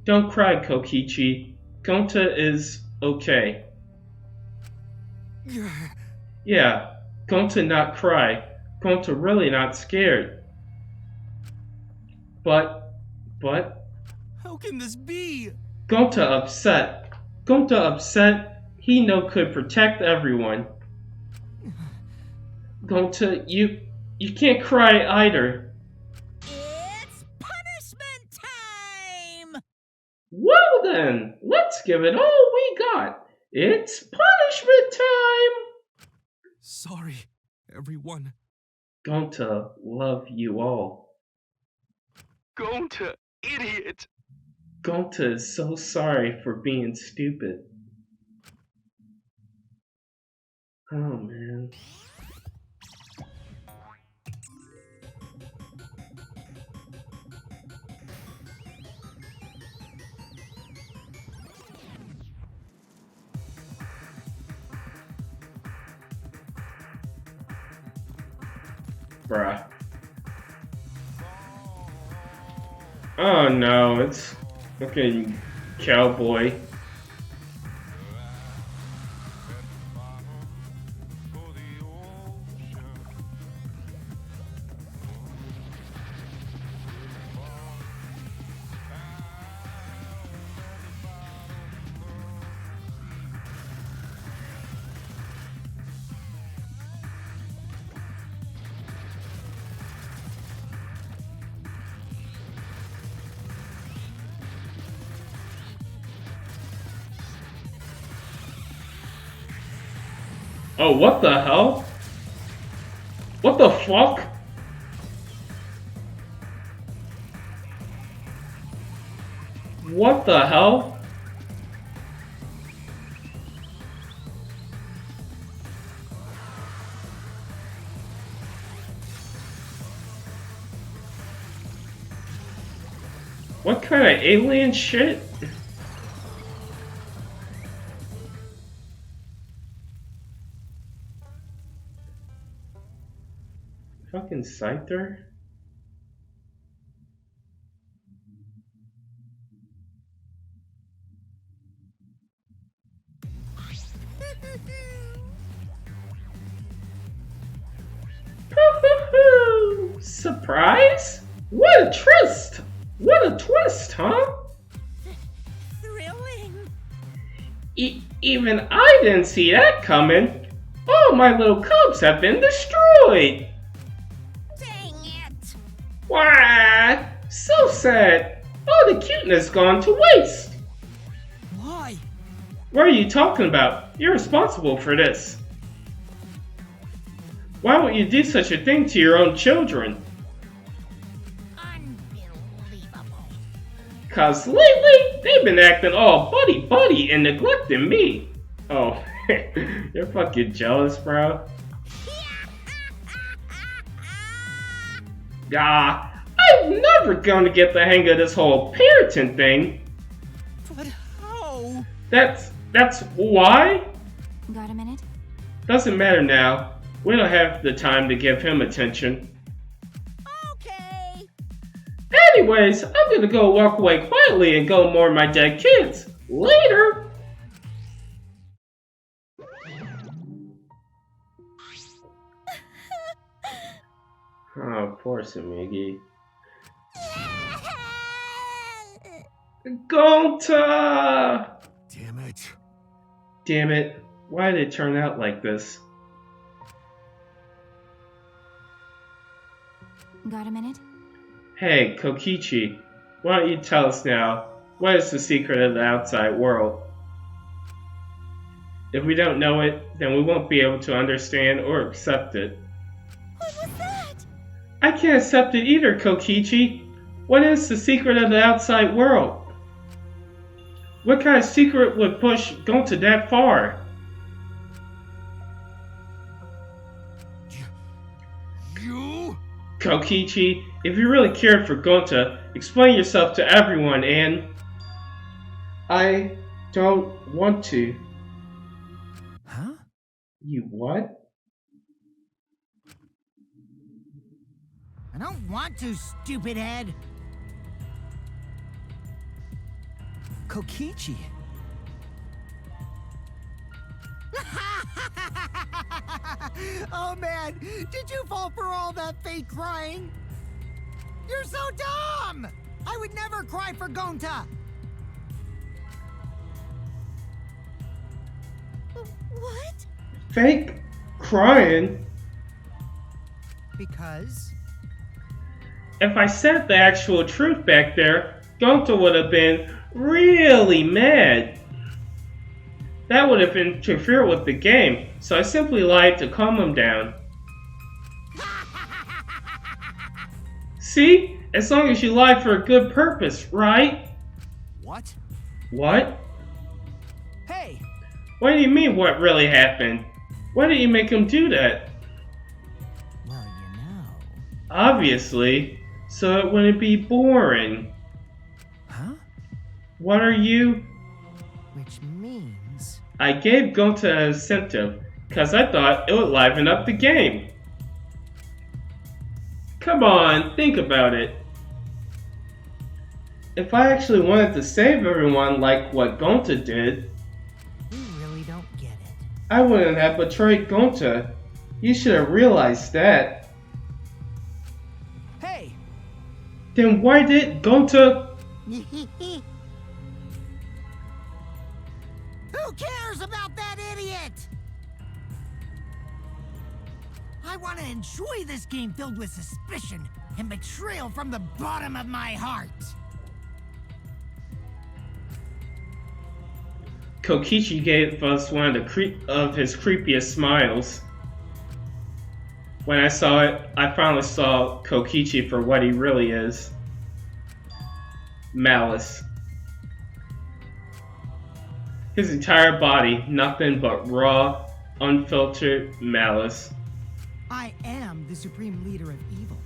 Don't cry, Kokichi. Gonta is okay. Yeah, Gonta not cry. Gonta really not scared. But... How can this be? Gonta upset. Gonta upset. He no could protect everyone. Gonta, you can't cry either. It's punishment time! Well then, let's give it all we got. It's punishment time! Sorry, everyone. Gonta love you all. Gonta, idiot! Gonta is so sorry for being stupid. Oh man. Bruh. Oh no, it's fucking cowboy. Oh, what the hell? What the fuck? What the hell? What kind of alien shit? Fucking Scyther? Surprise? What a twist! What a twist, huh? Thrilling. Even I didn't see that coming. All my little cubs have been destroyed. Dang it. Why? So sad. All the cuteness gone to waste. Why? What are you talking about? You're responsible for this. Why would you do such a thing to your own children? Unbelievable. Cause lately, they've been acting all buddy-buddy and neglecting me. Oh, you're fucking jealous, bro. Ah, I'm never gonna get the hang of this whole parenting thing. But how? That's why? Got a minute? Doesn't matter now. We don't have the time to give him attention. Okay. Anyways, I'm gonna go walk away quietly and go mourn my dead kids. Later! Oh, poor Samigi. Gonta! Damn it. Damn it. Why did it turn out like this? Got a minute? Hey, Kokichi, why don't you tell us now, what is the secret of the outside world? If we don't know it, then we won't be able to understand or accept it. What was that? I can't accept it either, Kokichi. What is the secret of the outside world? What kind of secret would push Gonta that far? You? Kokichi, if you really cared for Gonta, explain yourself to everyone and... I don't want to. Huh? You what? I don't want to, stupid head. Kokichi. Oh man, did you fall for all that fake crying? You're so dumb! I would never cry for Gonta! What? Fake crying? Because? If I said the actual truth back there, Gonta would have been really mad. That would have interfered with the game, so I simply lied to calm him down. See? As long as you lie for a good purpose, right? What? What? Hey! What do you mean what really happened? Why did you make him do that? Well, you know. Obviously, so it wouldn't be boring. Huh? What are you? Which means... I gave Gonta an incentive, cause I thought it would liven up the game. Come on, think about it. If I actually wanted to save everyone like what Gonta did, You really don't get it. I wouldn't have betrayed Gonta. You should have realized that. Hey! Then why did Gonta... Who cares about that idiot? I want to enjoy this game filled with suspicion and betrayal from the bottom of my heart. Kokichi gave us one of his creepiest smiles. When I saw it, I finally saw Kokichi for what he really is. Malice. His entire body, nothing but raw, unfiltered malice. I am the supreme leader of evil,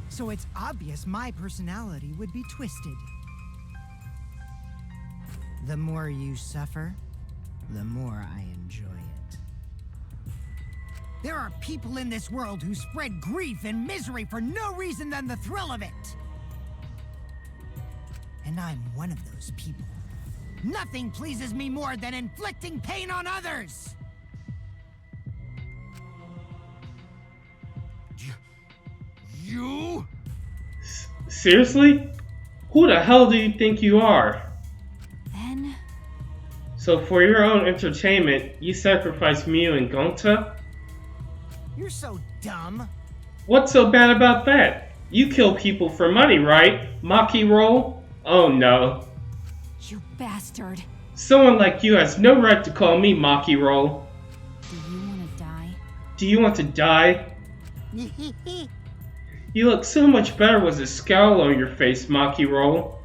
so it's obvious my personality would be twisted. The more you suffer, the more I enjoy it. There are people in this world who spread grief and misery for no reason than the thrill of it. And I'm one of those people. Nothing pleases me more than inflicting pain on others! You? Seriously? Who the hell do you think you are? Then... So for your own entertainment, you sacrifice Miu and Gonta? You're so dumb. What's so bad about that? You kill people for money, right? Maki roll? Oh no. You bastard. Someone like you has no right to call me Maki roll. Do you want to die? Do you want to die? You look so much better with a scowl on your face, Maki roll.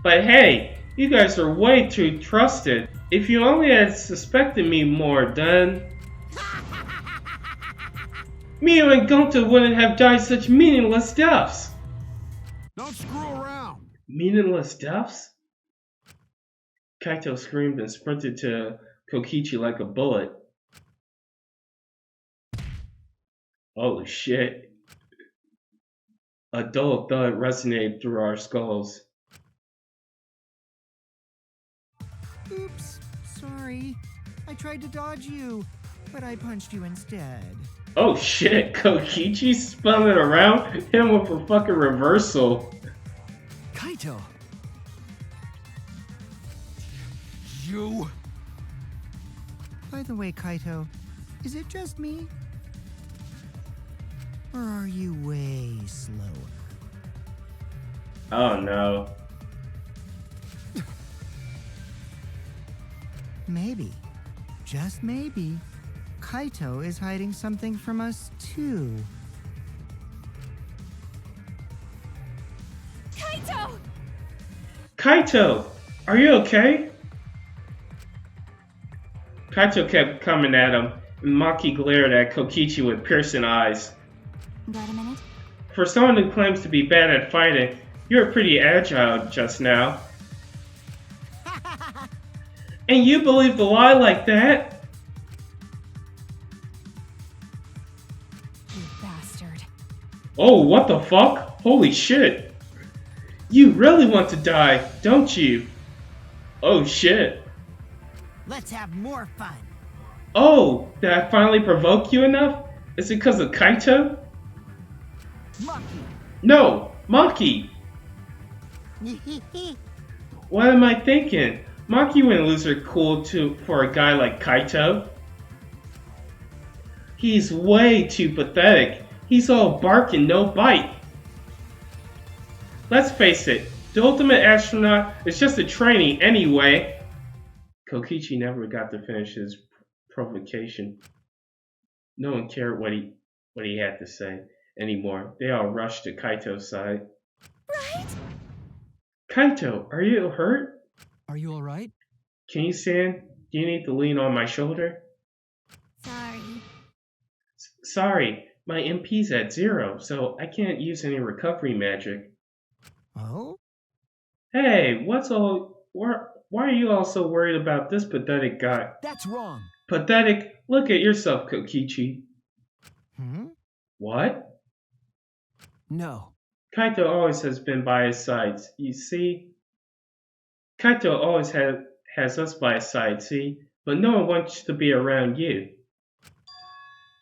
But hey, you guys are way too trusted. If you only had suspected me more, then... Miu and Gonta wouldn't have died such meaningless deaths. Don't screw around. Meaningless deaths? Kaito screamed and sprinted to Kokichi like a bullet. Holy shit. A dull thud resonated through our skulls. Oops, sorry. I tried to dodge you, but I punched you instead. Oh shit, Kokichi spun it around, hit him with a fucking reversal. Kaito! You? By the way, Kaito, is it just me? Or are you way slower? Oh no. Maybe, just maybe, Kaito is hiding something from us too. Kaito! Kaito! Are you okay? Kaito kept coming at him, and Maki glared at Kokichi with piercing eyes. Got a minute? For someone who claims to be bad at fighting, you're pretty agile just now. And you believe the lie like that? You bastard. Oh, what the fuck? Holy shit. You really want to die, don't you? Oh shit. Let's have more fun. Oh, did I finally provoke you enough? Is it because of Kaito? Maki! No, Maki! What am I thinking? Maki wouldn't lose her cool for a guy like Kaito. He's way too pathetic. He's all bark and no bite. Let's face it, the ultimate astronaut is just a trainee anyway. Kokichi never got to finish his provocation. No one cared what he had to say anymore. They all rushed to Kaito's side. Right? Kaito, are you hurt? Are you alright? Can you stand? Do you need to lean on my shoulder? Sorry. Sorry, my MP's at 0, so I can't use any recovery magic. Oh? Hey, why are you all so worried about this pathetic guy? That's wrong! Pathetic? Look at yourself, Kokichi. Hmm? What? No. Kaito always has been by his side. You see? Kaito always has us by his side, see? But no one wants to be around you.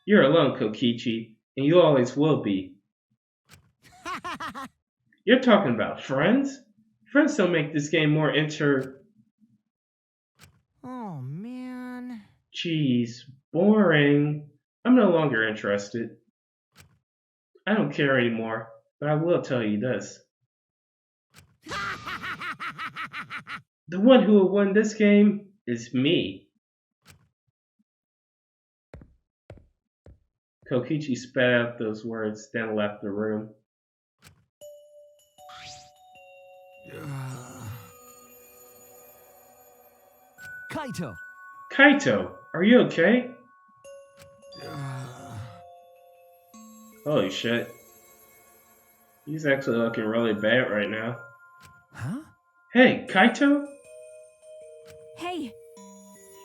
You're alone, Kokichi, and you always will be. You're talking about friends? Friends don't make this game more Oh, man. Jeez, boring. I'm no longer interested. I don't care anymore, but I will tell you this. The one who will win this game is me. Kokichi spat out those words, then left the room. Kaito! Kaito, are you okay? Holy shit. He's actually looking really bad right now. Huh? Hey, Kaito? Hey,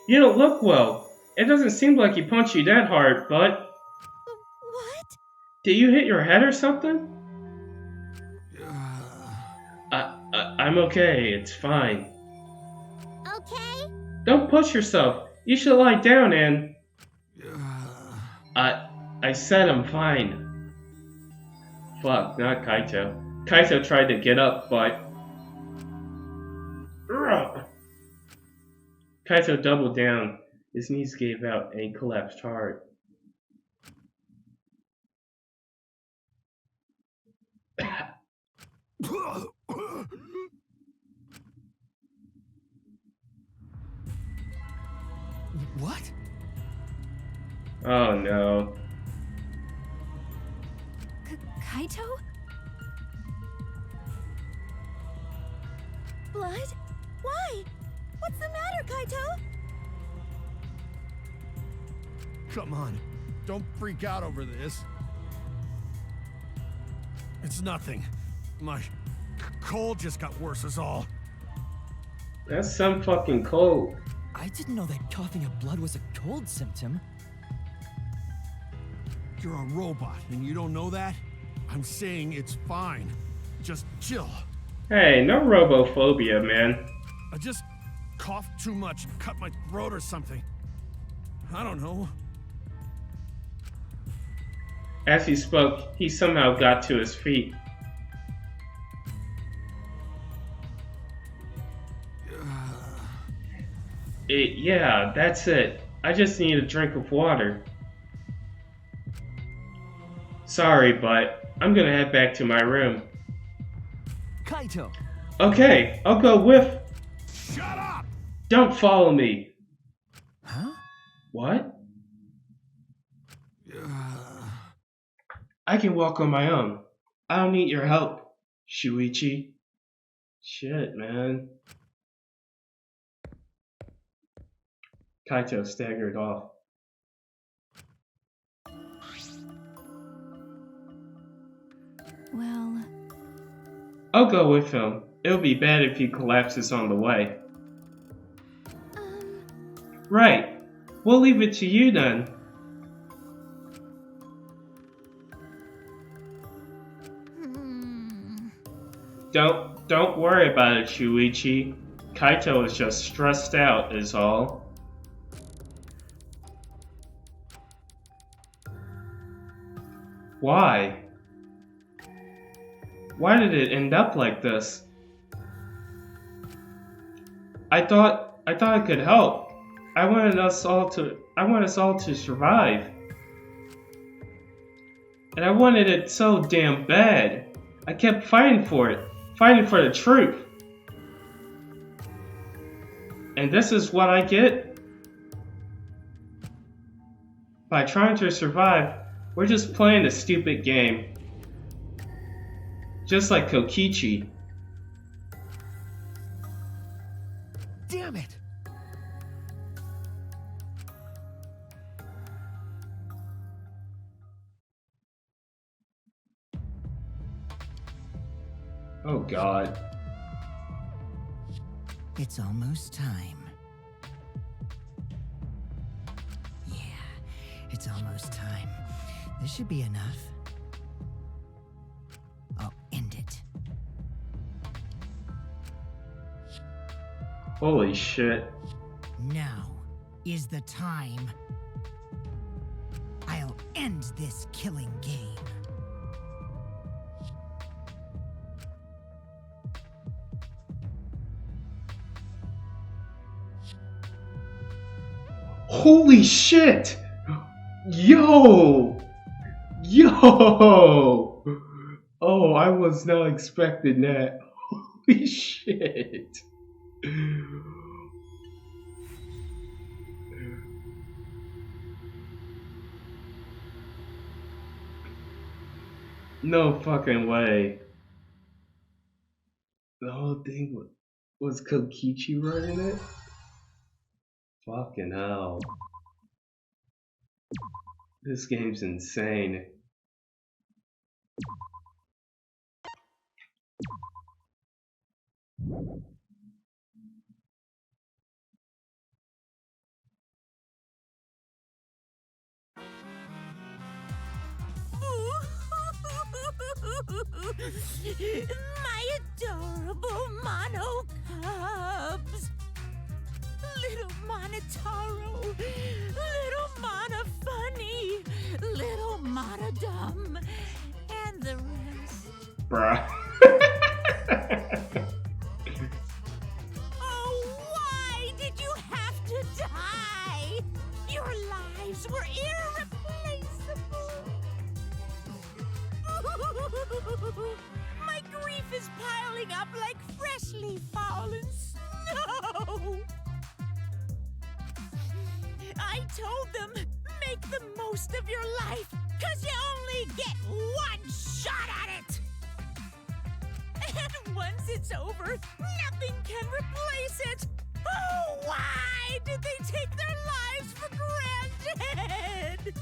You don't look well. It doesn't seem like he punched you that hard, but... What? Did you hit your head or something? I'm okay, it's fine. Okay? Don't push yourself. You should lie down and... I said I'm fine. Fuck, not Kaito. Kaito tried to get up, but... Kaito doubled down. His knees gave out and he collapsed hard. What? Oh no. Kaito? Blood? Why? What's the matter, Kaito? Come on. Don't freak out over this. It's nothing. My cold just got worse is all. That's some fucking cold. I didn't know that coughing up blood was a cold symptom. You're a robot and you don't know that? I'm saying it's fine. Just chill. Hey, no robophobia, man. I just coughed too much and cut my throat or something. I don't know. As he spoke, he somehow got to his feet. Yeah, that's it. I just need a drink of water. Sorry, but I'm gonna head back to my room. Kaito! Okay, I'll go with... Shut up! Don't follow me. Huh? What? I can walk on my own. I don't need your help, Shuichi. Shit, man. Kaito staggered off. Well, I'll go with him. It'll be bad if he collapses on the way. Right. We'll leave it to you then. Don't worry about it, Shuichi. Kaito is just stressed out is all. Why? Why did it end up like this? I thought I could help. I wanted us all to survive. And I wanted it so damn bad. I kept fighting for it, fighting for the truth. And this is what I get? By trying to survive, we're just playing a stupid game. Just like Kokichi. Damn it! Oh God. It's almost time. Yeah, it's almost time. This should be enough. Oh, and Holy shit. Now is the time. I'll end this killing game. Holy shit! Yo! Yo! Oh, I was not expecting that. Holy shit. No fucking way. The whole thing was Kokichi running it? Fucking hell. This game's insane. My adorable mono cubs. Little Monotaro, little Mana Funny, little Mana Dumb, and the rest. Bruh. Oh, why did you have to die? Your lives were irreplaceable. My grief is piling up like freshly fallen snow. I told them, make the most of your life, 'cause you only get one shot at it. And once it's over, nothing can replace it. Oh, why did they take their lives for granted?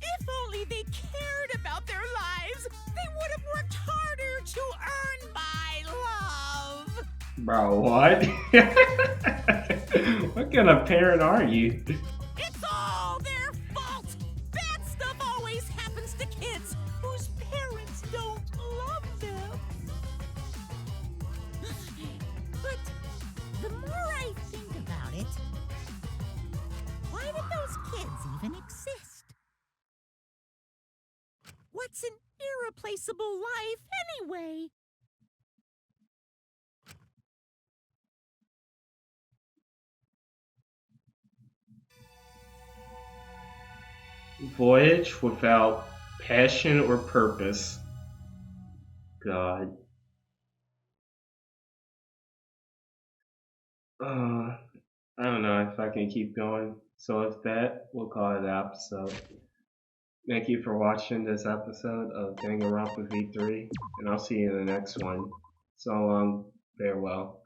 If only they cared about their lives, they would have worked harder to earn my love. Bro, what? What kind of parent are you? It's all their fault! Bad stuff always happens to kids whose parents don't love them. But the more I think about it, why did those kids even exist? What's an irreplaceable life anyway? Voyage without passion or purpose. God. I don't know if I can keep going. So with that, we'll call it an episode. Thank you for watching this episode of Danganronpa V3, and I'll see you in the next one. So long, farewell.